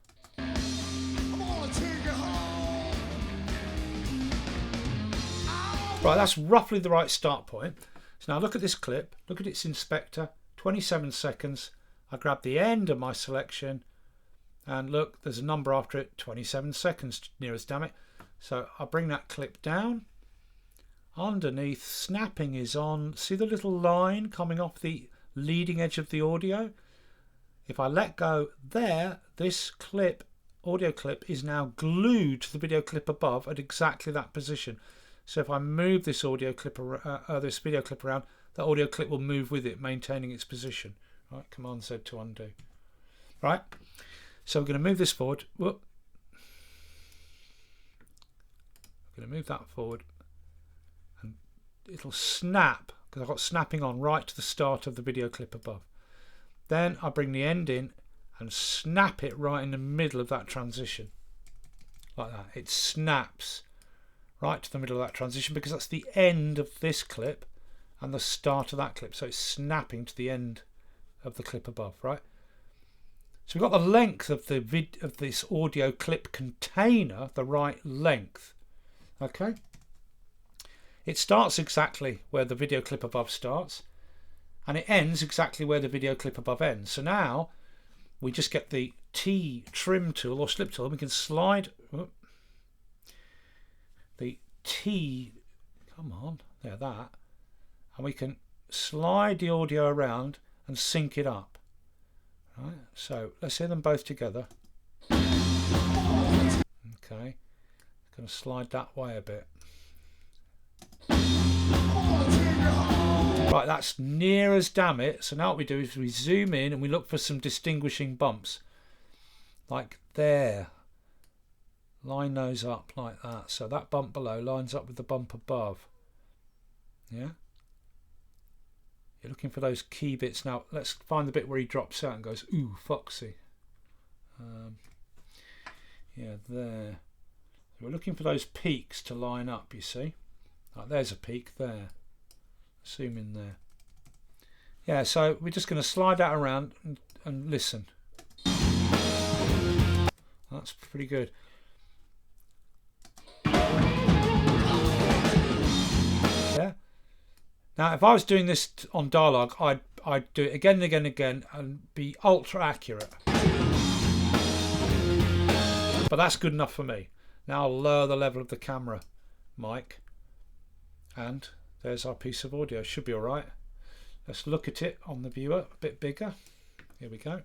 Right, that's roughly the right start point. So now look at this clip, look at its inspector, 27 seconds. I grab the end of my selection and look, there's a number after it, 27 seconds, near as damn it. So I bring that clip down. Underneath, snapping is on. See the little line coming off the leading edge of the audio? If I let go there, this clip, audio clip, is now glued to the video clip above at exactly that position. So if I move this audio clip, this video clip around, the audio clip will move with it, maintaining its position. Right, Command Z to undo. Right, so we're going to move this forward. Whoop. I'm going to move that forward, and it'll snap because I've got snapping on right to the start of the video clip above. Then I bring the end in and snap it right in the middle of that transition, like that. It snaps right to the middle of that transition because that's the end of this clip and the start of that clip. So it's snapping to the end of the clip above, right? So we've got the length of the of this audio clip container, the right length. Okay. It starts exactly where the video clip above starts, and it ends exactly where the video clip above ends. So now we just get the T trim tool or slip tool, and we can slide the T, come on, there, that, and we can slide the audio around and sync it up. Right, so let's hear them both together. Okay, going to slide that way a bit. Right, that's near as damn it. So now what we do is we zoom in and we look for some distinguishing bumps, like there. Line those up like that. So that bump below lines up with the bump above. Yeah. You're looking for those key bits. Now let's find the bit where he drops out and goes, "Ooh, Foxy." Yeah, there. So we're looking for those peaks to line up, you see. Like there's a peak there. Zoom in there. Yeah, so we're just going to slide that around and listen. That's pretty good. Yeah. Now, if I was doing this on dialogue, I'd do it again and again and again and be ultra accurate. But that's good enough for me. Now I'll lower the level of the camera mic, and there's our piece of audio. Should be all right. Let's look at it on the viewer a bit bigger. Here we go.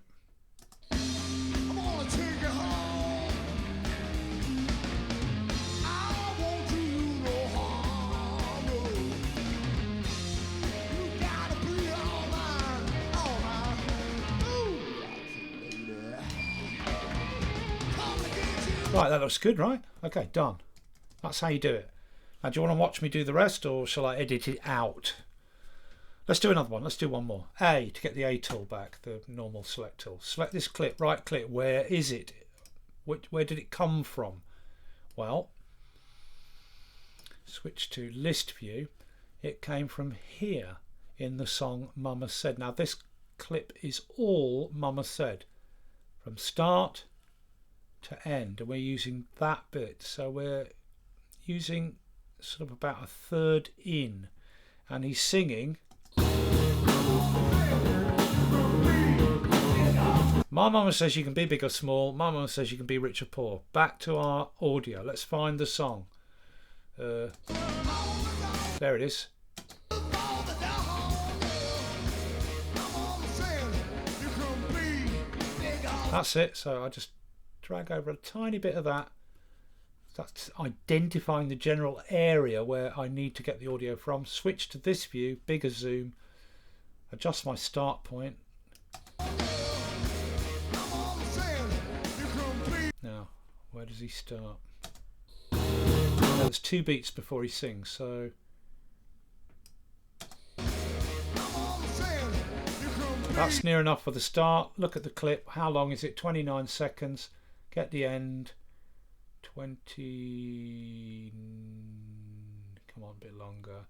Right, that looks good, right? Okay, done. That's how you do it. Now, do you want to watch me do the rest, or shall I edit it out? Let's do another one. Let's do one more. A, to get the A tool back, the normal select tool. Select this clip, right click. Where is it? Where did it come from? Well, switch to list view. It came from here in the song Mama Said. Now, this clip is all Mama Said from start to end, and we're using that bit, so we're using sort of about a third in, and he's singing my mama says you can be big or small, my mama says you can be rich or poor. Back to our audio. Let's find the song. There it is. That's it. So I just drag over a tiny bit of that. That's identifying the general area where I need to get the audio from. Switch to this view, bigger zoom, adjust my start point. Now, where does he start? There's 2 beats before he sings, so that's near enough for the start. Look at the clip. How long is it? 29 seconds. Get the end. 20. Come on, a bit longer.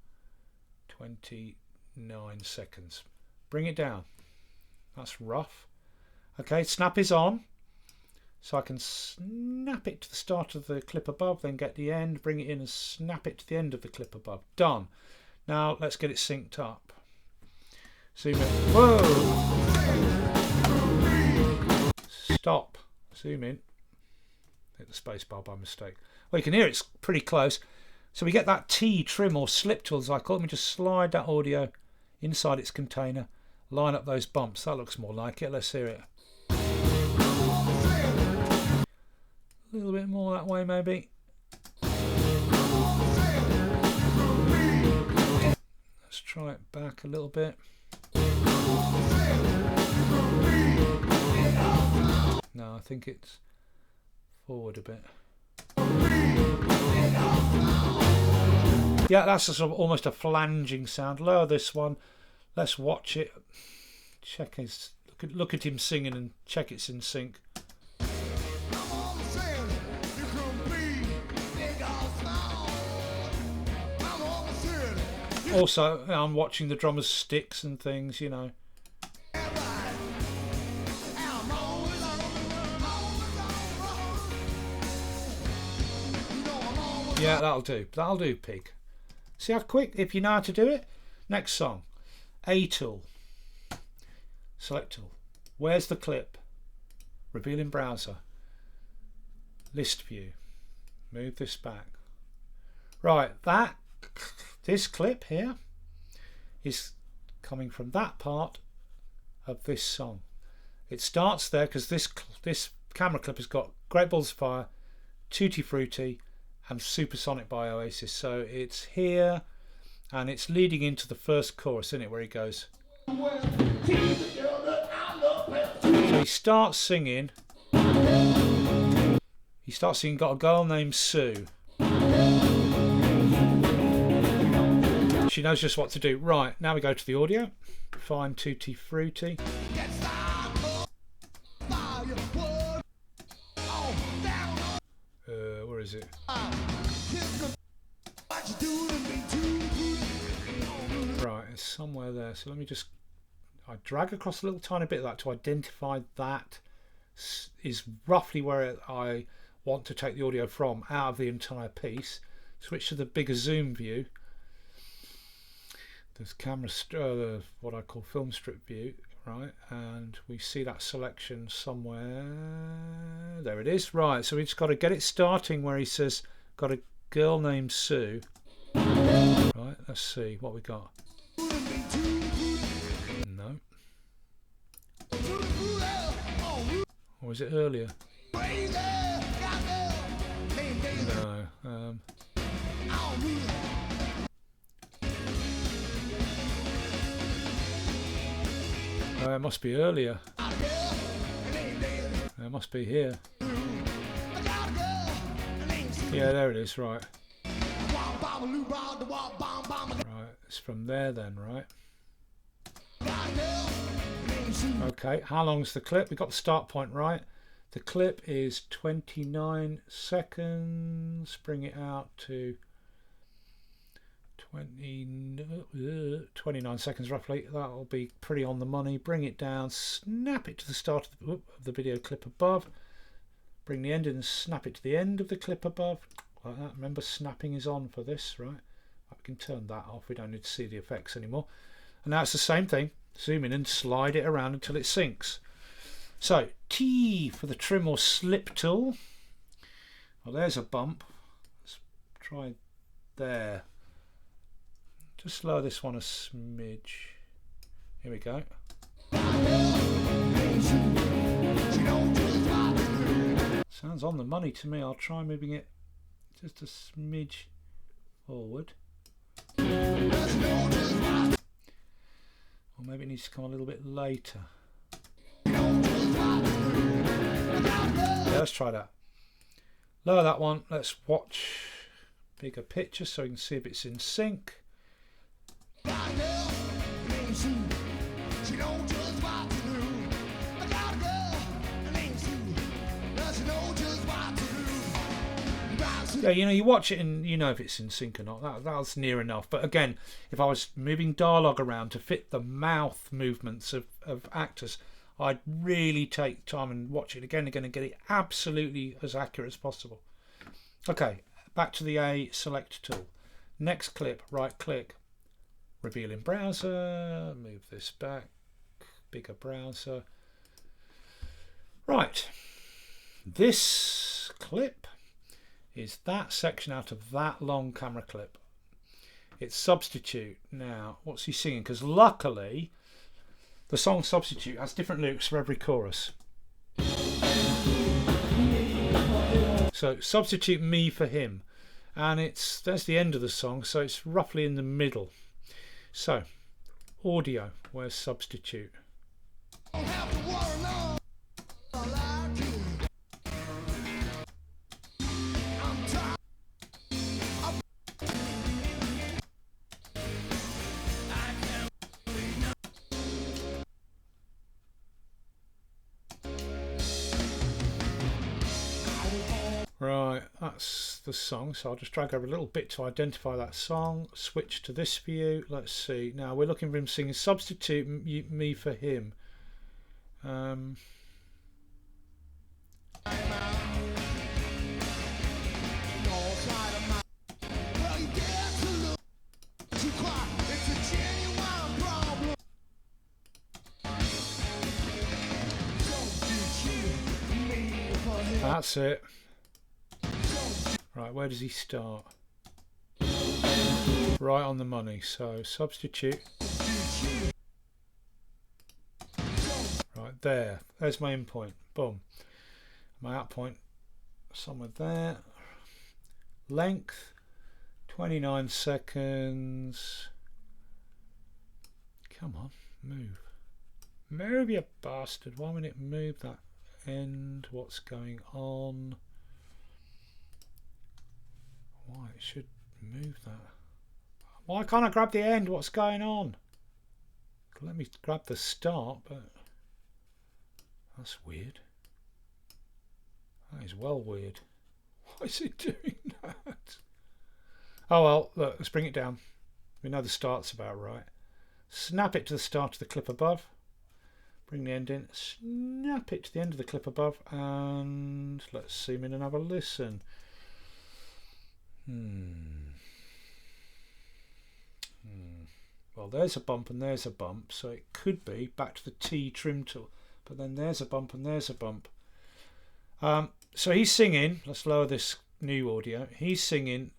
29 seconds. Bring it down. That's rough. Okay, snap is on. So I can snap it to the start of the clip above, then get the end, bring it in and snap it to the end of the clip above. Done. Now let's get it synced up. Zoom in. Whoa! Stop. Zoom in. Hit the space bar by mistake. Well, you can hear it's pretty close. So we get that T trim or slip tool, as I call it. We just slide that audio inside its container, line up those bumps. That looks more like it. Let's hear it. A little bit more that way, maybe. Let's try it back a little bit. No, I think it's forward a bit. Yeah, that's a sort of almost a flanging sound. Lower this one. Let's watch it. Check his. Look at him singing and check it's in sync. Also, I'm watching the drummer's sticks and things, you know. Yeah, that'll do. That'll do, pig. See how quick, if you know how to do it? Next song. A tool. Select tool. Where's the clip? Reveal in browser. List view. Move this back. Right, this clip here is coming from that part of this song. It starts there because this camera clip has got Great Balls of Fire, Tutti Frutti and Supersonic by Oasis. So it's here and it's leading into the first chorus, isn't it, where he goes. So he starts singing. Got a girl named Sue. She knows just what to do. Right, now we go to the audio. Find Tutti Frutti. Where is it? Right, it's somewhere there. So let me just I drag across a little tiny bit of that to identify that is roughly where I want to take the audio from out of the entire piece. Switch to the bigger zoom view. There's camera, what I call film strip view, right? And we see that selection somewhere. There it is. Right, so we just got to get it starting where he says, got a girl named Sue. Right, let's see what we got. No. Or was it earlier? No. It must be earlier. It must be here. Yeah, there it is, right. Right, it's from there then, right? Okay, how long's the clip? We got the start point right. The clip is 29 seconds. Bring it out to 29 seconds roughly. That'll be pretty on the money. Bring it down, snap it to the start of the video clip above. Bring the end in and snap it to the end of the clip above. Like that. Remember, snapping is on for this, right? We can turn that off. We don't need to see the effects anymore. And now it's the same thing. Zoom in and slide it around until it syncs. So T for the trim or slip tool. Well, there's a bump. Let's try there. Just lower this one a smidge. Here we go. Sounds on the money to me. I'll try moving it just a smidge forward. Or maybe it needs to come a little bit later. Yeah, let's try that. Lower that one. Let's watch bigger picture so we can see if it's in sync. Yeah, you know, you watch it and you know if it's in sync or not. That's near enough. But again, if I was moving dialogue around to fit the mouth movements of actors, I'd really take time and watch it again and again and get it absolutely as accurate as possible. Okay, back to the A select tool. Next clip, right click, reveal in browser, move this back, bigger browser. Right, this clip is that section out of that long camera clip. It's Substitute. Now, what's he singing? Because luckily, the song Substitute has different lyrics for every chorus. So, substitute me for him. And there's the end of the song, so it's roughly in the middle. So, audio, where's Substitute? Right, that's the song, so I'll just drag over a little bit to identify that song. Switch to this view. Let's see. Now we're looking for him singing Substitute me for him. That's it. Right, where does he start? Right on the money. So substitute. Right there. There's my in point. Boom. My out point somewhere there. Length 29 seconds. Come on, move. Move, you bastard. Why won't it move that end? What's going on? Why it should move that? Why can't I grab the end? What's going on? Let me grab the start, but that's weird. That is well weird. Why is it doing that? Oh well, look, let's bring it down. We know the start's about right. Snap it to the start of the clip above. bring the end in, snap it to the end of the clip above, and let's zoom in and have a listen. Well, there's a bump and there's a bump, so it could be back to the T trim tool, but then there's a bump and there's a bump. So he's singing, let's lower this new audio, he's singing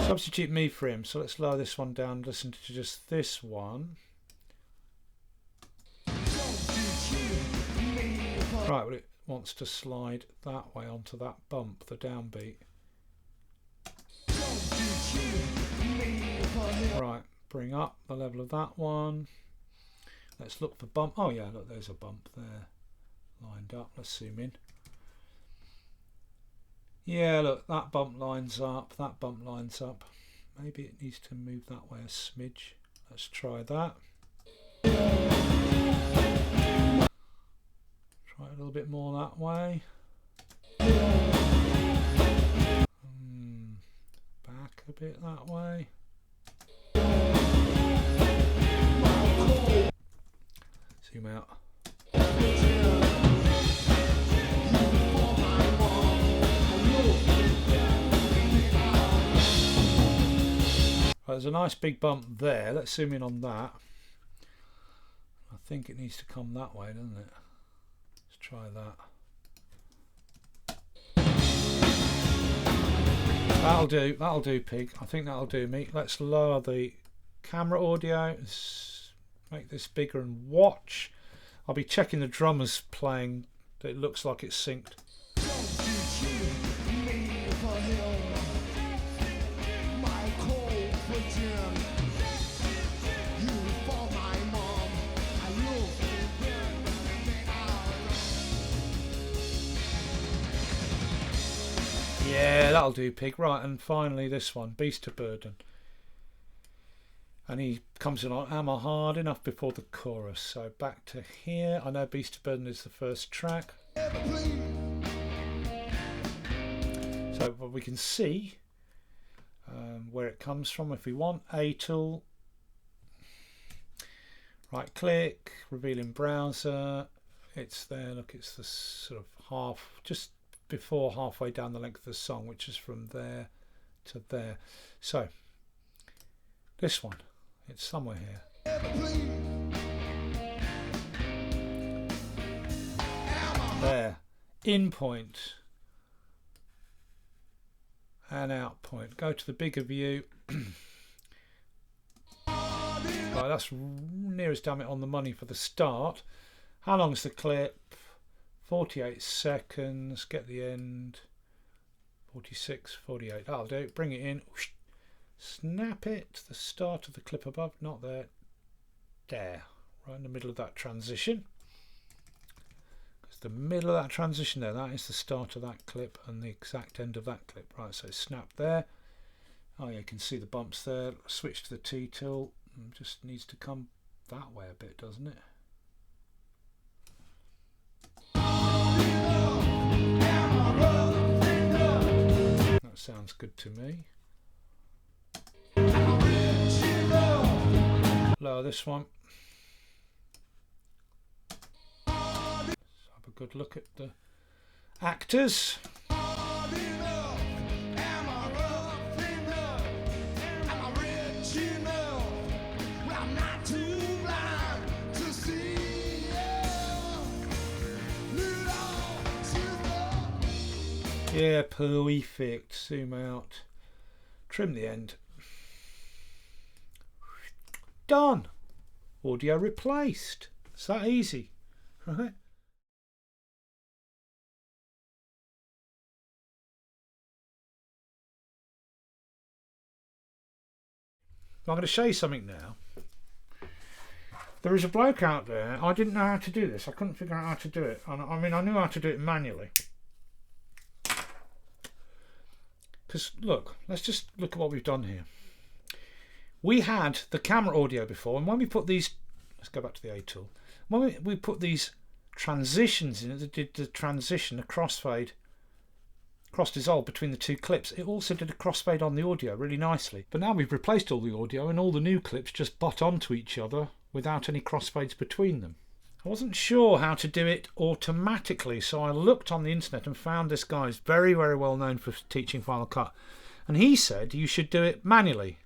substitute me for him, so let's lower this one down and listen to just this one. Right, well, it wants to slide that way onto that bump, the downbeat. Right, bring up the level of that one. Let's look for bump. Oh yeah, look, there's a bump there lined up. Let's zoom in. Yeah, look, that bump lines up, that bump lines up. Maybe it needs to move that way a smidge. Let's try that. Try it a little bit more that way. Back a bit that way. Zoom out. There's a nice big bump there. Let's zoom in on that. I think it needs to come that way, doesn't it? Let's try that. That'll do, pig. I think that'll do me. Let's lower the camera audio, make this bigger, and watch. I'll be checking the drummers playing. It looks like it's synced. Yeah, that'll do, pig. Right, and finally this one, Beast of Burden. And he comes in on Am I Hard Enough before the chorus. So back to here. I know Beast of Burden is the first track. So we can see where it comes from if we want. A tool. Right click, reveal in browser. It's there. Look, it's the sort of half, just before halfway down the length of the song, which is from there to there. So this one, it's somewhere here. There, in point and out point. Go to the bigger view. Right, that's near as damn it on the money for the start. How long's the clip? 48 seconds. Get the end. 46, 48. That'll do. Bring it in. Snap it to the start of the clip above. Not there. There. Right in the middle of that transition. Because the middle of that transition there, that is the start of that clip and the exact end of that clip. Right, so snap there. Oh yeah, you can see the bumps there. Switch to the T tool. Just needs to come that way a bit, doesn't it? That sounds good to me. Lower this one. Let's have a good look at the actors. Yeah, perfect. Zoom out. Trim the end. Done. Audio replaced. It's that easy, right? I'm going to show you something now. There is a bloke out there. I didn't know how to do this. I couldn't figure out how to do it. I mean, I knew how to do it manually. Because look, let's just look at what we've done here. We had the camera audio before, and when we put these, let's go back to the A tool. When we put these transitions in, it did the transition, a crossfade, cross dissolve between the two clips. It also did a crossfade on the audio really nicely. But now we've replaced all the audio, and all the new clips just butt onto each other without any crossfades between them. I wasn't sure how to do it automatically, so I looked on the internet and found this guy is very, very well known for teaching Final Cut, and he said you should do it manually,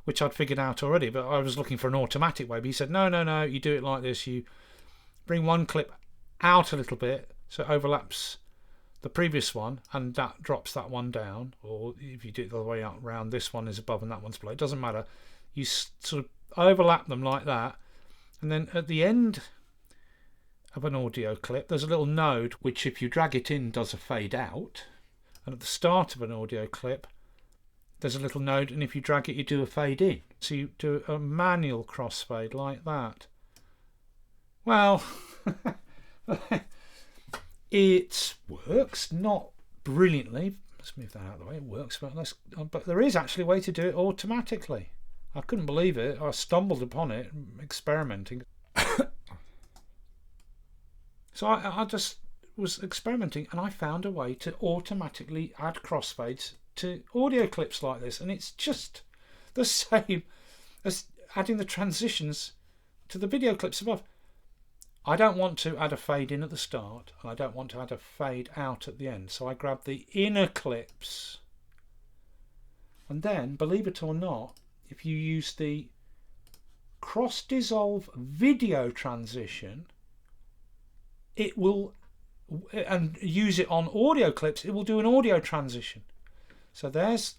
which I'd figured out already, but I was looking for an automatic way. But he said no, you do it like this. You bring one clip out a little bit so it overlaps the previous one, and that drops that one down. Or if you do it the other way out round, this one is above and that one's below. It doesn't matter. You sort of overlap them like that, and then at the end of an audio clip there's a little node which, if you drag it in, does a fade out, and at the start of an audio clip there's a little node, and if you drag it you do a fade in. So you do a manual crossfade like that. Well, it works, not brilliantly. Let's move that out of the way. It works, but there is actually a way to do it automatically. I couldn't believe it. I stumbled upon it experimenting. So I just was experimenting, and I found a way to automatically add crossfades to audio clips like this, and it's just the same as adding the transitions to the video clips above. I don't want to add a fade in at the start, and I don't want to add a fade out at the end, so I grab the inner clips, and then, believe it or not, if you use the cross dissolve video transition, it will, and use it on audio clips, it will do an audio transition. So there's,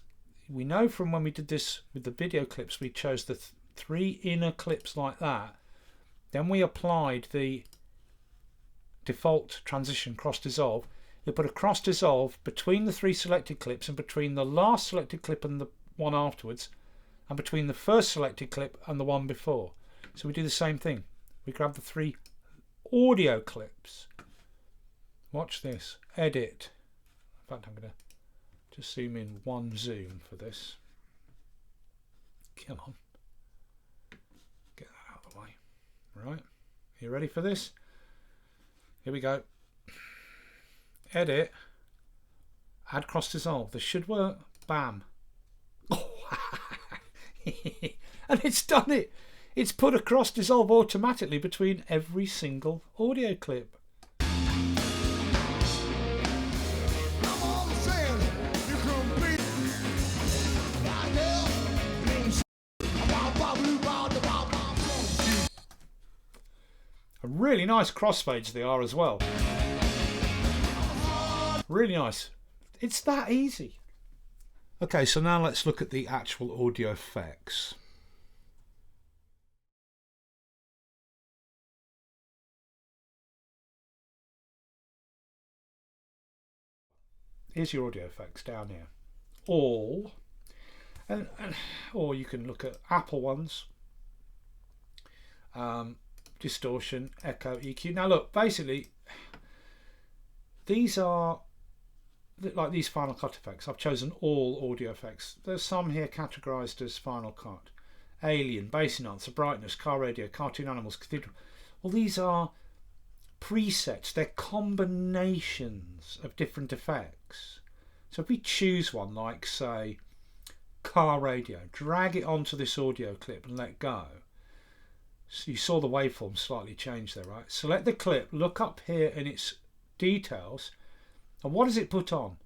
we know from when we did this with the video clips, we chose the three inner clips like that. Then we applied the default transition cross dissolve. You put a cross dissolve between the three selected clips, and between the last selected clip and the one afterwards, and between the first selected clip and the one before. So we do the same thing. We grab the three audio clips. Watch this. Edit. In fact, I'm going to just zoom in one zoom for this. Come on. Get that out of the way. Right. You ready for this? Here we go. Edit. Add cross dissolve. This should work. Bam. And it's done it. It's put a cross dissolve automatically between every single audio clip. Really nice crossfades they are as well. Really nice. It's that easy. Okay, so now let's look at the actual audio effects. Here's your audio effects down here. All, or you can look at Apple ones. Distortion, echo, EQ. Now look, basically these are like these Final Cut effects. I've chosen all audio effects. There's some here categorized as Final Cut. Alien, bass enhancer, brightness, car radio, cartoon animals, cathedral. Well, these are presets. They're combinations of different effects. So if we choose one like, say, car radio, drag it onto this audio clip and let go. So you saw the waveform slightly change there, right? Select the clip, look up here in its details, and what does it put on?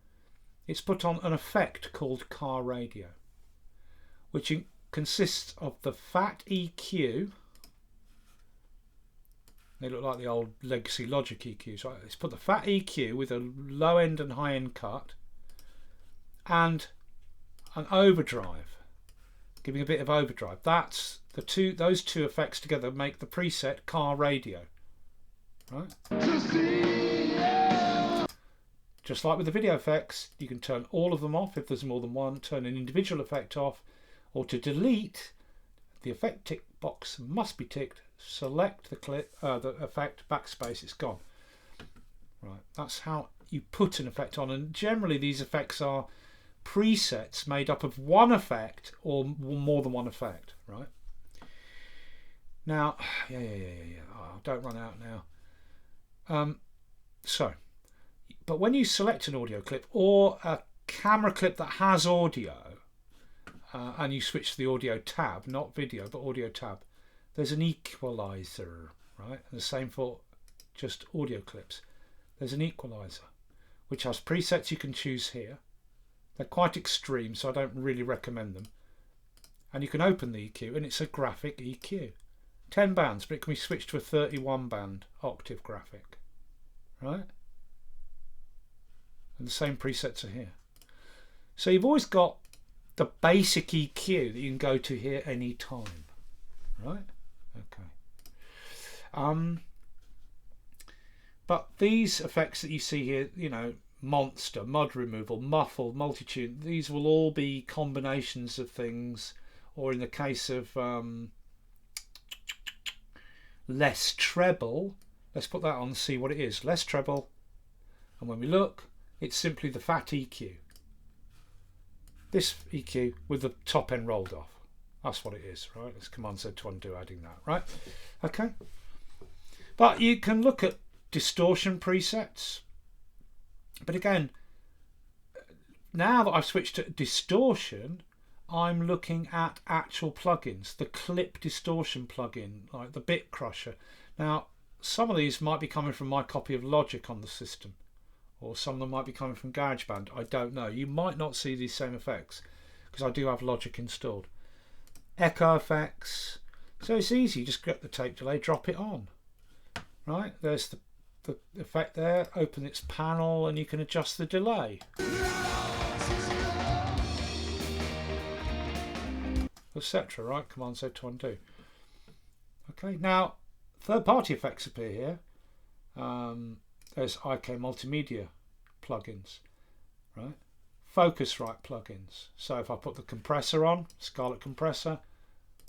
It's put on an effect called car radio, which consists of the fat EQ. They look like the old legacy Logic EQs, right? It's put the fat EQ with a low end and high end cut, and an overdrive, giving a bit of overdrive. That's those two effects together make the preset car radio, right? Just like with the video effects, you can turn all of them off if there's more than one, turn an individual effect off, or to delete, the effect tick box must be ticked, select the clip, the effect, backspace, it's gone. Right, that's how you put an effect on, and generally these effects are presets made up of one effect or more than one effect, right? Now, yeah. Oh, don't run out now. But when you select an audio clip or a camera clip that has audio, and you switch to the audio tab, not video, but audio tab, there's an equalizer, right? And the same for just audio clips. There's an equalizer, which has presets you can choose here. They're quite extreme, so I don't really recommend them. And you can open the EQ, and it's a graphic EQ. 10 bands, but it can be switched to a 31 band octave graphic, right? And the same presets are here. So you've always got the basic EQ that you can go to here any time, right? Okay. But these effects that you see here, you know, monster, mud removal, muffled, multitune, these will all be combinations of things, or in the case of less treble, let's put that on and see what it is. Less treble, and when we look, it's simply the fat EQ. This EQ with the top end rolled off. That's what it is, right? Let's Command Z to undo adding that, right? Okay. But you can look at distortion presets. But again, now that I've switched to distortion, I'm looking at actual plugins. The clip distortion plugin, like the Bit Crusher. Now, some of these might be coming from my copy of Logic on the system, or some of them might be coming from GarageBand. I don't know. You might not see these same effects because I do have Logic installed. Echo effects. So it's easy. You just get the tape delay, drop it on. Right, there's the effect there. Open its panel and you can adjust the delay, etc. Right, Command Z to undo. Okay, now third-party effects appear here. There's IK Multimedia plugins, right? Focusrite plugins. So if I put the compressor on, Scarlett compressor,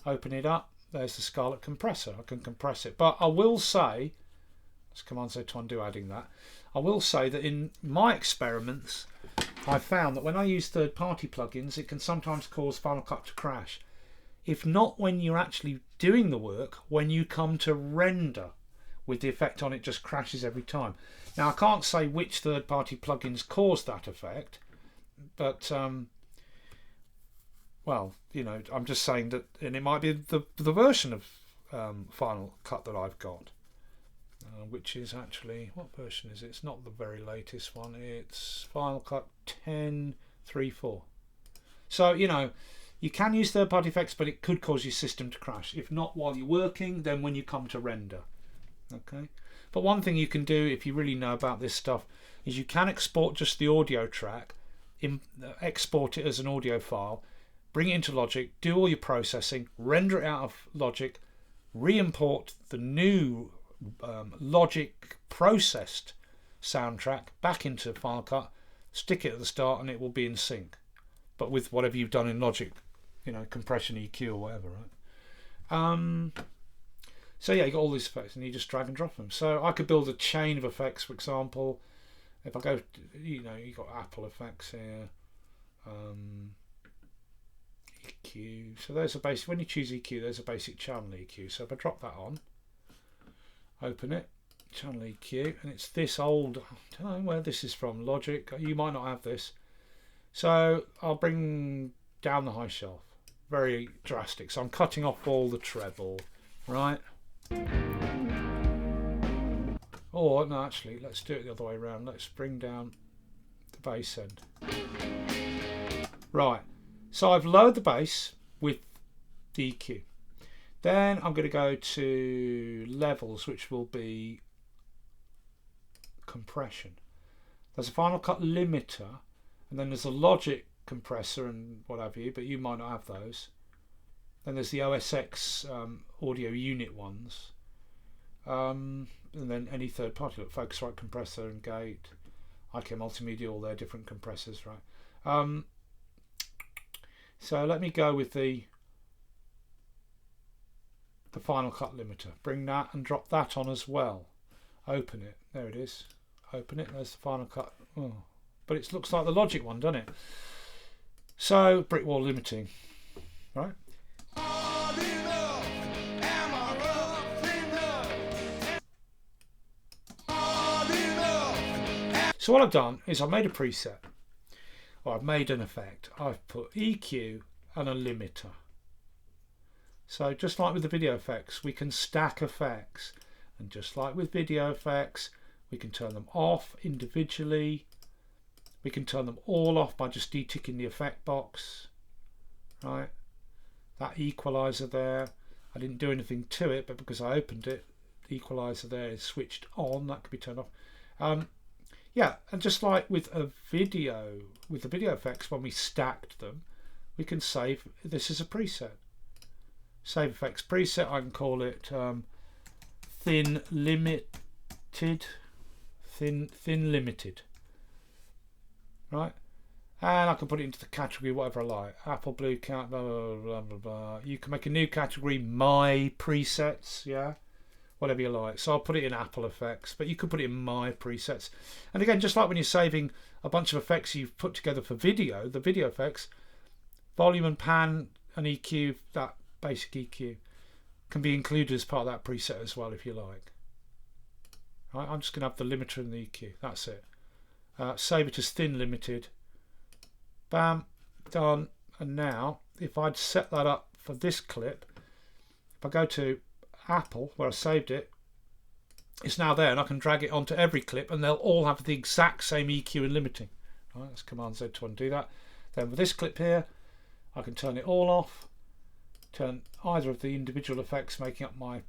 open it up, there's the Scarlett compressor. I can compress it. But I will say, let's Command Z to undo adding that. I will say that in my experiments, I found that when I use third-party plugins, it can sometimes cause Final Cut to crash. If not when you're actually doing the work, when you come to render with the effect on, it just crashes every time. Now I can't say which third-party plugins cause that effect, but well, you know, I'm just saying that, and it might be the version of Final Cut that I've got, which is actually, what version is it? It's not the very latest one. It's Final Cut 10.3.4. So, you know, you can use third-party effects, but it could cause your system to crash. If not while you're working, then when you come to render. Okay. But one thing you can do, if you really know about this stuff, is you can export just the audio track, export it as an audio file, bring it into Logic, do all your processing, render it out of Logic, re-import the new Logic processed soundtrack back into Final Cut, stick it at the start, and it will be in sync. But with whatever you've done in Logic, you know, compression, EQ, or whatever, right? So yeah, you got all these effects, and you just drag and drop them. So I could build a chain of effects, for example. If I go, you know, you got Apple effects here, EQ. So there's a basic. When you choose EQ, there's a basic channel EQ. So if I drop that on, open it, channel EQ, and it's this old. I don't know where this is from. Logic. You might not have this. So I'll bring down the high shelf. Very drastic. So I'm cutting off all the treble, right? Or no, actually, let's do it the other way around. Let's bring down the bass end. Right. So I've lowered the bass with the EQ. Then I'm going to go to levels, which will be compression. There's a Final Cut limiter, and then there's a Logic compressor and what have you, but you might not have those. Then there's the OSX audio unit ones, and then any third party, like Focusrite compressor and gate, IK Multimedia, all their different compressors, right? So let me go with the Final Cut limiter. Bring that and drop that on as well. Open it. There it is. Open it. There's the Final Cut. Oh, but it looks like the Logic one, doesn't it? So brick wall limiting, right? So what I've done is I've made a preset, or I've made an effect. I've put EQ and a limiter. So just like with the video effects, we can stack effects, and just like with video effects, we can turn them off individually. We can turn them all off by just deticking the effect box, right? That equalizer there, I didn't do anything to it, but because I opened it, the equalizer there is switched on. That could be turned off. Yeah, and just like with a video, with the video effects, when we stacked them, we can save this as a preset. Save effects preset. I can call it thin limited, right? And I can put it into the category whatever I like. Apple Blue Cat, blah blah blah blah blah. You can make a new category, my presets, yeah, whatever you like. So I'll put it in Apple effects, but you could put it in my presets. And again, just like when you're saving a bunch of effects you've put together for video, the video effects, volume and pan and EQ, that basic EQ can be included as part of that preset as well if you like. Right, I'm just going to have the limiter and the EQ. That's it. Save it as thin limited. Bam, done. And now, if I'd set that up for this clip, if I go to Apple where I saved it, it's now there, and I can drag it onto every clip, and they'll all have the exact same EQ and limiting. Right, that's Command Z to undo that. Then with this clip here, I can turn it all off. Turn either of the individual effects making up my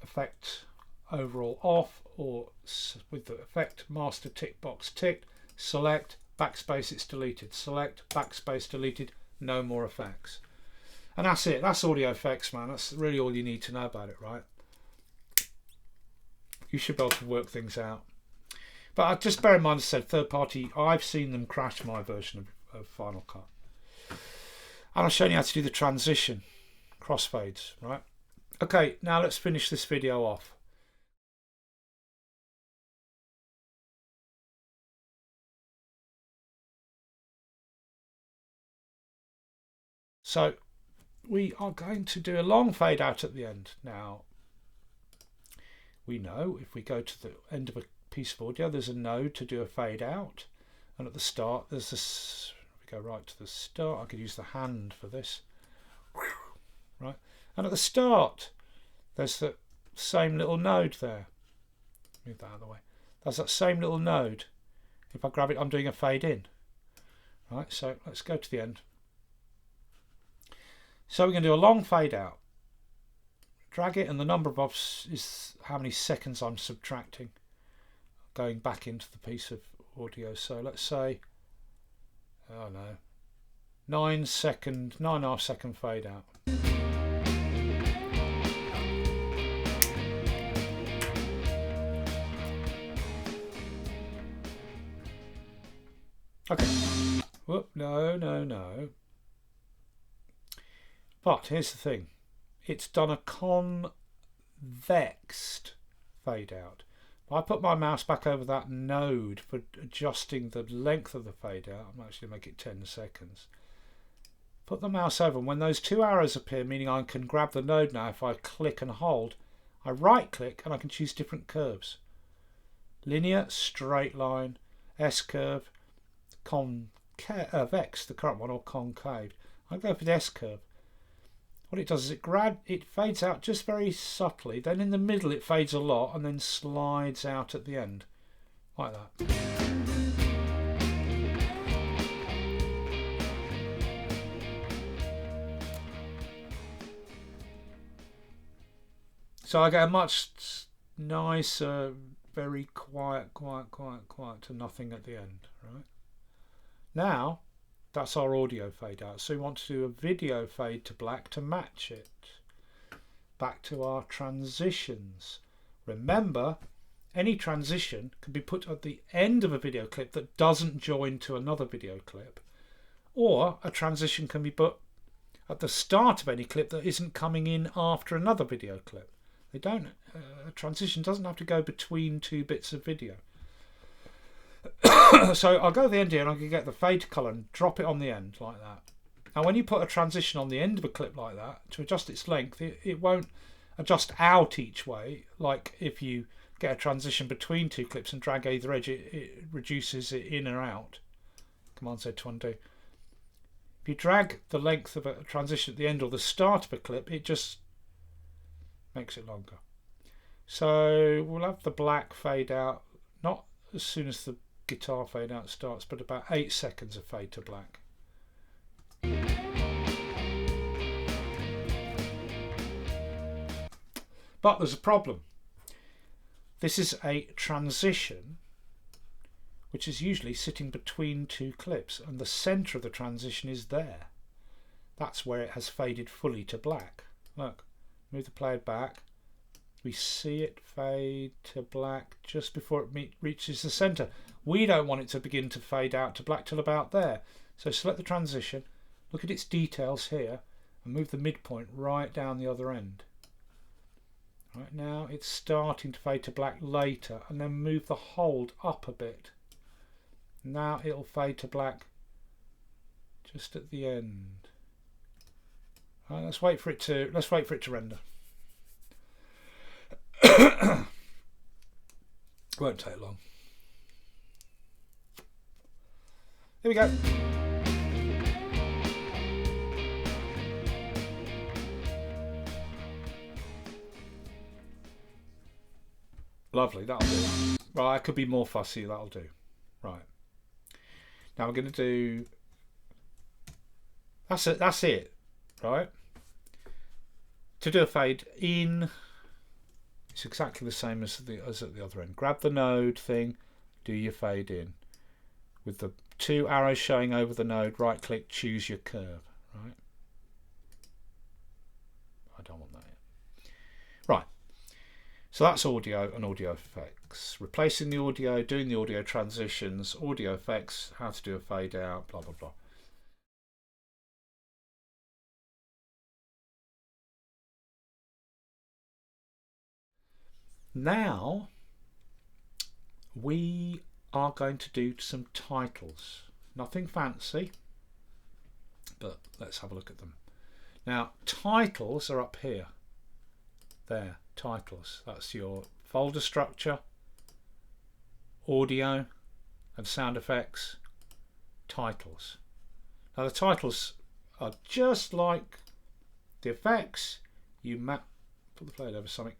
effect overall off, or with the effect master tick box ticked, select, backspace, it's deleted, select, backspace, deleted, no more effects. And that's it. That's audio effects, man. That's really all you need to know about it, right? You should be able to work things out. But just bear in mind, as I said, third party, I've seen them crash my version of Final Cut. And I've shown you how to do the transition, crossfades, right? Okay, now let's finish this video off. So we are going to do a long fade out at the end. Now, we know if we go to the end of a piece of audio, there's a node to do a fade out. And at the start, there's this, if we go right to the start, I could use the hand for this. Right. And at the start, there's the same little node there. Move that out of the way. There's that same little node. If I grab it, I'm doing a fade in. Right, so let's go to the end. So we're going to do a long fade out. Drag it, and the number of offs is how many seconds I'm subtracting, going back into the piece of audio. So let's say, oh no, 9.5 second fade out. Okay. Whoop, no. But here's the thing. It's done a convexed fade out. I put my mouse back over that node for adjusting the length of the fade out. I'm actually going to make it 10 seconds. Put the mouse over, and when those two arrows appear, meaning I can grab the node now, if I click and hold, I right click and I can choose different curves. Linear, straight line, S-curve, convex, the current one, or concave. I go for the S-curve. What it does is it fades out just very subtly, then in the middle it fades a lot, and then slides out at the end, like that. So I get a much nicer, very quiet to nothing at the end, right? Now, that's our audio fade out. So we want to do a video fade to black to match it. Back to our transitions. Remember, any transition can be put at the end of a video clip that doesn't join to another video clip, or a transition can be put at the start of any clip that isn't coming in after another video clip. They don't. A transition doesn't have to go between two bits of video. So I'll go to the end here, and I can get the fade colour and drop it on the end like that. Now when you put a transition on the end of a clip like that, to adjust its length, it won't adjust out each way. Like if you get a transition between two clips and drag either edge, it reduces it in or out. Command Z to undo. If you drag the length of a transition at the end or the start of a clip, it just makes it longer. So we'll have the black fade out, not as soon as the guitar fade out starts, but about 8 seconds of fade to black. But there's a problem. This is a transition which is usually sitting between two clips, and the centre of the transition is there. That's where it has faded fully to black. Look, move the player back. We see it fade to black just before it reaches the centre. We don't want it to begin to fade out to black till about there. So select the transition, look at its details here, and move the midpoint right down the other end. Right now it's starting to fade to black later, and then move the hold up a bit. Now it'll fade to black just at the end. Right, let's wait for it to render. Won't take long. Here we go. Lovely, that'll do. Right, I could be more fussy, that'll do. Right. Now we're going to do... That's it, right? To do a fade in, it's exactly the same as at the other end. Grab the node thing, do your fade in. With the 2 arrows showing over the node, right click, choose your curve, right? I don't want that yet. Right. So that's audio and audio effects. Replacing the audio, doing the audio transitions, audio effects, how to do a fade out, blah, blah, blah. Now we are going to do some titles. Nothing fancy, but let's have a look at them. Now titles are up here. There, titles. That's your folder structure, audio and sound effects, titles. Now the titles are just like the effects. You put the player over something,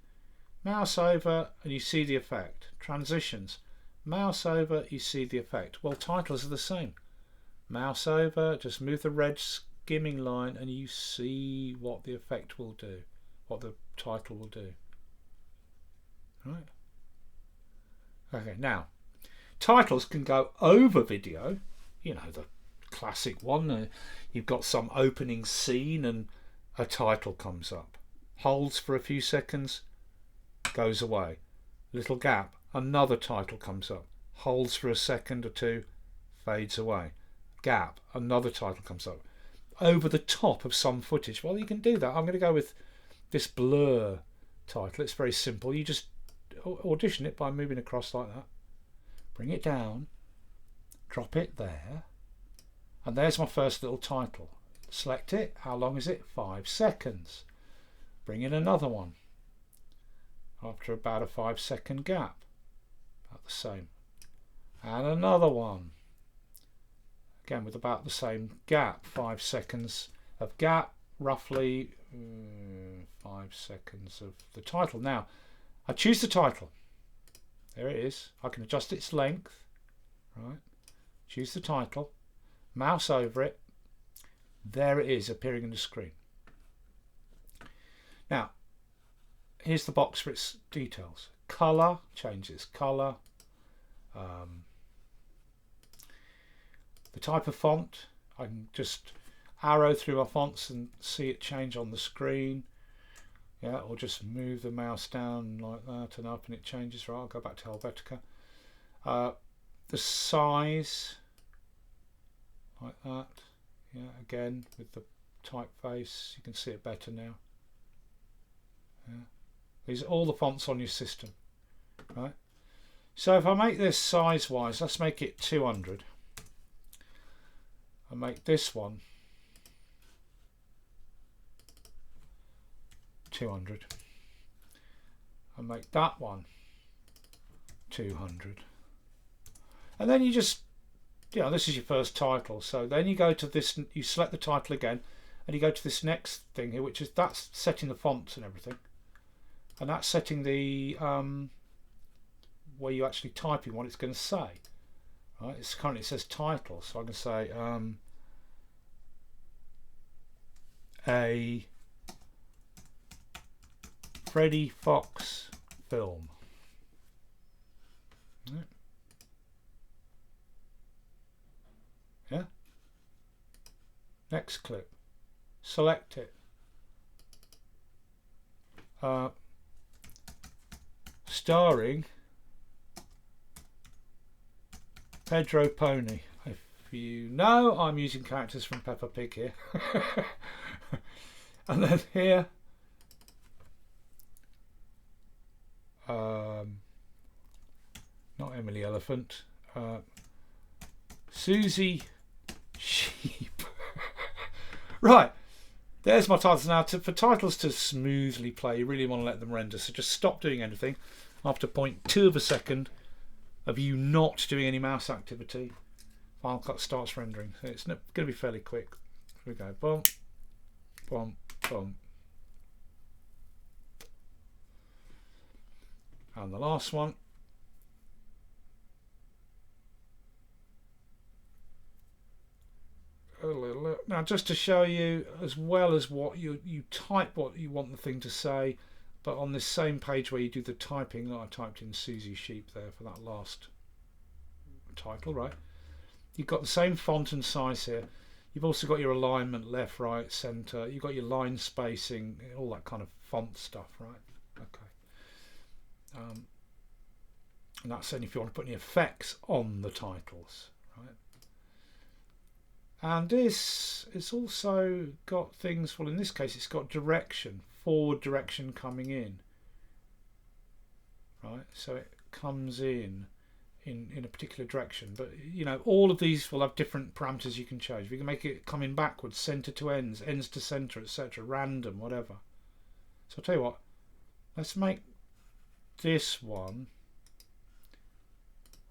mouse over and you see the effect. Transitions, mouse over, you see the effect. Well, titles are the same. Mouse over, just move the red skimming line and you see what the effect will do, what the title will do. Right. Okay, now titles can go over video, you know, the classic one. You've got some opening scene and a title comes up, holds for a few seconds, goes away, little gap, another title comes up, holds for a second or two, fades away, gap, another title comes up, over the top of some footage. Well, you can do that. I'm going to go with this blur title. It's very simple. You just audition it by moving across like that, bring it down, drop it there, and there's my first little title. Select it. How long is it? 5 seconds. Bring in another one after about a 5 second gap, about the same, and another one again with about the same gap, 5 seconds of gap, roughly 5 seconds of the title. Now I choose the title. There it is. I can adjust its length. Right. Choose the title. Mouse over it. There it is, appearing on the screen. Now, here's the box for its details. Color, change its color. The type of font, I can just arrow through my fonts and see it change on the screen. Yeah, or just move the mouse down like that and up and it changes. Right, I'll go back to Helvetica. The size, like that. Yeah, again with the typeface, you can see it better now. Yeah. These are all the fonts on your system, right? So if I make this size-wise, let's make it 200. I make this one 200. I make that one 200. And then you just, you know, this is your first title. So then you go to this, you select the title again, and you go to this next thing here, which is, that's setting the fonts and everything. and that's setting the where you actually typing what it's going to say. Right, it's currently, it says title, so I can say a Freddy Fox film. Yeah. Next clip. Select it. Starring Pedro Pony. If you know, I'm using characters from Peppa Pig here. And then here, not Emily Elephant, Susie Sheep. Right, there's my titles. Now, for titles to smoothly play, you really want to let them render, so just stop doing anything after 0.2 of a second of you not doing any mouse activity. Final Cut starts rendering, so it's going to be fairly quick. Here we go. Boom, boom, boom. And the last one. Now, just to show you, as well as what you type what you want the thing to say, but on this same page where you do the typing, I typed in Susie Sheep there for that last title, right? You've got the same font and size here. You've also got your alignment, left, right, center. You've got your line spacing, all that kind of font stuff, right? Okay. And that's only if you want to put any effects on the titles, right? And this, it's also got things, well in this case it's got direction, forward direction coming in, right? So it comes in a particular direction, but you know, all of these will have different parameters you can change. We can make it coming backwards, center to ends, ends to center, etc., random, whatever. So I'll tell you what, let's make this one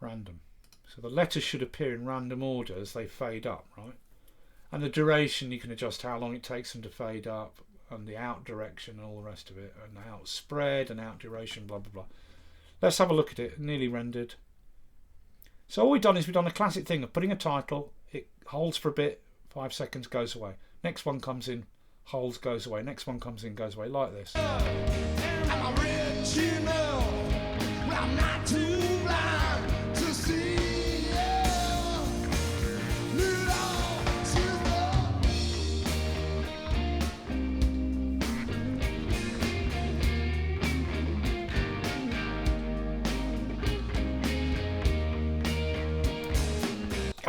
random. So the letters should appear in random order as they fade up, right? And the duration, you can adjust how long it takes them to fade up, and the out direction and all the rest of it, and out spread and out duration, blah blah blah. Let's have a look at it. Nearly rendered. So all we've done is we've done a classic thing of putting a title, it holds for a bit, 5 seconds, goes away. Next one comes in, holds, goes away. Next one comes in, goes away, like this.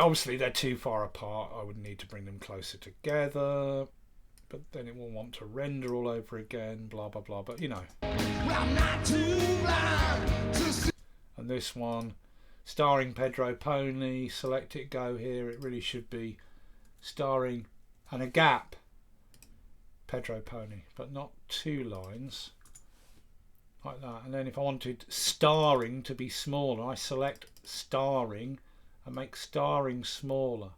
Obviously they're too far apart, I would need to bring them closer together, but then it will want to render all over again, blah blah blah, but you know. And this one, starring Pedro Pony, select it, go here, it really should be starring, and a gap, Pedro Pony, but not 2 lines, like that. And then if I wanted starring to be smaller, I select starring, and make starring smaller.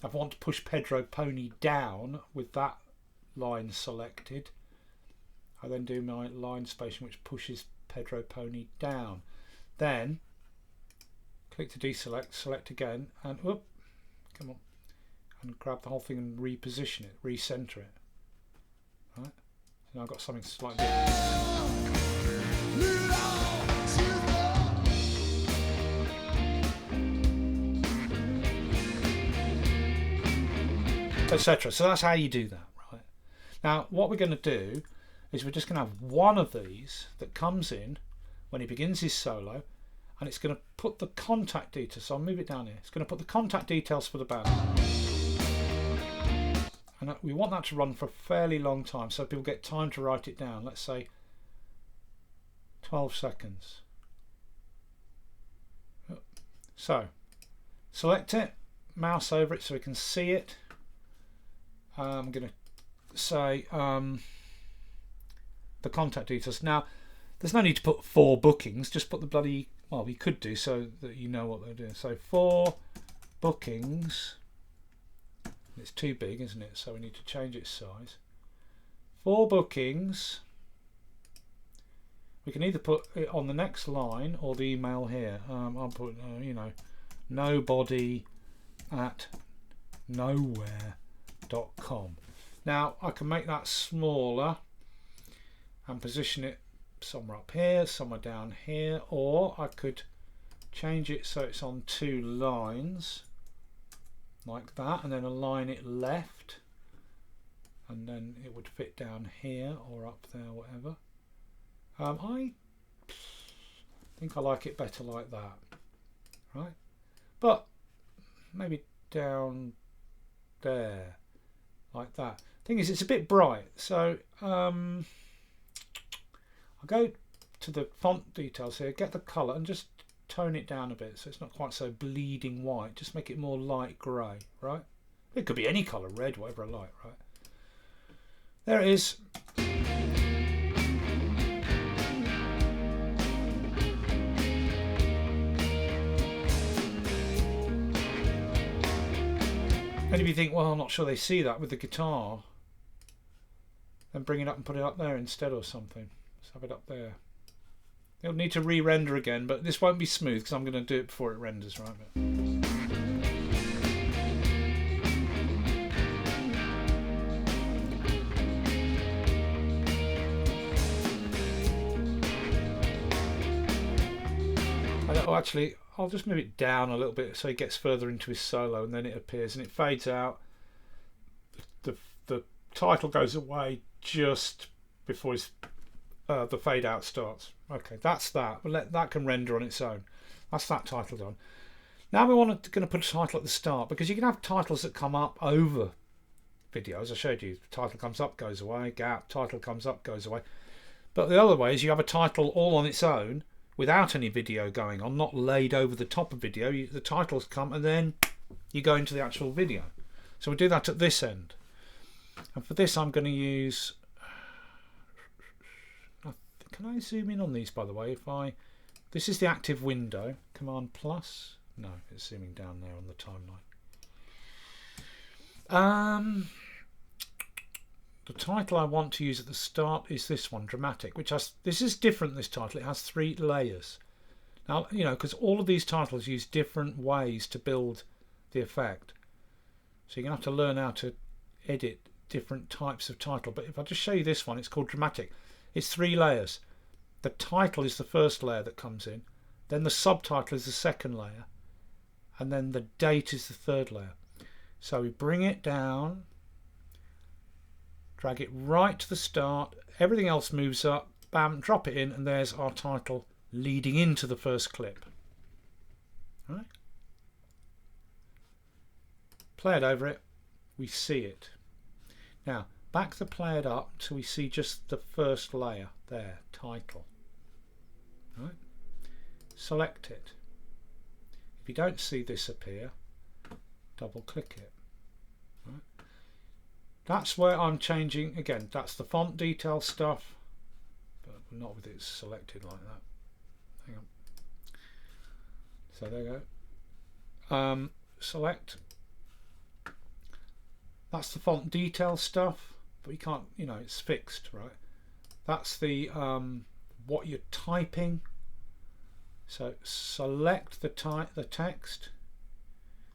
If I want to push Pedro Pony down with that line selected, I then do my line spacing which pushes Pedro Pony down. Then click to deselect, select again, and whoop, come on, and grab the whole thing and reposition it, recenter it. Right? So now I've got something slightly different. Etc. So that's how you do that, right? Now what we're going to do is we're just going to have one of these that comes in when he begins his solo, and it's going to put the contact details, so I'll move it down here, it's going to put the contact details for the band, and we want that to run for a fairly long time so people get time to write it down. Let's say 12 seconds. So select it, mouse over it so we can see it. I'm going to say the contact details. Now, there's no need to put 4 bookings, just put the bloody, well, we could do so that you know what they're doing. So 4 bookings, it's too big, isn't it? So we need to change its size. 4 bookings, We can either put it on the next line or the email here. I'll put, you know, nobody@nowhere.com. Now I can make that smaller and position it somewhere up here, somewhere down here, or I could change it so it's on 2 lines like that, and then align it left, and then it would fit down here or up there, whatever. I think I like it better like that, right? But maybe down there like that. Thing is, it's a bit bright, so I'll go to the font details here, get the colour and just tone it down a bit so it's not quite so bleeding white. Just make it more light grey, right? It could be any colour, red, whatever I like, right? There it is. And if you think, well, I'm not sure they see that with the guitar, then bring it up and put it up there instead or something. Let's have it up there. It'll need to re-render again, but this won't be smooth because I'm going to do it before it renders, right? Oh, actually, I'll just move it down a little bit so he gets further into his solo, and then it appears and it fades out. The title goes away just before his the fade out starts. Okay, that's that. We'll that can render on its own. That's that title done. Now we're going to put a title at the start, because you can have titles that come up over videos. I showed you, the title comes up, goes away, gap, title comes up, goes away. But the other way is you have a title all on its own without any video going on, not laid over the top of video. The titles come and then you go into the actual video. So we do that at this end. And for this I'm going to use, can I zoom in on these, by the way? This is the active window, Command plus. No, it's zooming down there on the timeline. The title I want to use at the start is this one, Dramatic, this is different, this title. It has 3 layers. Now, you know, because all of these titles use different ways to build the effect. So you're going to have to learn how to edit different types of title. But if I just show you this one, it's called Dramatic. It's 3 layers. The title is the first layer that comes in. Then the subtitle is the second layer. And then the date is the third layer. So we bring it down, drag it right to the start, everything else moves up, bam, drop it in, and there's our title leading into the first clip. All right? Play it over it, we see it. Now, back the play it up till we see just the first layer there, title. All right? Select it. If you don't see this appear, double click it. Right. That's where I'm changing, again, that's the font detail stuff, but not with it selected like that. Hang on. So there you go. Select. That's the font detail stuff, but you can't, you know, it's fixed, right? That's the what you're typing. So select the text.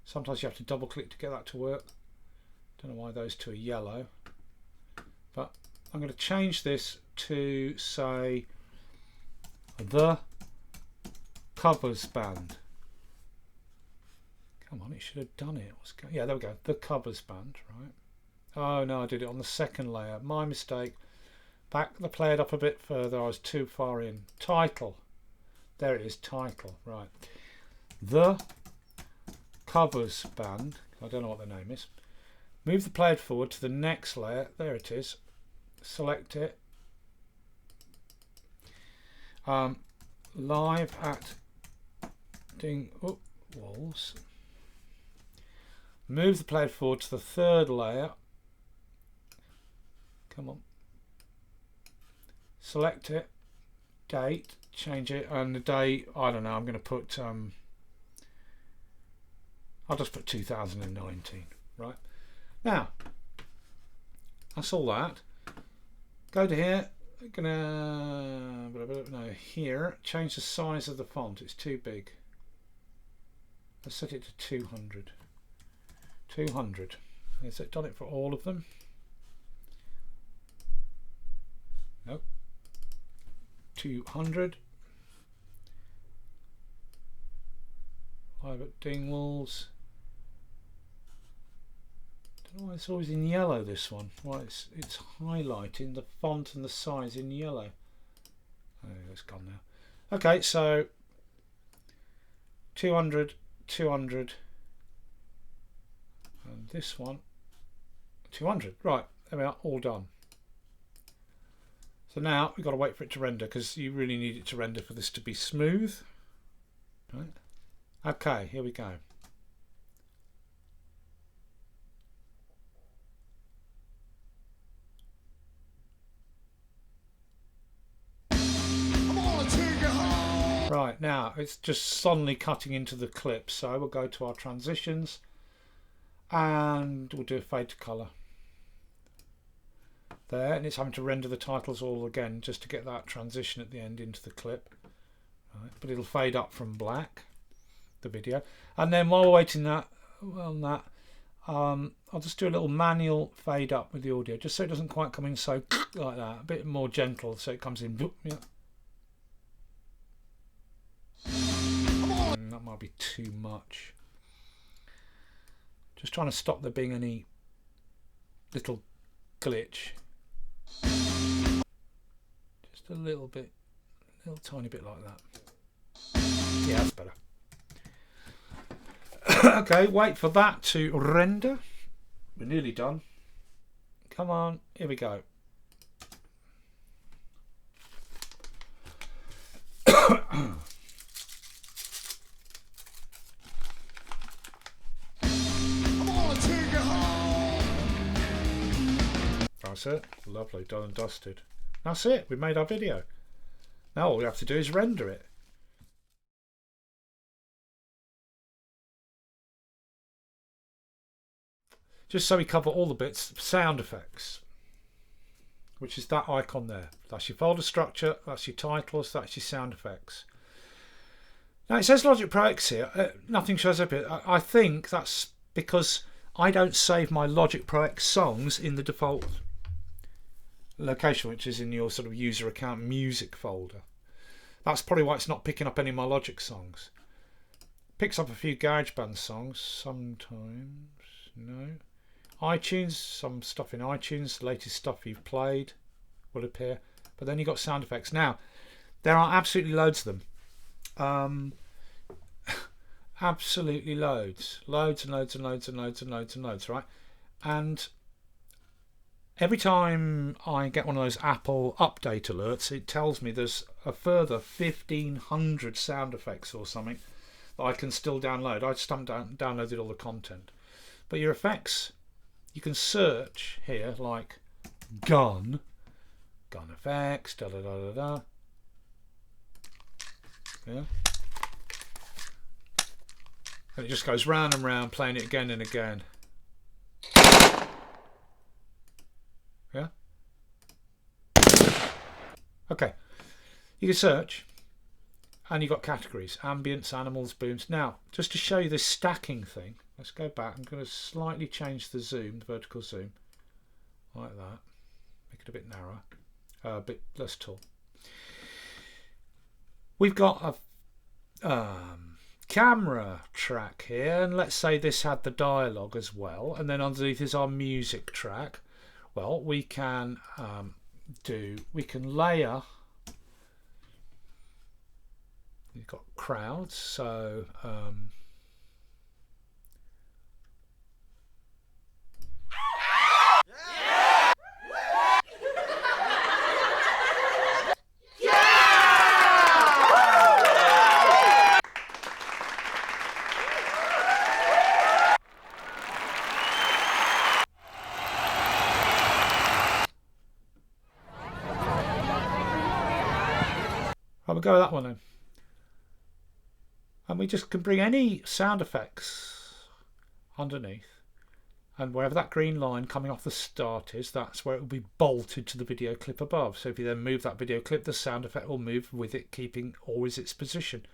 Sometimes you have to double click to get that to work. Don't know why those two are yellow, but I'm going to change this to say the covers band. Come on, it should have done it. Yeah, there we go. The covers band, right? Oh no, I did it on the second layer. My mistake. Back the play it up a bit further. I was too far in. Title. There it is, title, right. The covers band, I don't know what the name is. Move the playhead forward to the next layer, there it is. Select it. Live at walls. Move the playhead forward to the third layer. Come on. Select it. Date. Change it, and the date, I don't know, I'm going to put I'll just put 2019, right? Now that's all that. Go to here, gonna no here. Change the size of the font. It's too big. Let's set it to 200. 200. Has it done it for all of them? Nope. 200. Live at Dingwalls. Don't know why it's always in yellow, this one. Why it's highlighting the font and the size in yellow. Oh, it's gone now. Okay, so 200, 200, and this one 200. Right, there we are, all done. So now we've got to wait for it to render, because you really need it to render for this to be smooth. Right. Okay, here we go. Right, now it's just suddenly cutting into the clip, so we'll go to our transitions and we'll do a fade to colour there, and it's having to render the titles all again just to get that transition at the end into the clip. Right, but it'll fade up from black, the video, and then while we're waiting that, I'll just do a little manual fade up with the audio, just so it doesn't quite come in so like that, a bit more gentle, so it comes in. Yeah. That might be too much. Just trying to stop there being any little glitch. Just a little bit, a little tiny bit like that. Yeah, that's better. Okay, wait for that to render. We're nearly done. Come on, here we go. That's it. Lovely, done and dusted. That's it. We made our video. Now all we have to do is render it. Just so we cover all the bits, sound effects, which is that icon there. That's your folder structure, that's your titles, that's your sound effects. Now it says Logic Pro X here, nothing shows up here. I think that's because I don't save my Logic Pro X songs in the default location, which is in your sort of user account music folder. That's probably why it's not picking up any of my Logic songs. Picks up a few GarageBand songs sometimes. No. iTunes, some stuff in iTunes, the latest stuff you've played will appear, but then you've got sound effects. Now there are absolutely loads of them, absolutely loads and loads and loads and loads and loads and loads and loads, right? And every time I get one of those Apple update alerts, it tells me there's a further 1,500 sound effects or something that I can still download. I just haven't downloaded all the content. But your effects, you can search here like gun effects, da da da da da. Yeah. And it just goes round and round, playing it again and again. Yeah. Okay. You can search, and you've got categories: ambience, animals, booms. Now, just to show you this stacking thing, let's go back. I'm going to slightly change the zoom, the vertical zoom, like that. Make it a bit narrower, a bit less tall. We've got a camera track here, and let's say this had the dialogue as well, and then underneath is our music track. Well, we can layer. You've got crowds, so we'll go with that one then. And we just can bring any sound effects underneath, and wherever that green line coming off the start is, that's where it will be bolted to the video clip above. So if you then move that video clip, the sound effect will move with it, keeping always its position.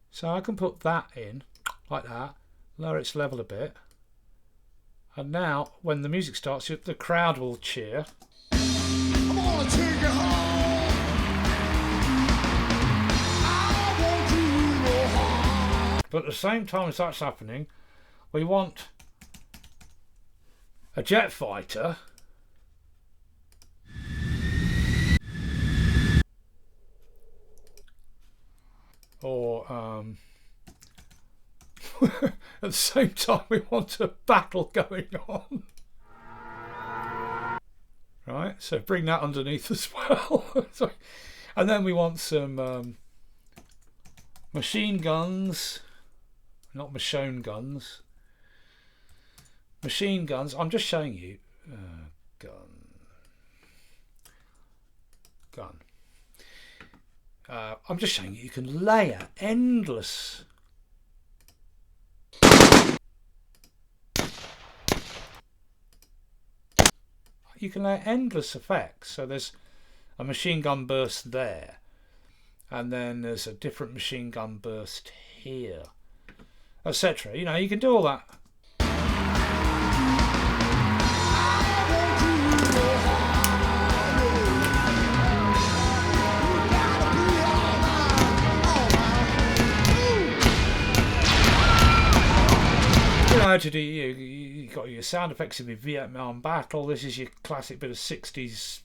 So I can put that in like that, lower its level a bit, and now when the music starts, the crowd will cheer. I'm gonna take you home. I want you to go home. But at the same time as that's happening, we want a jet fighter or at the same time we want a battle going on. Right, so bring that underneath as well. And then we want some machine guns, not Michonne guns. Machine guns. I'm just showing you. Gun. I'm just showing you can layer endless. You can layer endless effects. So there's a machine gun burst there, and then there's a different machine gun burst here, etc. You know, you can do all that. To do you got your sound effects of your Vietnam battle. This is your classic bit of 60s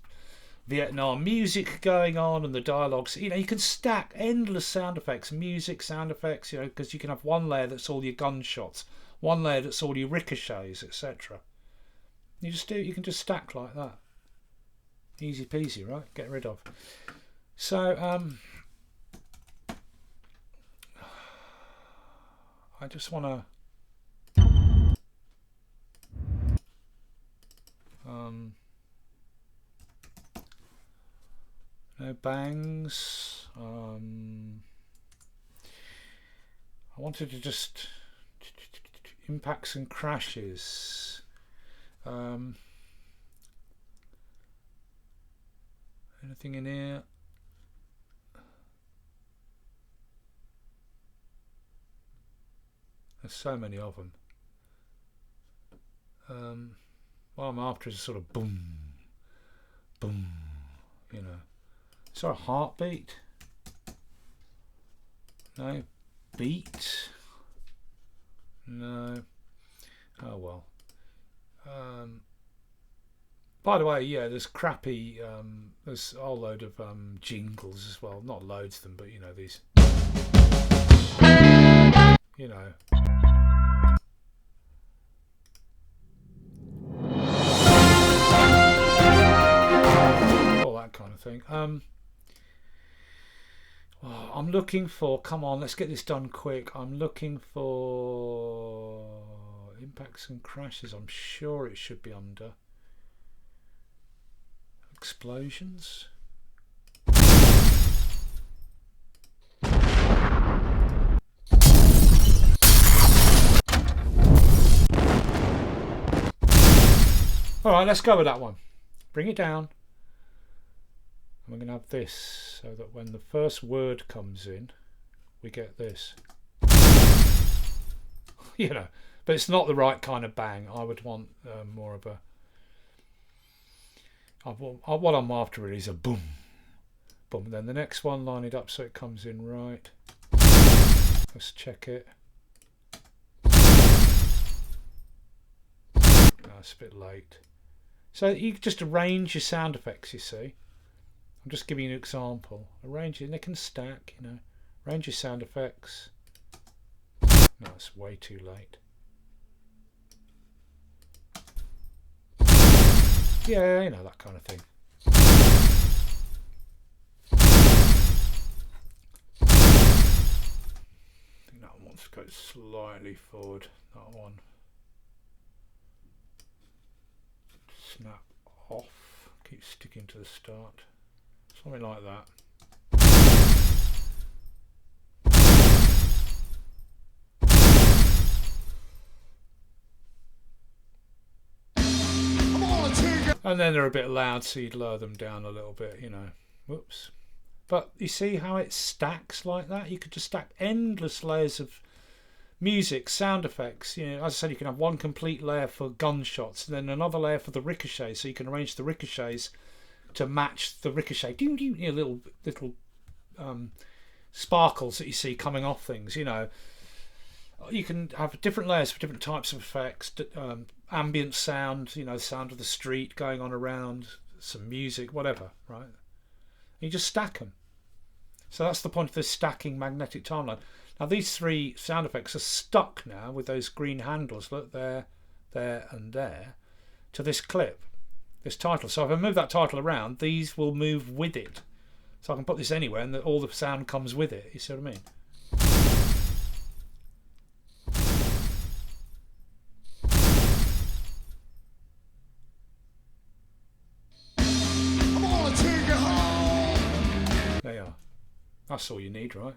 Vietnam music going on, and the dialogues. You know, you can stack endless sound effects, music, sound effects. You know, because you can have one layer that's all your gunshots, one layer that's all your ricochets, etc. You can just stack like that. Easy peasy, right? Get rid of. So I just want to. No bangs. I wanted to just impacts and crashes. Anything in here? There's so many of them. What I'm after is a sort of boom, boom, you know. Sort of heartbeat. No. Beat. No. Oh well. By the way, yeah, there's crappy, there's a whole load of jingles as well. Not loads of them, but you know, these. You know. Kind of thing. Well, I'm looking for. Come on, let's get this done quick. I'm looking for impacts and crashes. I'm sure it should be under explosions. All right, let's go with that one. Bring it down. And we're going to have this, so that when the first word comes in, we get this. You know, but it's not the right kind of bang. I would want more of a... what I'm after really is a boom. Boom. And then the next one, line it up so it comes in right. Let's check it. Oh, it's a bit late. So you just arrange your sound effects, you see. I'm just giving you an example. Arrange it, and they can stack, you know. Arrange your sound effects. No, it's way too late. Yeah, you know, that kind of thing. I think that one wants to go slightly forward. That one. Snap off. Keep sticking to the start. Something like that. And then they're a bit loud, so you'd lower them down a little bit, you know. Whoops. But you see how it stacks like that? You could just stack endless layers of music, sound effects. You know, as I said, you can have one complete layer for gunshots, and then another layer for the ricochet, so you can arrange the ricochets to match the ricochet. You know, little sparkles that you see coming off things. You know, you can have different layers for different types of effects. Ambient sound, you know, the sound of the street going on around, some music, whatever, right? You just stack them. So that's the point of this stacking magnetic timeline. Now these three sound effects are stuck now with those green handles, look, there, there and there, to this clip, this title. So if I move that title around, these will move with it. So I can put this anywhere and all the sound comes with it, you see what I mean? There you are. That's all you need, right?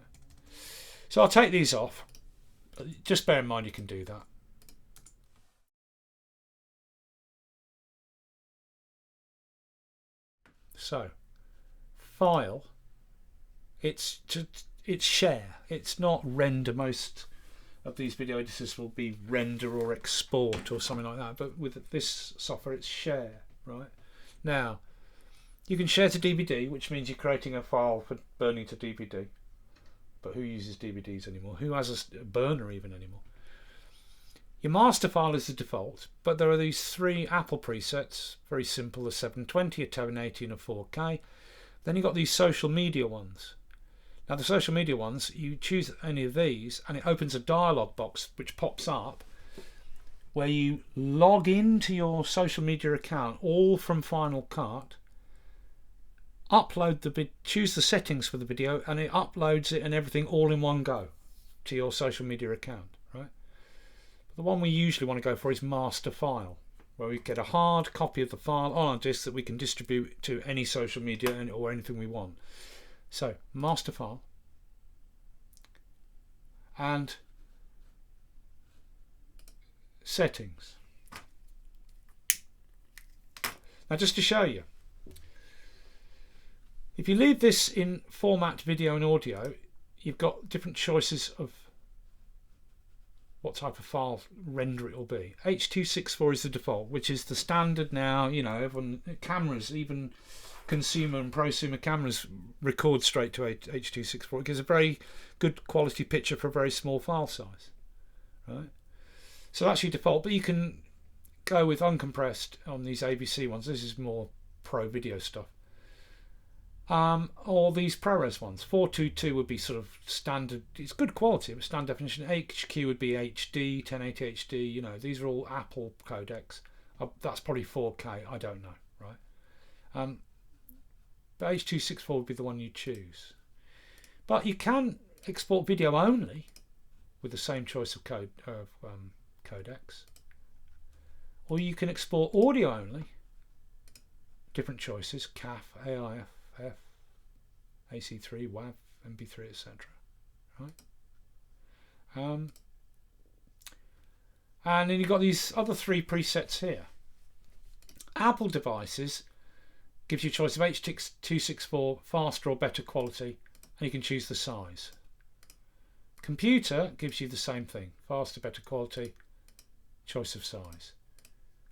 So I'll take these off. Just bear in mind you can do that. So, file. It's share. It's not render. Most of these video editors will be render or export or something like that. But with this software, it's share, right? Now, you can share to DVD, which means you're creating a file for burning to DVD. But who uses DVDs anymore? Who has a burner even anymore? Your master file is the default, but there are these three Apple presets, very simple, a 720, a 1080 and a 4K. Then you've got these social media ones. Now the social media ones, you choose any of these and it opens a dialog box which pops up where you log into your social media account, all from Final Cut, upload the vid, choose the settings for the video, and it uploads it and everything all in one go to your social media account, right? But the one we usually want to go for is master file, where we get a hard copy of the file on our disk that we can distribute to any social media or anything we want. So master file, and settings. Now just to show you, if you leave this in format video and audio, you've got different choices of what type of file render it will be. H.264 is the default, which is the standard now. You know, everyone, cameras, even consumer and prosumer cameras, record straight to H.264. It gives a very good quality picture for a very small file size, right? So that's your default, but you can go with uncompressed on these ABC ones. This is more pro video stuff. Or these ProRes ones. 422 would be sort of standard. It's good quality, but standard definition. HQ would be HD, 1080 HD. You know, these are all Apple codecs. That's probably 4K. I don't know, right? But H.264 would be the one you choose. But you can export video only with the same choice of codecs, or you can export audio only. Different choices: CAF, AIF. AC3, WAV, MP3, etc. Right? And then you've got these other three presets here. Apple devices gives you a choice of H.264, faster or better quality, and you can choose the size. Computer gives you the same thing, faster, better quality, choice of size.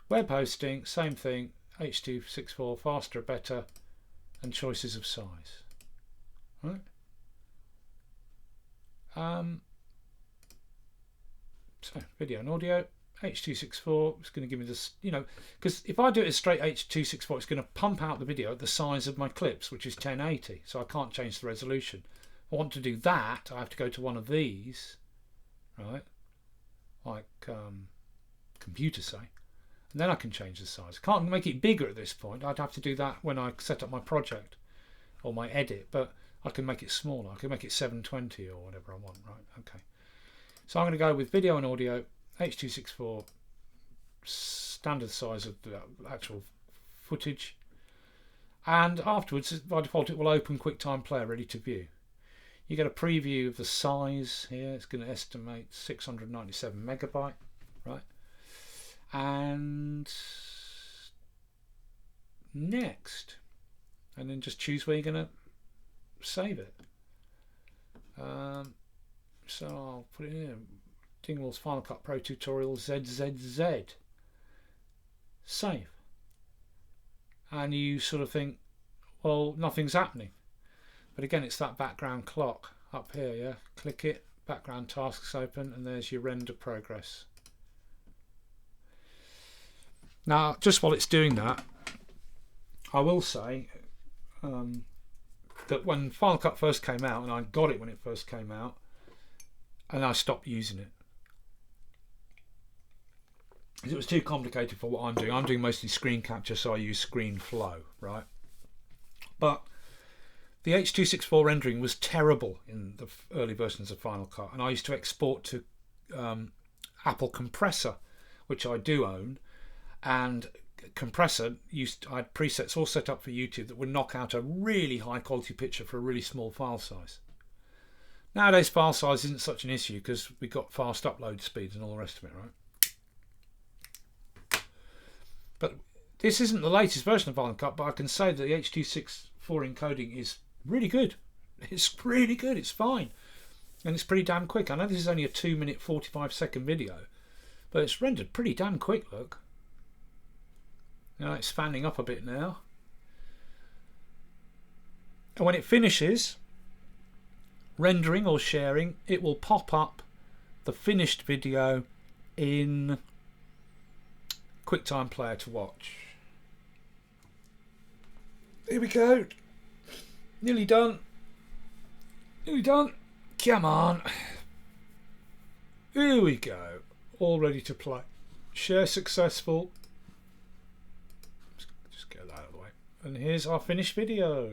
Web hosting, same thing, H.264, faster or better, and choices of size, right? So video and audio, H.264 is going to give me this, you know, because if I do it as straight H.264, it's going to pump out the video at the size of my clips, which is 1080, so I can't change the resolution. If I want to do that, I have to go to one of these, right, like computer say, and then I can change the size. I can't make it bigger at this point. I'd have to do that when I set up my project or my edit, but I can make it smaller. I can make it 720 or whatever I want, right? Okay. So I'm going to go with video and audio, H.264, standard size of the actual footage, and afterwards, by default, it will open QuickTime Player ready to view. You get a preview of the size here. It's going to estimate 697 megabyte, right? And next, and then just choose where you're going to save it. So I'll put it in Dingwall's Final Cut Pro Tutorial ZZZ. Save. And you sort of think, well, nothing's happening. But again, it's that background clock up here, yeah? Click it, background tasks open, and there's your render progress. Now, just while it's doing that, I will say that when Final Cut first came out, and I got it when it first came out, and I stopped using it, because it was too complicated for what I'm doing. I'm doing mostly screen capture, so I use screen flow, right? But the H.264 rendering was terrible in the early versions of Final Cut, and I used to export to Apple Compressor, which I do own, and Compressor I had presets all set up for YouTube that would knock out a really high quality picture for a really small file size. Nowadays file size isn't such an issue because we've got fast upload speeds and all the rest of it, right? But this isn't the latest version of Final Cut, but I can say that the H.264 encoding is really good. It's really good, it's fine. And it's pretty damn quick. I know this is only a 2-minute 45-second video, but it's rendered pretty damn quick, look. Now it's fanning up a bit now. And when it finishes rendering or sharing, it will pop up the finished video in QuickTime Player to watch. Here we go. Nearly done. Nearly done. Come on. Here we go. All ready to play. Share successful. Just get that out of the way. And here's our finished video.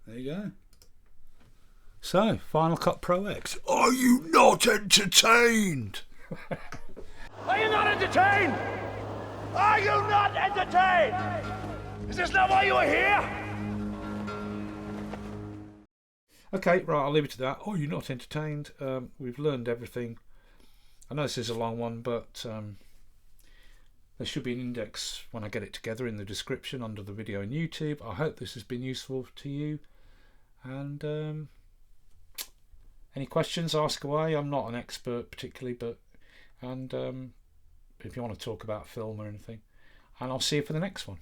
There you go. So, Final Cut Pro X. Are you not entertained? Are you not entertained? Are you not entertained? Is this not why you are here? Okay, right, I'll leave it to that. Are you not entertained? We've learned everything. I know this is a long one, but there should be an index when I get it together in the description under the video on YouTube. I hope this has been useful to you. And any questions, ask away. I'm not an expert particularly, but if you want to talk about film or anything, and I'll see you for the next one.